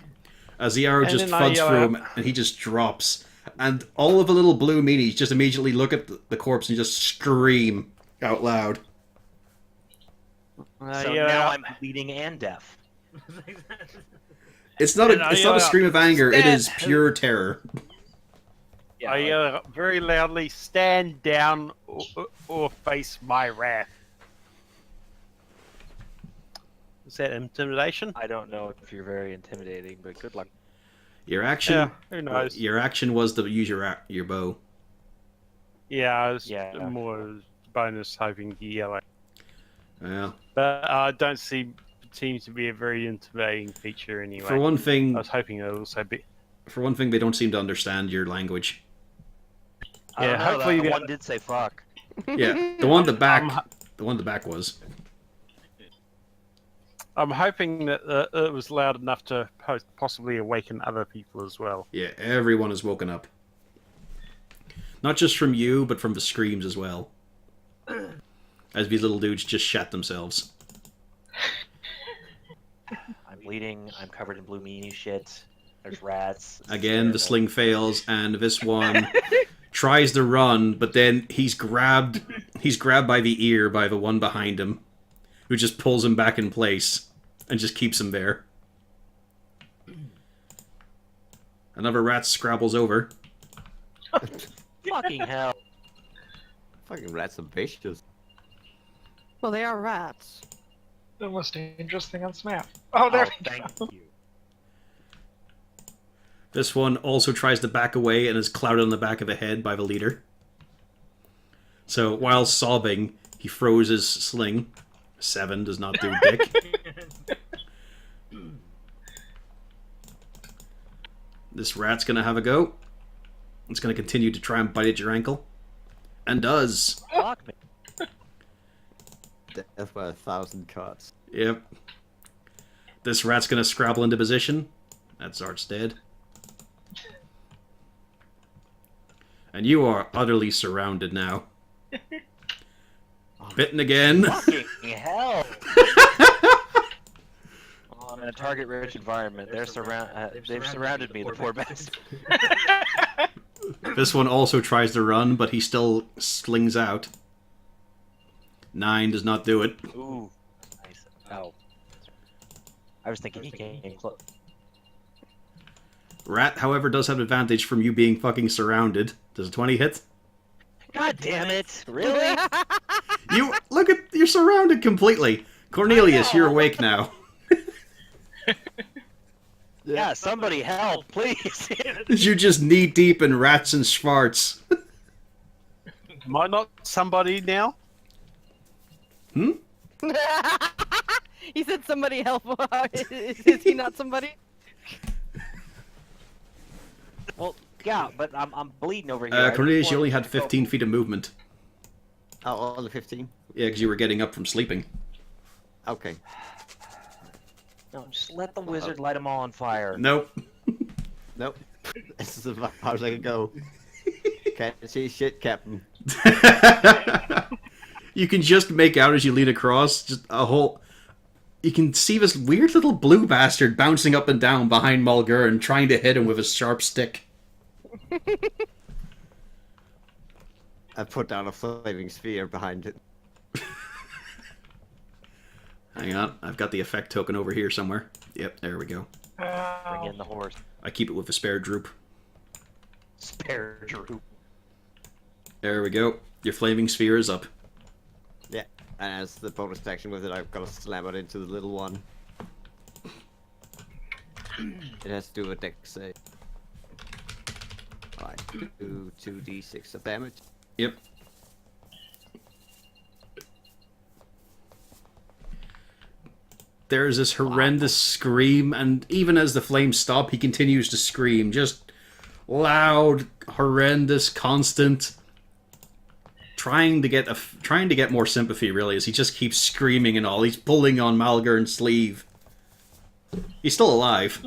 As the arrow And just then I thuds yell through out. him, and he just drops. And all of the little blue meanies just immediately look at the corpse and just scream out loud. So yeah, now I'm bleeding and deaf. It's not And I it's not yell a out, scream of anger, it is "Stand!" pure terror. Yeah, I like- yell very loudly, stand down or face my wrath. Is that intimidation? I don't know if you're very intimidating, but good luck. Your action Yeah, who knows? your action was to use your bow. Yeah, I was Yeah. more bonus hoping to yellow. Well, But I don't see seems to be a very intimidating feature anyway. for one I thing, was hoping it would also be. they don't seem to understand your language. I don't Yeah, know, hopefully that the one other- did say fuck. Yeah, the one at the back, I'm- was. I'm hoping that it was loud enough to possibly awaken other people as well. Yeah, everyone is woken up. Not just from you, but from the screams as well. As these little dudes just shat themselves. I'm bleeding. I'm covered in blue meanie shit. There's rats. It's Again, the terrible. sling fails, and this one tries to run, but then he's grabbed by the ear by the one behind him, who just pulls him back in place and just keeps him there. Another rat scrabbles over. Fucking hell. Fucking rats are vicious. Well, they are rats. The most dangerous thing on this map. Oh, there we thank go. you. This one also tries to back away and is clouded on the back of the head by the leader. So, while sobbing, he throws his sling. 7 does not do dick. This rat's gonna have a go. It's gonna continue to try and bite at your ankle. And does. Fuck me. Death by 1,000 cuts. Yep. This rat's gonna scrabble into position. That Zart's dead. And you are utterly surrounded now. Bitten again. Fucking hell. Oh, I'm in a target-rich environment. They've surrounded me, the poor bastard. This one also tries to run, but he still slings out. 9 does not do it. Ooh. Nice. Oh. I was thinking he came close. Rat, however, does have advantage from you being fucking surrounded. Does a 20 hit? God damn it! Really? You look at you're surrounded completely. Cornelius, you're awake now. Yeah, somebody help, please. You're just knee deep in rats and schwartz. Am I not somebody now? Hmm? He said somebody help. Is he not somebody? Well, yeah, but I'm bleeding over here. I Cornelius, just you only want had to go- 15 feet of movement. Oh, only 15? Yeah, because you were getting up from sleeping. Okay. No, just let the wizard light them all on fire. Nope. Nope. This is about as far as I can go. Can't see shit, Captain. You can just make out as you lean across, just a whole... You can see this weird little blue bastard bouncing up and down behind Mulgur and trying to hit him with a sharp stick. I put down a flaming sphere behind it. Hang on, I've got the effect token over here somewhere. Yep, there we go. Bring in the horse. I keep it with a spare droop. Spare droop. There we go. Your flaming sphere is up. Yeah. And as the bonus action with it, I've got to slam it into the little one. It has to do a dex save. Alright, do 2d6 of damage. Yep. There's this horrendous scream, and even as the flames stop, he continues to scream. Just loud, horrendous, constant. Trying to get more sympathy, really, as he just keeps screaming and all. He's pulling on Malgurn's sleeve. He's still alive.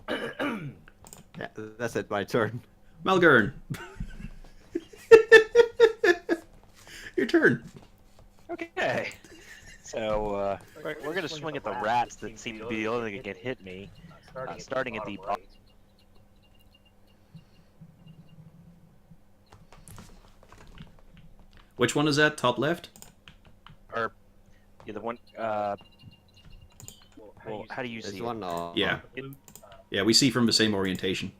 Yeah, that's it, my turn. Malgurn. Your turn. Okay. So, we're gonna swing at the rats that seem to be the only thing that can hit me. Starting at the bottom. Which one is that? Top left? Or, yeah, the one, well, how do you There's see it? one. Yeah. Yeah, we see from the same orientation.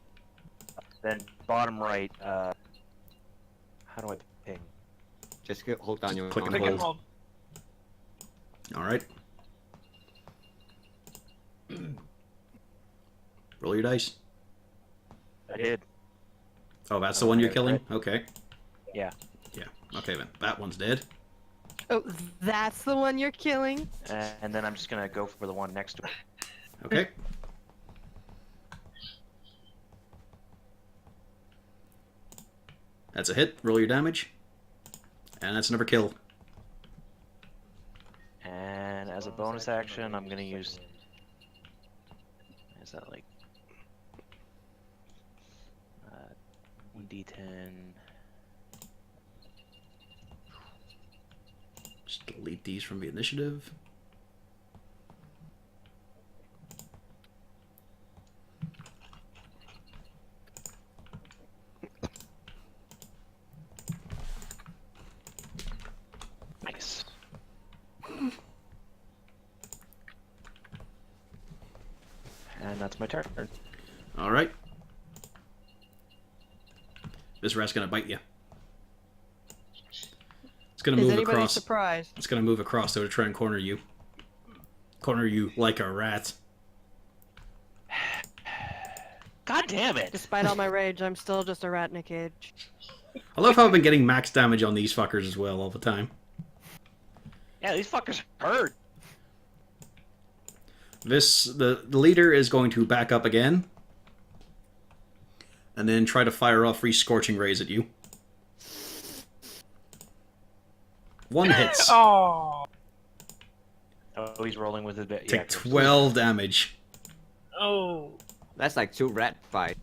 Then bottom right, how do I ping? Just hold down your click and Click and hold. hold. Alright. Roll your dice. I did. Oh, that's the one you're killing? Okay. Yeah. Yeah. Okay, then. That one's dead. Oh, that's the one you're killing? And then I'm just gonna go for the one next to it. Okay. That's a hit. Roll your damage. And that's another kill. And as a bonus action, I'm gonna use. Is that like 1d10? Just delete these from the initiative. Nice. And that's my turn. Alright. This rat's gonna bite you. It's gonna Is move anybody across. surprised? It's gonna move across to try and corner you. Corner you like a rat. God damn it! Despite all my rage, I'm still just a rat in a cage. I love how I've been getting max damage on these fuckers as well all the time. Yeah, these fuckers hurt. The leader is going to back up again. And then try to fire off 3 scorching rays at you. 1 hits. Oh. Oh, he's rolling with his bit. Take 12 damage. Oh. That's like 2 rat fights.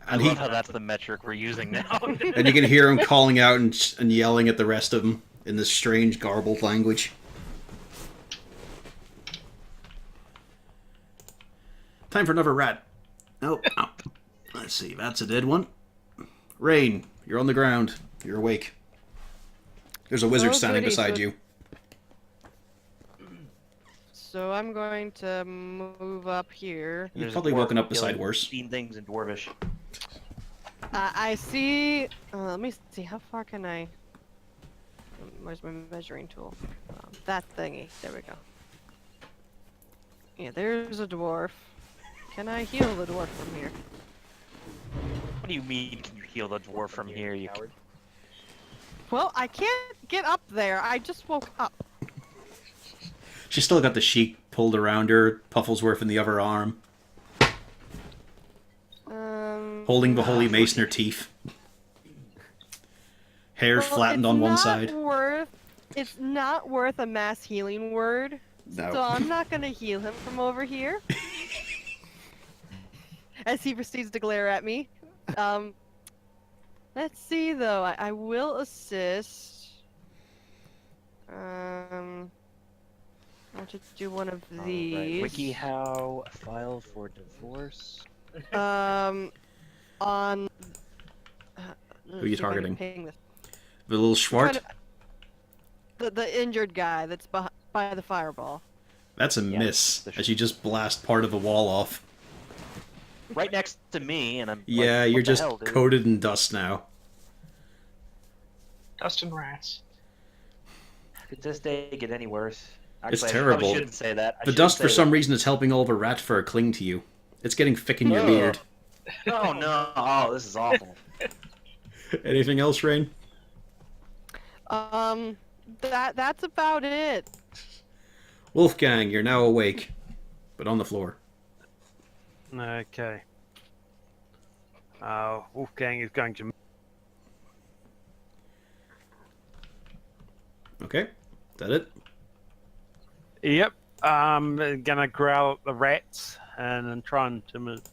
I And love how that's the metric we're using now. and you can hear him calling out and yelling at the rest of them in this strange garbled language. Time for another rat. Oh, oh. Let's see, that's a dead one. Rain, you're on the ground. You're awake. There's a wizard Oh, standing goody, beside so- you. So I'm going to move up here. You've There's a probably dwarf woken up beside yelling worse. obscene things in Dwarvish. I see. Let me see. How far can I? Where's my measuring tool? That thingy. There we go. Yeah, there's a dwarf. Can I heal the dwarf from here? What do you mean? Can you heal the dwarf from here? You Coward. Well, I can't get up there. I just woke up. She's still got the sheet pulled around her, Pufflesworth in the other arm, holding the holy mace in her teeth. Hair's well, flattened it's on one not side. It's not worth a mass healing word. No. So I'm not gonna heal him from over here. As he proceeds to glare at me. Let's see though. I will assist. I want to do one of these. Right. WikiHow file for divorce. On. Who are you targeting? Ping this. The little Schwart? The injured guy that's by the fireball. That's a miss, as you just blast part of the wall off. Right next to me, and I'm. Yeah, like, you're what the just hell, dude? coated in dust now. Dust and rats. Could this day get any worse? It's Actually, I terrible. probably shouldn't say that. The dust, for some reason, is helping all the rat fur cling to you. It's getting thick in your Ugh. beard. Oh no! Oh, this is awful. Anything else, Rain? That's about it. Wolfgang, you're now awake, but on the floor. Okay. Wolfgang is going to. Okay, is that it? Yep. I'm gonna growl at the rats and then try and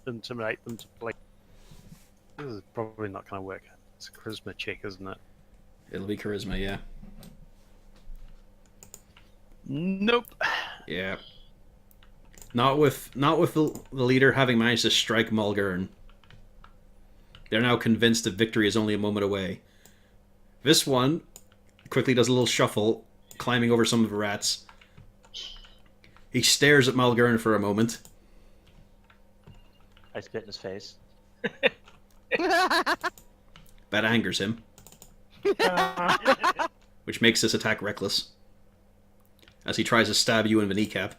intimidate them to flee. This is probably not gonna work. It's a charisma check, isn't it? It'll be charisma, yeah. Nope. Yeah. Not with the leader having managed to strike Mulgurn. They're now convinced that victory is only a moment away. This one quickly does a little shuffle, climbing over some of the rats. He stares at Mulgurn for a moment. I spit in his face. That angers him, which makes this attack reckless. As he tries to stab you in the kneecap.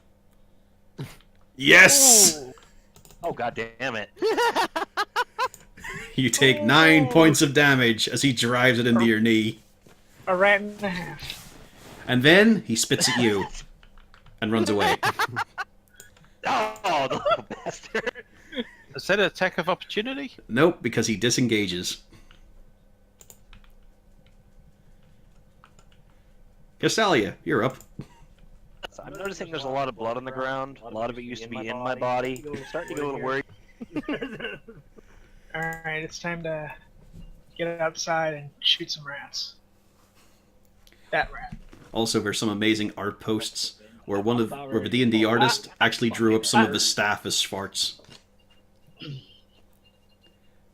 Yes! Oh god damn it! You take 9 points of damage as he drives it into your knee. A rat and a half. And then he spits at you and runs away. Oh, the little bastard! Is that an attack of opportunity? Nope, because he disengages. Castalia, you're up. So I'm noticing there's a lot of blood on the ground. A lot of it used to be in my body. I'm starting to get a little worried. Alright, it's time to get outside and shoot some rats. That rat. Also, there's some amazing art posts where where the D&D artist actually drew up some of his staff as farts.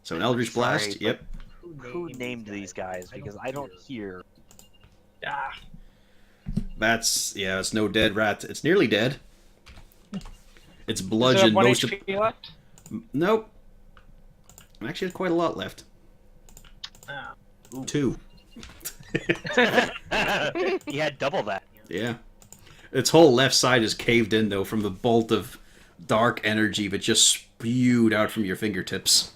So an Eldritch Blast, Sorry, yep. Who named these guys? Because I don't hear. Ah, It's no dead rat. It's nearly dead. It's does it have bludgeoned 1 most of... HP left? Nope. It actually has quite a lot left. Oh. 2. He had double that. Yeah. Its whole left side is caved in, though, from the bolt of dark energy that just spewed out from your fingertips.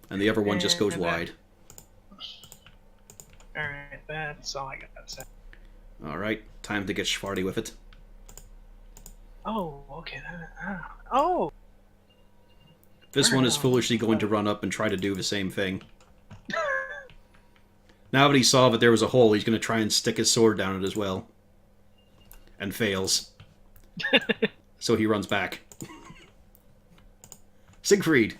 And the other one just goes wide. Alright, that's all I got to say. Alright, time to get Schwarty with it. Oh, okay. Oh! This one is foolishly going to run up and try to do the same thing. Now that he saw that there was a hole, he's going to try and stick his sword down it as well. And fails. So he runs back. Siegfried,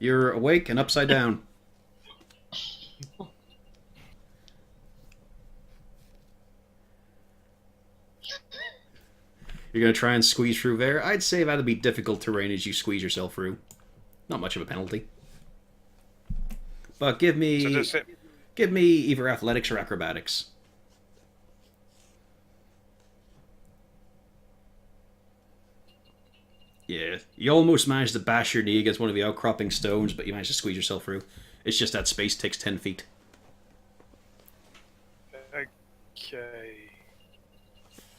you're awake and upside down. You're going to try and squeeze through there. I'd say that'd be difficult terrain as you squeeze yourself through. Not much of a penalty. But give me either athletics or acrobatics. Yeah, you almost managed to bash your knee against one of the outcropping stones, but you managed to squeeze yourself through. It's just that space takes 10 feet. Okay.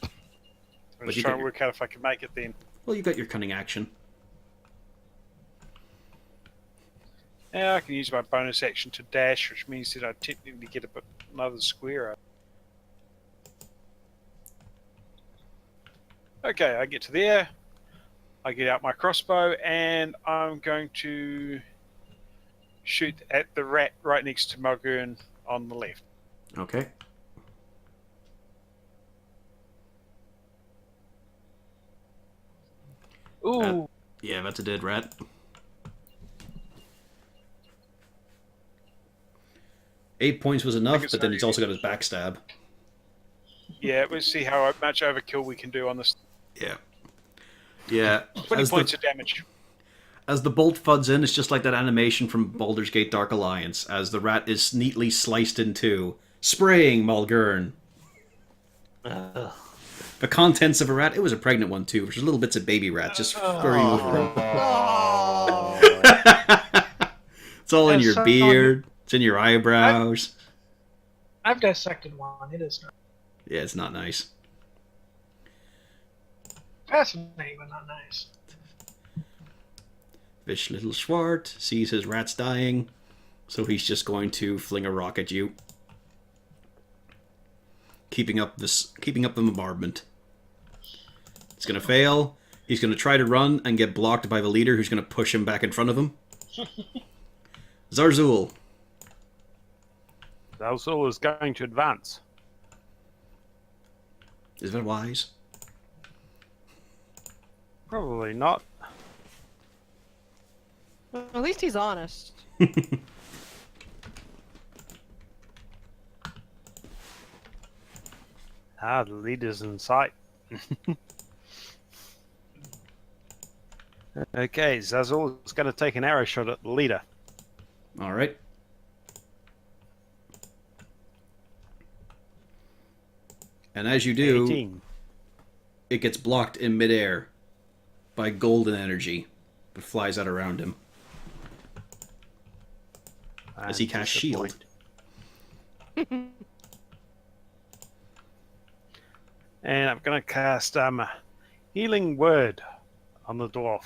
I'm But just you trying got to work out if I can make it then. Well, you got your cunning action. Yeah, I can use my bonus action to dash, which means that I technically get another square. Okay, I get to there. I get out my crossbow, and I'm going to shoot at the rat right next to Mulgurn on the left. Okay. Ooh! Yeah, that's a dead rat. Eight points was enough, but then he's also got his backstab. Yeah, we'll see how much overkill we can do on this. Yeah. Yeah. 20 points of damage. As the bolt thuds in, it's just like that animation from Baldur's Gate Dark Alliance, as the rat is neatly sliced in two, spraying Mulgurn. The contents of a rat, it was a pregnant one too, which is little bits of baby rats just scurrying over him. It's all in your beard, it's in your eyebrows. I've dissected one. It is not Yeah, it's not nice. fascinating, but not nice. Fish little Swart sees his rats dying, so he's just going to fling a rock at you. Keeping up the bombardment. It's gonna fail. He's gonna try to run and get blocked by the leader, who's gonna push him back in front of him. Zarzul. Zarzul is going to advance. Is that wise? Probably not. Well, at least he's honest. Ah, the leader's in sight. Okay, Zazzle is going to take an arrow shot at the leader. Alright. And as you do, 18. it gets blocked in midair by golden energy that flies out around him as he casts shield. And I'm going to cast Healing Word on the dwarf.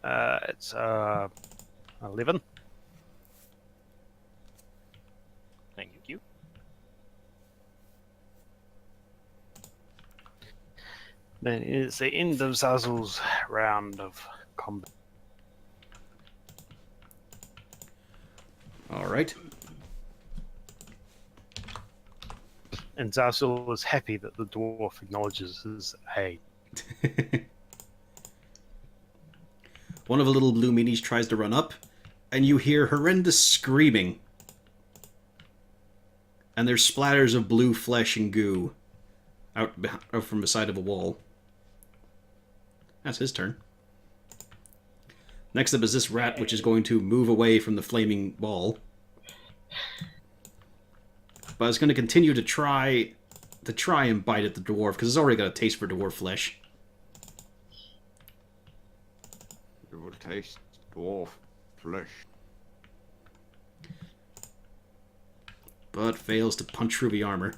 It's 11. Thank you. Then it's the end of Zazzle's round of combat. All right. And Zazzle is happy that the dwarf acknowledges his aid. One of the little blue meanies tries to run up, and you hear horrendous screaming. And there's splatters of blue flesh and goo out from the side of a wall. That's his turn. Next up is this rat, which is going to move away from the flaming ball. But it's going to continue to try and bite at the dwarf, because it's already got a taste for dwarf flesh. You will taste dwarf flesh. But fails to punch through the armor.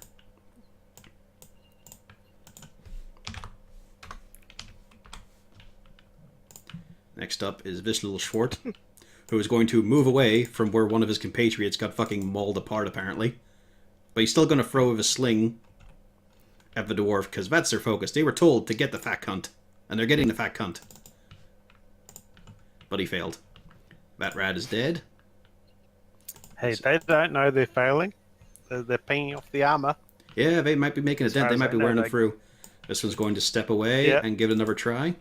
Next up is this little Schwart, who is going to move away from where one of his compatriots got fucking mauled apart, apparently. But he's still going to throw with a sling at the dwarf, because that's their focus. They were told to get the fat cunt, and they're getting the fat cunt. But he failed. That rat is dead. Hey, they don't know they're failing. They're pinging off the armor. Yeah, they might be making a dent. They as might I be know, wearing it they- through. This one's going to step away Yeah. and give it another try.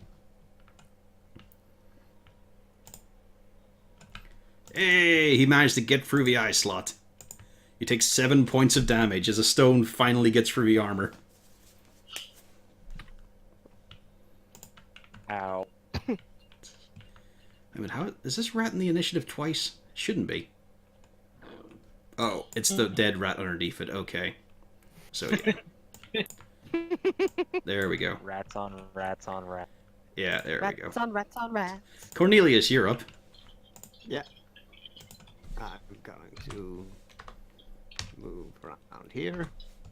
Hey, he managed to get through the eye slot. You take 7 points of damage as a stone finally gets through the armor. Ow. I mean, how is this rat in the initiative twice? Shouldn't be. Oh, it's the dead rat underneath it. Okay. So, yeah. There we go. Rats on rats on rats. Yeah, there we go. Rats on rats on rats. Cornelius, you're up. I'm going to move around here.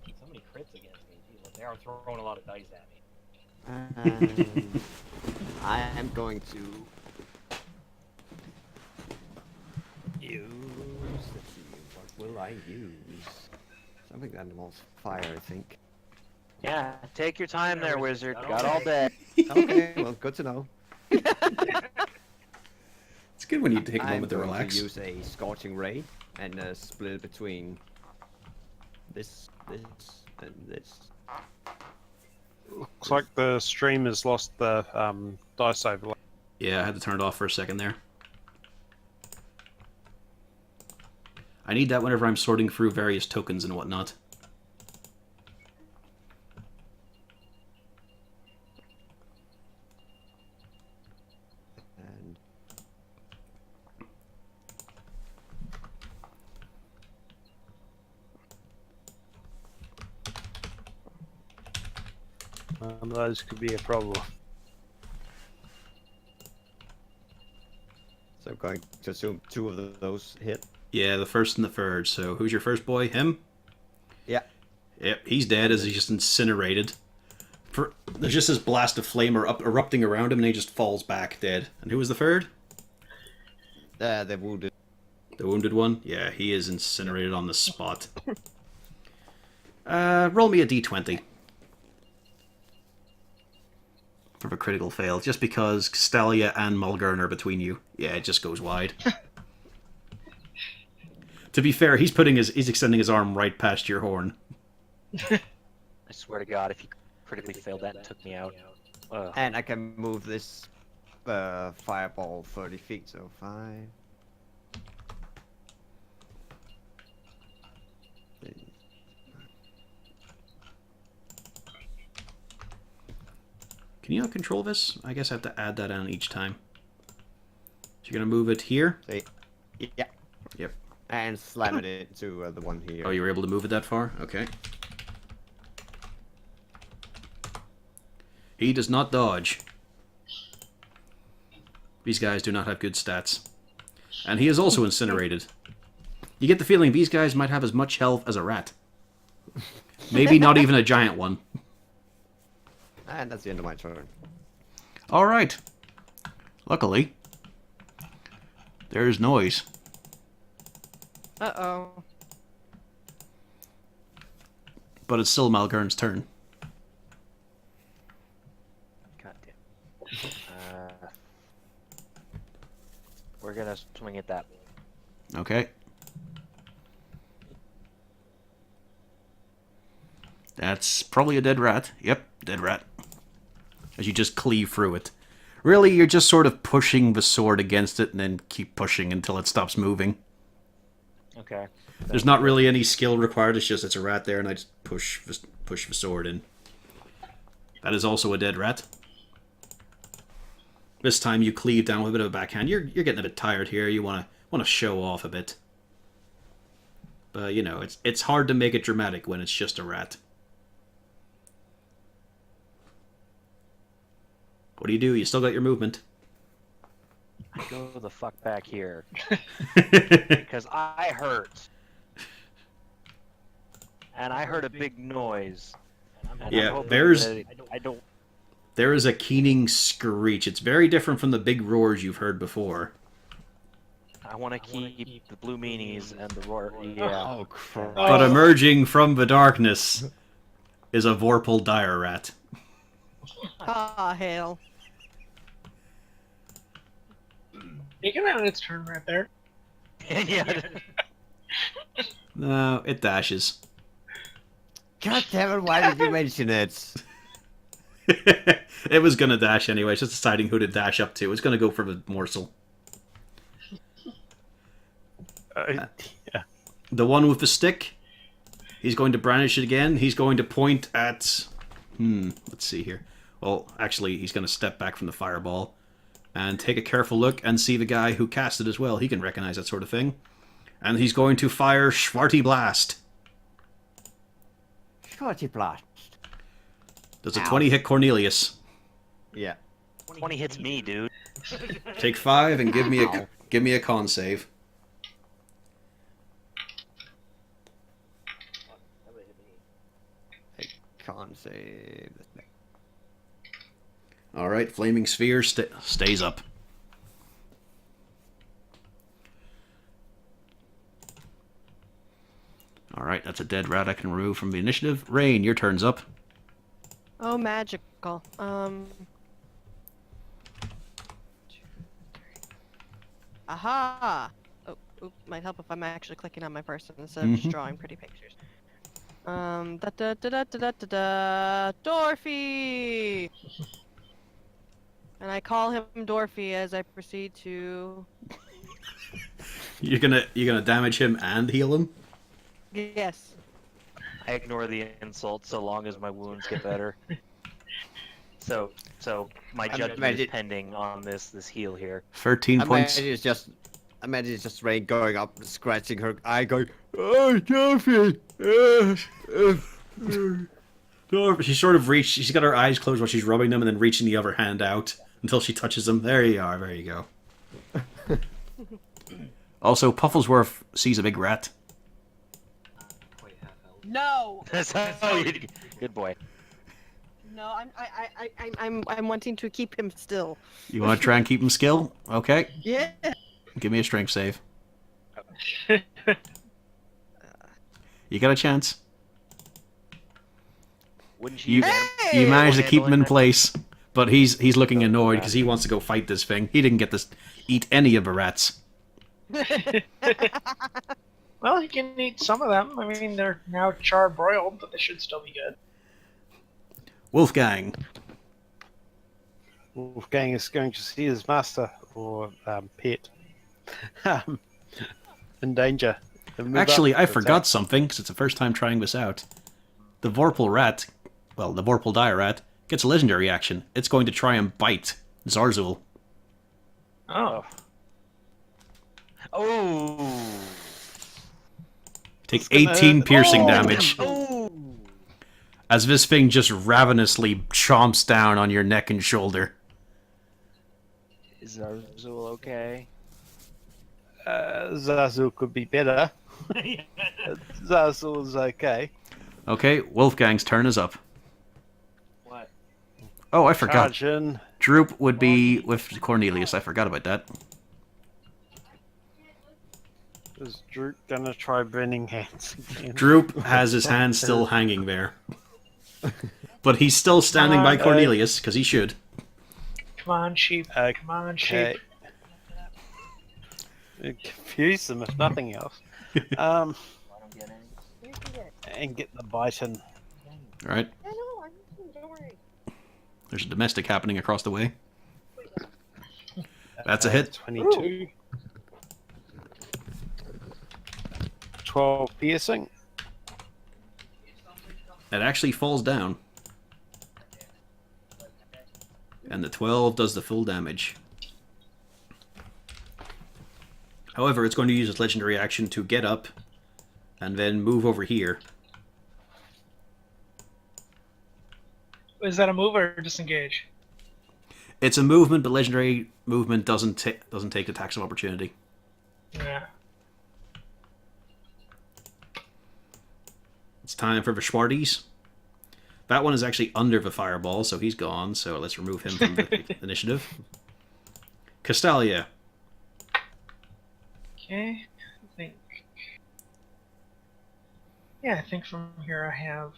So many crits against me. Jeez, they are throwing a lot of dice at me. And I am going to use. Let's see, what will I use? Something that involves fire, I think. Yeah, take your time there, wizard. Got all day. Okay, well, good to know. It's good when you take a I'm moment to going relax. to use a scorching ray and split it between this, and this. Looks like the stream has lost the dice overlay. Yeah, I had to turn it off for a second there. I need that whenever I'm sorting through various tokens and whatnot. And Those could be a problem. so I'm going to assume 2 of those hit. Yeah, the first and the third. So who's your first boy? Him? Yeah. Yep, he's dead as he's just incinerated. There's just this blast of flame erupting around him and he just falls back dead. And who was the third? The wounded. The wounded one? Yeah, he is incinerated on the spot. Roll me a d20. For a critical fail, just because Castalia and Mulgurn are between you. Yeah, it just goes wide. To be fair, he's extending his arm right past your horn. I swear to God, if you critically failed that and took me out. Ugh. And I can move this fireball 30 feet, so 5. Can you not control this? I guess I have to add that on each time. So you're going to move it here? See? Yeah. Yep. And slam it into the one here. Oh, you were able to move it that far? Okay. He does not dodge. These guys do not have good stats. And he is also incinerated. You get the feeling these guys might have as much health as a rat. Maybe not even a giant one. And that's the end of my turn. Alright. Luckily, There's noise. Uh-oh. But it's still Malgern's turn. God damn. We're gonna swing at that. Okay. That's probably a dead rat. Yep, dead rat. As you just cleave through it. Really, you're just sort of pushing the sword against it and then keep pushing until it stops moving. Okay. There's not really any skill required, it's just it's a rat there and I just push the sword in. That is also a dead rat. This time you cleave down with a bit of a backhand. You're getting a bit tired here, you wanna show off a bit. But you know, it's hard to make it dramatic when it's just a rat. What do? You still got your movement. I go the fuck back here. Because I hurt. And I heard a big noise. And I'm Yeah, hoping there's... that I don't... There is a keening screech. It's very different from the big roars you've heard before. I want to keep the blue meanies and the roar. Yeah. Oh, crap. But emerging from the darkness is a Vorpal dire rat. Ah, hell. You can have its turn right there. Yeah. No, it dashes. God damn it, why did you mention it? It was gonna dash anyway, it's just deciding who to dash up to. It's gonna go for the morsel. Yeah. The one with the stick, he's going to brandish it again. He's going to point at... let's see here. Well, actually, he's going to step back from the fireball and take a careful look and see the guy who cast it as well. He can recognize that sort of thing. And he's going to fire Schwarty Blast. Shorty blast. Does a 20 hit Cornelius? Yeah. 20 hits me, dude. Take 5 and give me a con save. I can't save. Alright, Flaming Sphere stays up. Alright, that's a dead rat I can remove from the initiative. Rain, your turn's up. Oh, magical. Aha! Oh, might help if I'm actually clicking on my person instead of just drawing pretty pictures. Dorothy! And I call him Dorothy as I proceed to... You're gonna damage him and heal him? Yes. I ignore the insult so long as my wounds get better. So my judgment is pending on this heal here. 13 points. I imagine it's just Ray going up, scratching her eye, going, "Oh, Dorothy!" She sort of she's got her eyes closed while she's rubbing them and then reaching the other hand out until she touches them. There you are, there you go. Also, Pufflesworth sees a big rat. No! Good boy. No, I'm wanting to keep him still. You want to try and keep him still? Okay. Yeah. Give me a strength save. You got a chance. Wouldn't You managed to keep him in place, but he's looking annoyed because he wants to go fight this thing. He didn't get to eat any of the rats. Well, he can eat some of them. I mean, they're now charbroiled, but they should still be good. Wolfgang. Wolfgang is going to see his master or pet in danger. Actually, I forgot something because it's the first time trying this out. The Vorpal rat, well, the Vorpal dire rat, gets a legendary action. It's going to try and bite Zarzul. Oh. Oh. Take 18 piercing damage. As this thing just ravenously chomps down on your neck and shoulder. Is Zarzul okay? Zarzul could be better. Zarzul is okay. Okay, Wolfgang's turn is up. What? Oh, I forgot. Charge in. Droop would be with Cornelius. I forgot about that. Is Droop gonna try burning hands again? Droop has his hand still hanging there. But he's still standing by Cornelius, because he should. Come on, sheep. Come on, sheep. Confuse them if nothing else. I don't get any. You can get. And get the bison. Alright, I know, don't worry. there's a domestic happening across the way. That's a hit. 22. 12 piercing. It actually falls down. And the 12 does the full damage. However, it's going to use its legendary action to get up and then move over here. Is that a move or disengage? It's a movement, but legendary movement doesn't take attacks of opportunity. Yeah. It's time for Vishwartes. That one is actually under the fireball, so he's gone, so let's remove him from the initiative. Castalia. Okay. I think. Yeah, I think from here I have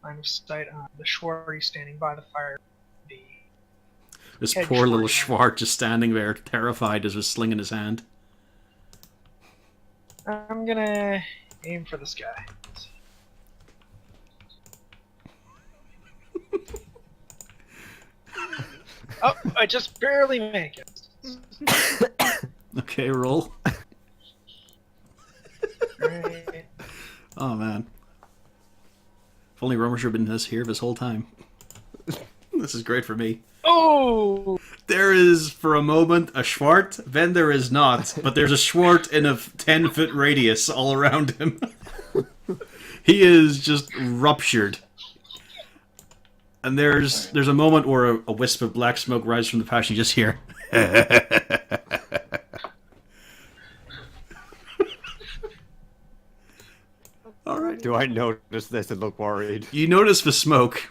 line of sight on the Schwarty standing by the fire. The This Head poor little Schwart. Schwart just standing there, terrified as with sling in his hand. I'm gonna aim for this guy. Oh, I just barely make it. Okay, roll. Right. Oh, man. If only Romer should have been here this whole time. This is great for me. Oh! There is, for a moment, a Schwart, then there is not. But there's a Schwart in a 10-foot radius all around him. He is just ruptured. And there's a moment where a wisp of black smoke rises from the patch and you just hear... Alright. Do I notice this and look worried? You notice the smoke.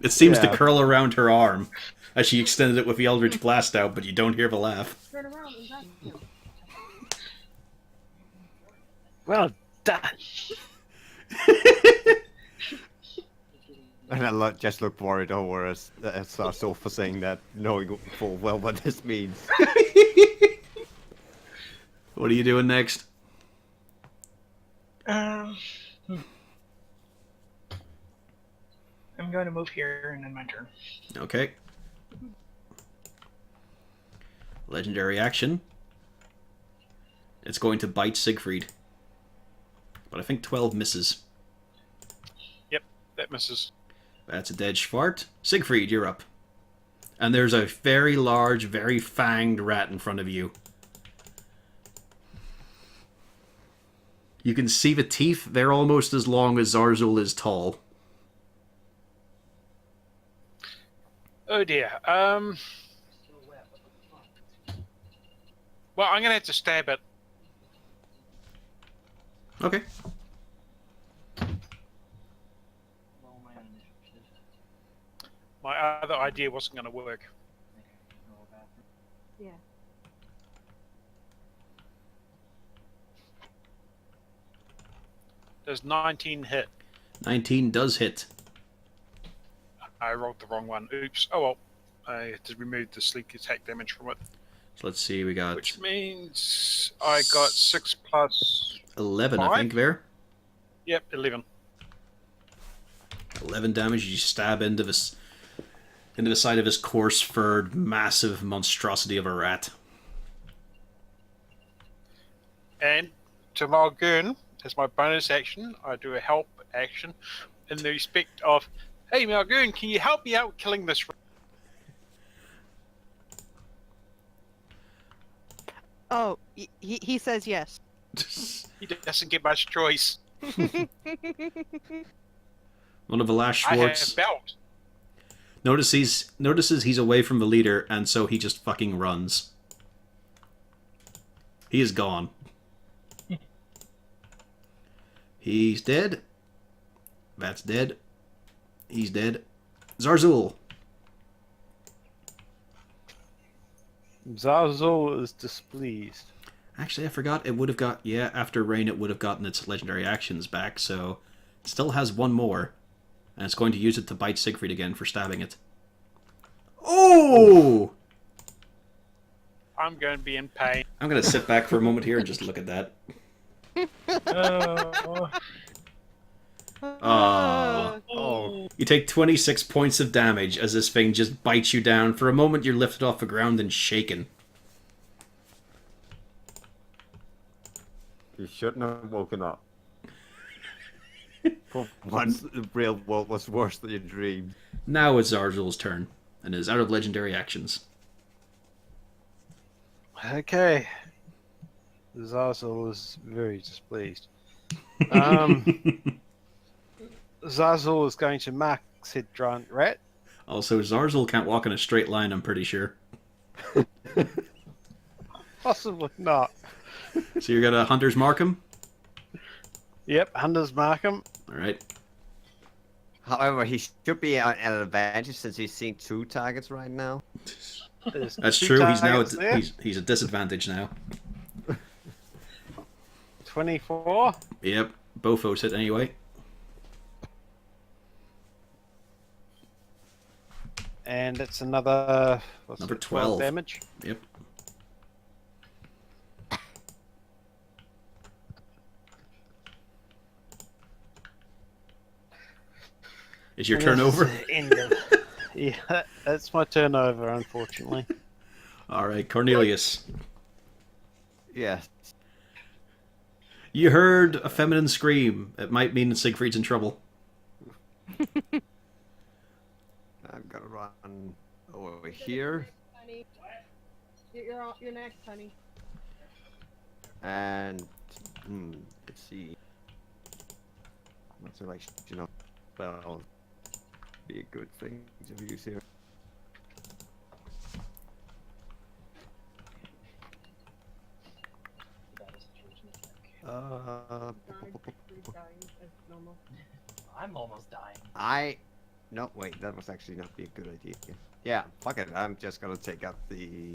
It seems to Yeah. curl around her arm as she extended it with the Eldritch Blast out, but you don't hear the laugh. Turn around and back you. Well done. And I just look worried over as our sofa saying that, knowing full well what this means. What are you doing next? Um, I'm going to move here and then my turn. Okay. Legendary action. It's going to bite Siegfried. But I think 12 misses. Yep, that misses. That's a dead Schwart. Siegfried, you're up. And there's a very large, very fanged rat in front of you. You can see the teeth. They're almost as long as Zarzul is tall. Oh dear. Well, I'm gonna have to stab it. Okay. Roll my initiative. My other idea wasn't gonna work. Okay, roll that. Yeah. Does 19 hit? 19 does hit. I rolled the wrong one. Oops. Oh well. I had to remove the sneak attack damage from it. So let's see, we got Which means I got 6 plus... 11, I Five? think, there. Yep, 11. 11 damage. You stab into the side of this coarse furred, massive monstrosity of a rat. And to Malgun, as my bonus action, I do a help action in the respect of, hey Malgun, can you help me out killing this rat? Oh, he says yes. He doesn't get much choice. One of the last I Schwartz have belt. notices he's away from the leader, and so he just fucking runs. He is gone. He's dead. That's dead. He's dead. Zarzul. Zarzul is displeased. Actually, I forgot it would have got... Yeah, after rain it would have gotten its legendary actions back, so... It still has one more. And it's going to use it to bite Siegfried again for stabbing it. Oh! I'm going to be in pain. I'm going to sit back for a moment here and just look at that. Oh. Aww. Oh, You take 26 points of damage as this thing just bites you down. For a moment you're lifted off the ground and shaken. you shouldn't have woken up. For once, the real world was worse than you dreamed. Now it's Zarzul's turn, and is out of legendary actions. Okay. Zazzle is very displeased. Zazzle is going to mark said giant rat. Also, Zarzul can't walk in a straight line, I'm pretty sure. Possibly not. So you're gonna Hunter's mark him? Yep, Hunters mark him. Alright. However, he should be at an advantage since he's seeing 2 targets right now. There's That's 2 true, he's now targets there. he's a disadvantage now. 24. Yep, both foes hit anyway. And it's another... what's Number it, 12. damage. Yep. Is your And turn this is over? the end of... Yeah, that's my turnover, unfortunately. Alright, Cornelius. Yes. You heard a feminine scream. It might mean Siegfried's in trouble. I'm gonna run over here. Honey. You're next, honey. And let's see. What's the like, well, be a good thing to use here. I'm almost dying. No, wait, that was actually not be a good idea. Yeah, fuck it. I'm just gonna take out the.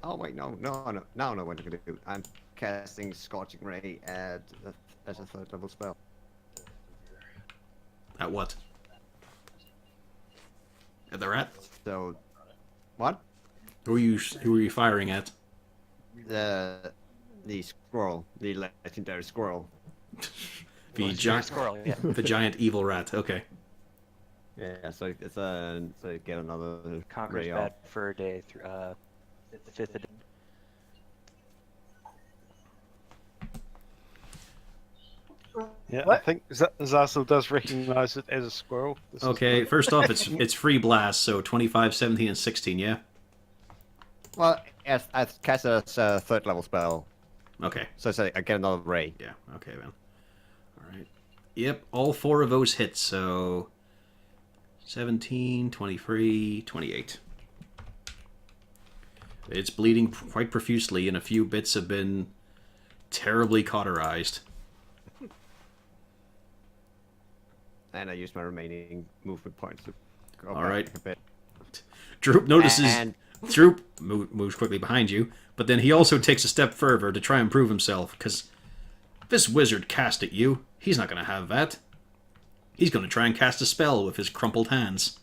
Oh wait, no, now I know what I'm gonna do. I'm casting Scorching Ray as a 3rd level spell. At what? At the rat? So, what? Who are you firing at? The squirrel, the legendary squirrel. The Giant giant, squirrel, yeah. the giant evil rat. Okay. Yeah, so it's so you get another Conquer's ray Bad off. Fur Day, the 5th edition. Yeah, I What? think Zazzle does recognize it as a squirrel. This is Okay, first off, it's free blast, so 25, 17, and 16, yeah? Well, yes, I cast a 3rd level spell, Okay. so I get another ray. Yeah, okay, man. Alright. Yep, all 4 of those hits, so... 17, 23, 28. It's bleeding quite profusely, and a few bits have been terribly cauterized. And I use my remaining movement points to go All back right. a bit. Droop notices... And Droop moves quickly behind you, but then he also takes a step further to try and prove himself, because this wizard cast at you. He's not going to have that. He's going to try and cast a spell with his crumpled hands.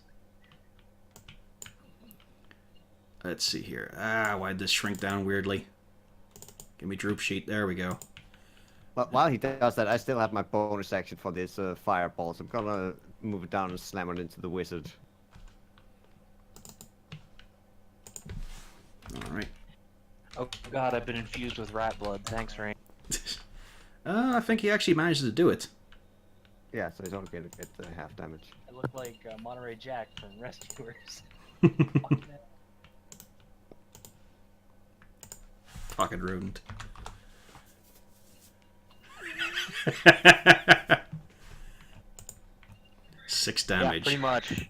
Let's see here. Why'd this shrink down weirdly? Give me Droop sheet. There we go. but while he does that, I still have my bonus action for this fireball, so I'm gonna move it down and slam it into the wizard. Alright. Oh god, I've been infused with rat blood. Thanks, Rain. I think he actually managed to do it. Yeah, so he's only gonna get half damage. I look like Monterey Jack from Rescuers. Fucking ruined. Six damage. Yeah, pretty much.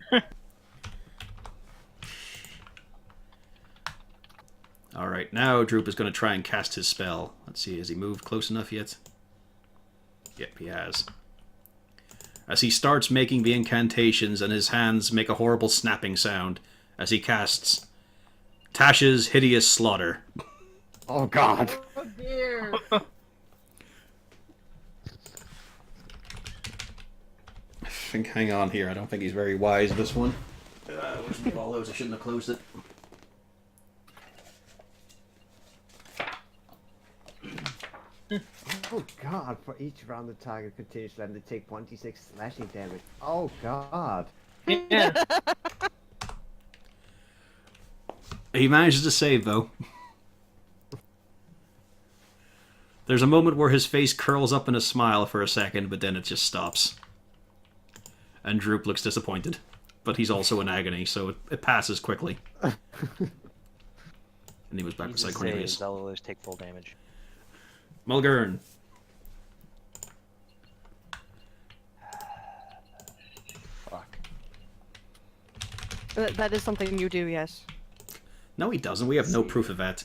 Alright, now Droop is going to try and cast his spell. Let's see, has he moved close enough yet? Yep, he has. As he starts making the incantations and his hands make a horrible snapping sound as he casts Tash's Hideous Slaughter. Oh God. Oh dear. I think, hang on here. I don't think he's very wise, this one. Where's my all those? I shouldn't have closed it. Oh God. For each round, the target continues to let take 26 slashing damage. Oh God. Yeah. He manages to save, though. There's a moment where his face curls up in a smile for a second, but then it just stops. And Droop looks disappointed. But he's also in agony, so it passes quickly. And he was back beside Cornelius. All others take full damage. Mulgern. Fuck. That is something you do, yes. No, he doesn't. We have no proof of that.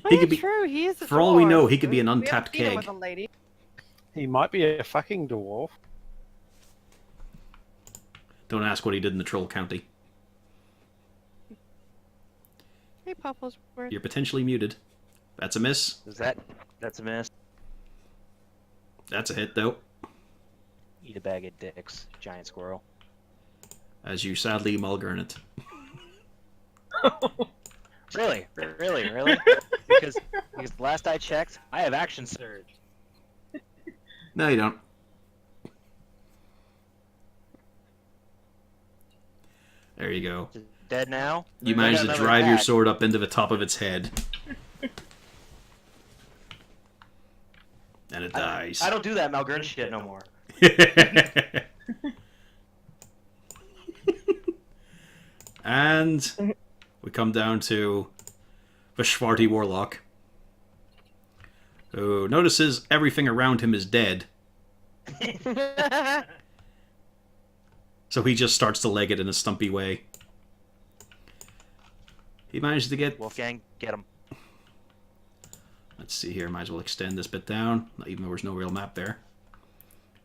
Oh, He yeah, could be- true. He is a for all we dwarf. know, he could be an We haven't untapped seen him keg. with a lady. He might be a fucking dwarf. Don't ask what he did in the Troll County. Hey, Popplesworth. You're potentially muted. That's a miss. That's a miss. That's a hit, though. Eat a bag of dicks, giant squirrel. As you sadly Mulgern it. Really? Really? because last I checked, I have action surge. No, you don't. There you go. Is it dead now? You I managed got to another drive your attack. sword up into the top of its head. And it dies. I don't do that Malgern shit no more. And we come down to the Schwarty Warlock, who notices everything around him is dead, so he just starts to leg it in a stumpy way. He managed to get... Wolfgang, get him. Let's see here, might as well extend this bit down, even though there's no real map there.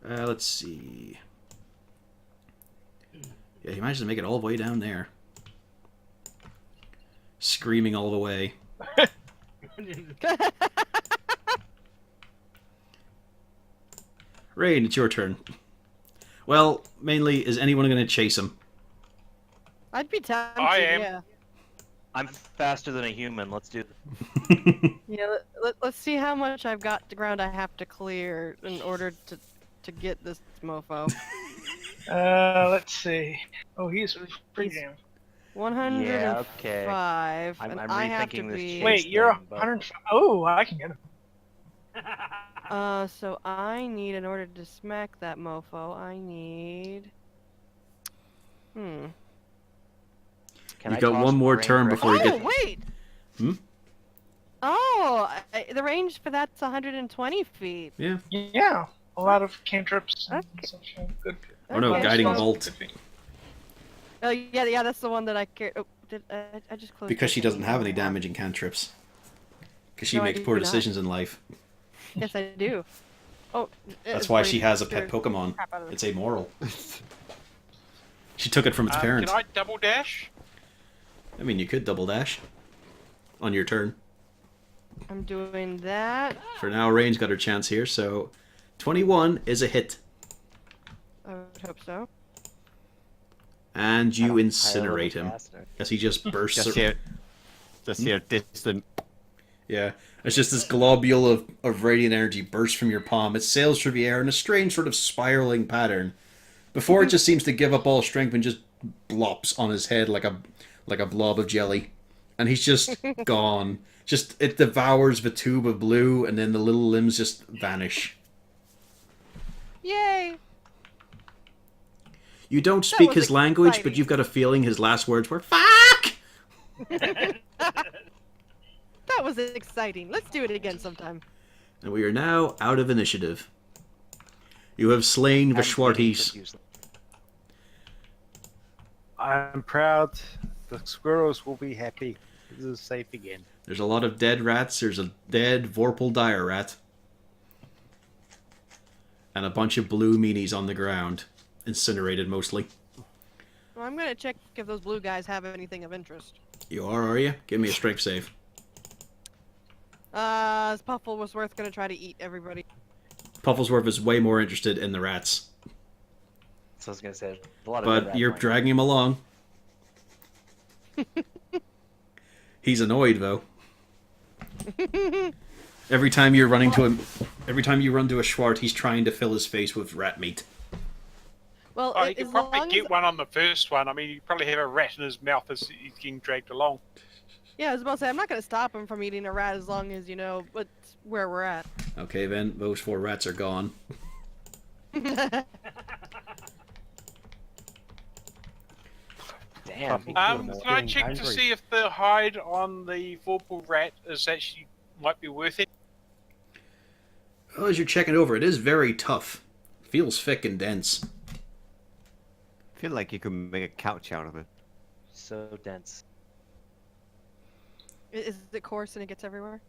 Let's see. Yeah, he managed to make it all the way down there. Screaming all the way. Rain, it's your turn. Well, mainly, is anyone going to chase him? I'd be tempted, I am. yeah. I'm faster than a human. Let's do this. Yeah, let's see how much I've got the ground I have to clear in order to get this mofo. Let's see. Oh, he's pretty He's- damn. 105, Yeah, okay. and I'm I have to rethinking this be... chase. Wait, you're thing, but- 100. Oh, I can get him. So I need, in order to smack that mofo, I need... Can You've I got toss one more brain turn directly- before you Oh, get... wait! Hmm? Oh, the range for that's 120 feet. Yeah. Yeah, a lot of cantrips and Okay. such. Good. Oh no, Okay. Guiding spells. Bolt. Oh, yeah, that's the one that I carried. Oh, I just closed Because it. she doesn't have any damaging cantrips. Because she No, I makes do poor not. decisions in life. Yes, I do. Oh, That's why she has a pet Pokemon. crap out of it. It's amoral. She took it from its parent. Can I double dash? I mean, you could double dash. On your turn. I'm doing that. For now, Rain's got her chance here, so... 21 is a hit. I would hope so. And you High incinerate level him. caster. As he just bursts... Just here, distant. Yeah, it's just this globule of radiant energy bursts from your palm. It sails through the air in a strange sort of spiraling pattern. Before it just seems to give up all strength and just blops on his head like a blob of jelly. And he's just gone. Just, it devours the tube of blue and then the little limbs just vanish. Yay! You don't speak was his language, but exciting. you've got a feeling his last words were, FUCK! That was exciting. Let's do it again sometime. And we are now out of initiative. You have slain the I'm feeling Schwarties. profusely. I'm proud. The squirrels will be happy. This is safe again. There's a lot of dead rats. There's a dead Vorpal dire rat. And a bunch of blue meanies on the ground. Incinerated mostly. Well, I'm gonna check if those blue guys have anything of interest. You are you? Give me a strength save. Is Pufflesworth gonna try to eat everybody? Pufflesworth is way more interested in the rats. So I was gonna say a lot of dead But rat you're points. dragging him along. He's annoyed, though. Every time you're running to him, every time you run to a Schwart, he's trying to fill his face with rat meat. Well, Oh, you as could probably long as get one on the first one. I mean, you probably have a rat in his mouth as he's getting dragged along. yeah, I was about to say I'm not gonna stop him from eating a rat as long as you know what's where we're at. Okay, then those 4 rats are gone. Damn. he Um, killed him all. Can I getting check to angry. see if the hide on the Vorpal rat is actually might be worth it? Well, as you're checking over, it is very tough. Feels thick and dense. I feel like you could make a couch out of it. So dense. Is it coarse and it gets everywhere?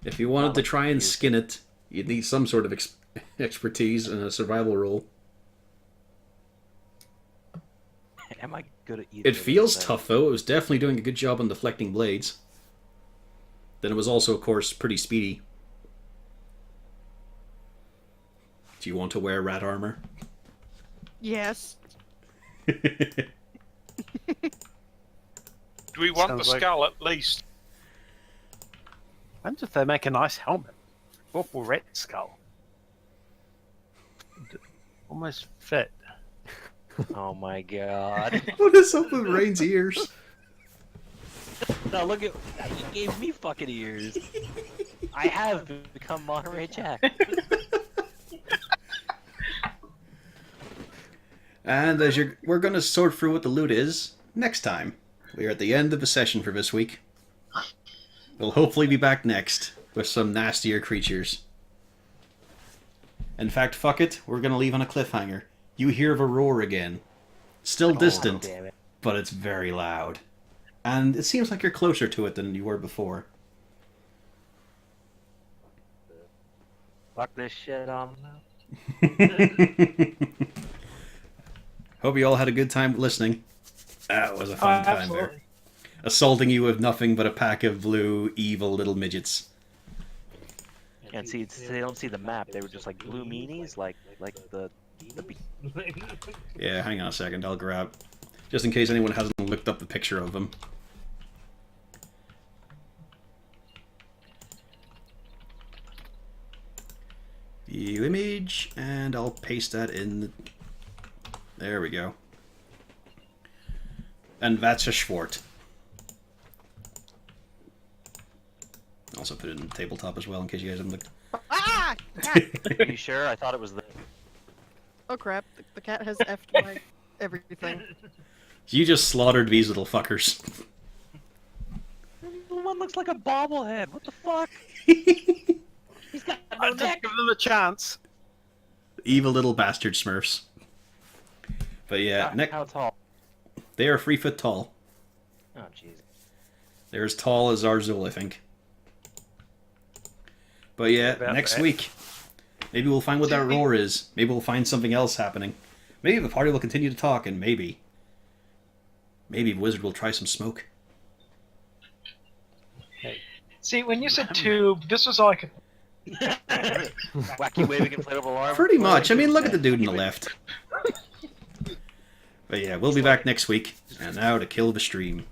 If you wanted Not to like try and confused. skin it, you'd need some sort of expertise and a survival roll. Am I good at eating? It feels tough, though. It was definitely doing a good job on deflecting blades. Then it was also, of course, pretty speedy. Do you want to wear rat armor? Yes. Do we want Sounds the like- skull at least? I wonder if they make a nice helmet. Awful rat skull. Almost fit. Oh my god. What is up with Rain's ears? No, look at you gave me fucking ears. I have become Monterey Jack. And as we're going to sort through what the loot is next time. We are at the end of the session for this week. We'll hopefully be back next with some nastier creatures. In fact, fuck it, we're going to leave on a cliffhanger. You hear the roar again. Still distant, Damn it. but it's very loud. And it seems like you're closer to it than you were before. Fuck this shit on. Hope you all had a good time listening. That was a fun time there. Absolutely. Assaulting you with nothing but a pack of blue, evil little midgets. And see, they don't see the map. They were just like blue meanies, like the Yeah, hang on a second, I'll grab... Just in case anyone hasn't looked up the picture of them. View image, and I'll paste that in... There we go. And that's a Schwart. Also put it in the tabletop as well, in case you guys haven't looked. Ah! Are you sure? I thought it was the. Oh crap! The cat has effed my everything. You just slaughtered these little fuckers. The one looks like a bobblehead. What the fuck? He's got no I did neck. give them a chance. Evil little bastard smurfs. But yeah, How tall? they are 3 foot tall. Oh jeez. They're as tall as Arzul, I think. But yeah, About next that. week, maybe we'll find what that roar is. Maybe we'll find something else happening. Maybe the party will continue to talk, and maybe the wizard will try some smoke. See, when you said tube, this was all I could. Wacky waving inflatable arm. Pretty much. I mean, look at the dude on the left. But yeah, we'll be back next week. And now to kill the stream.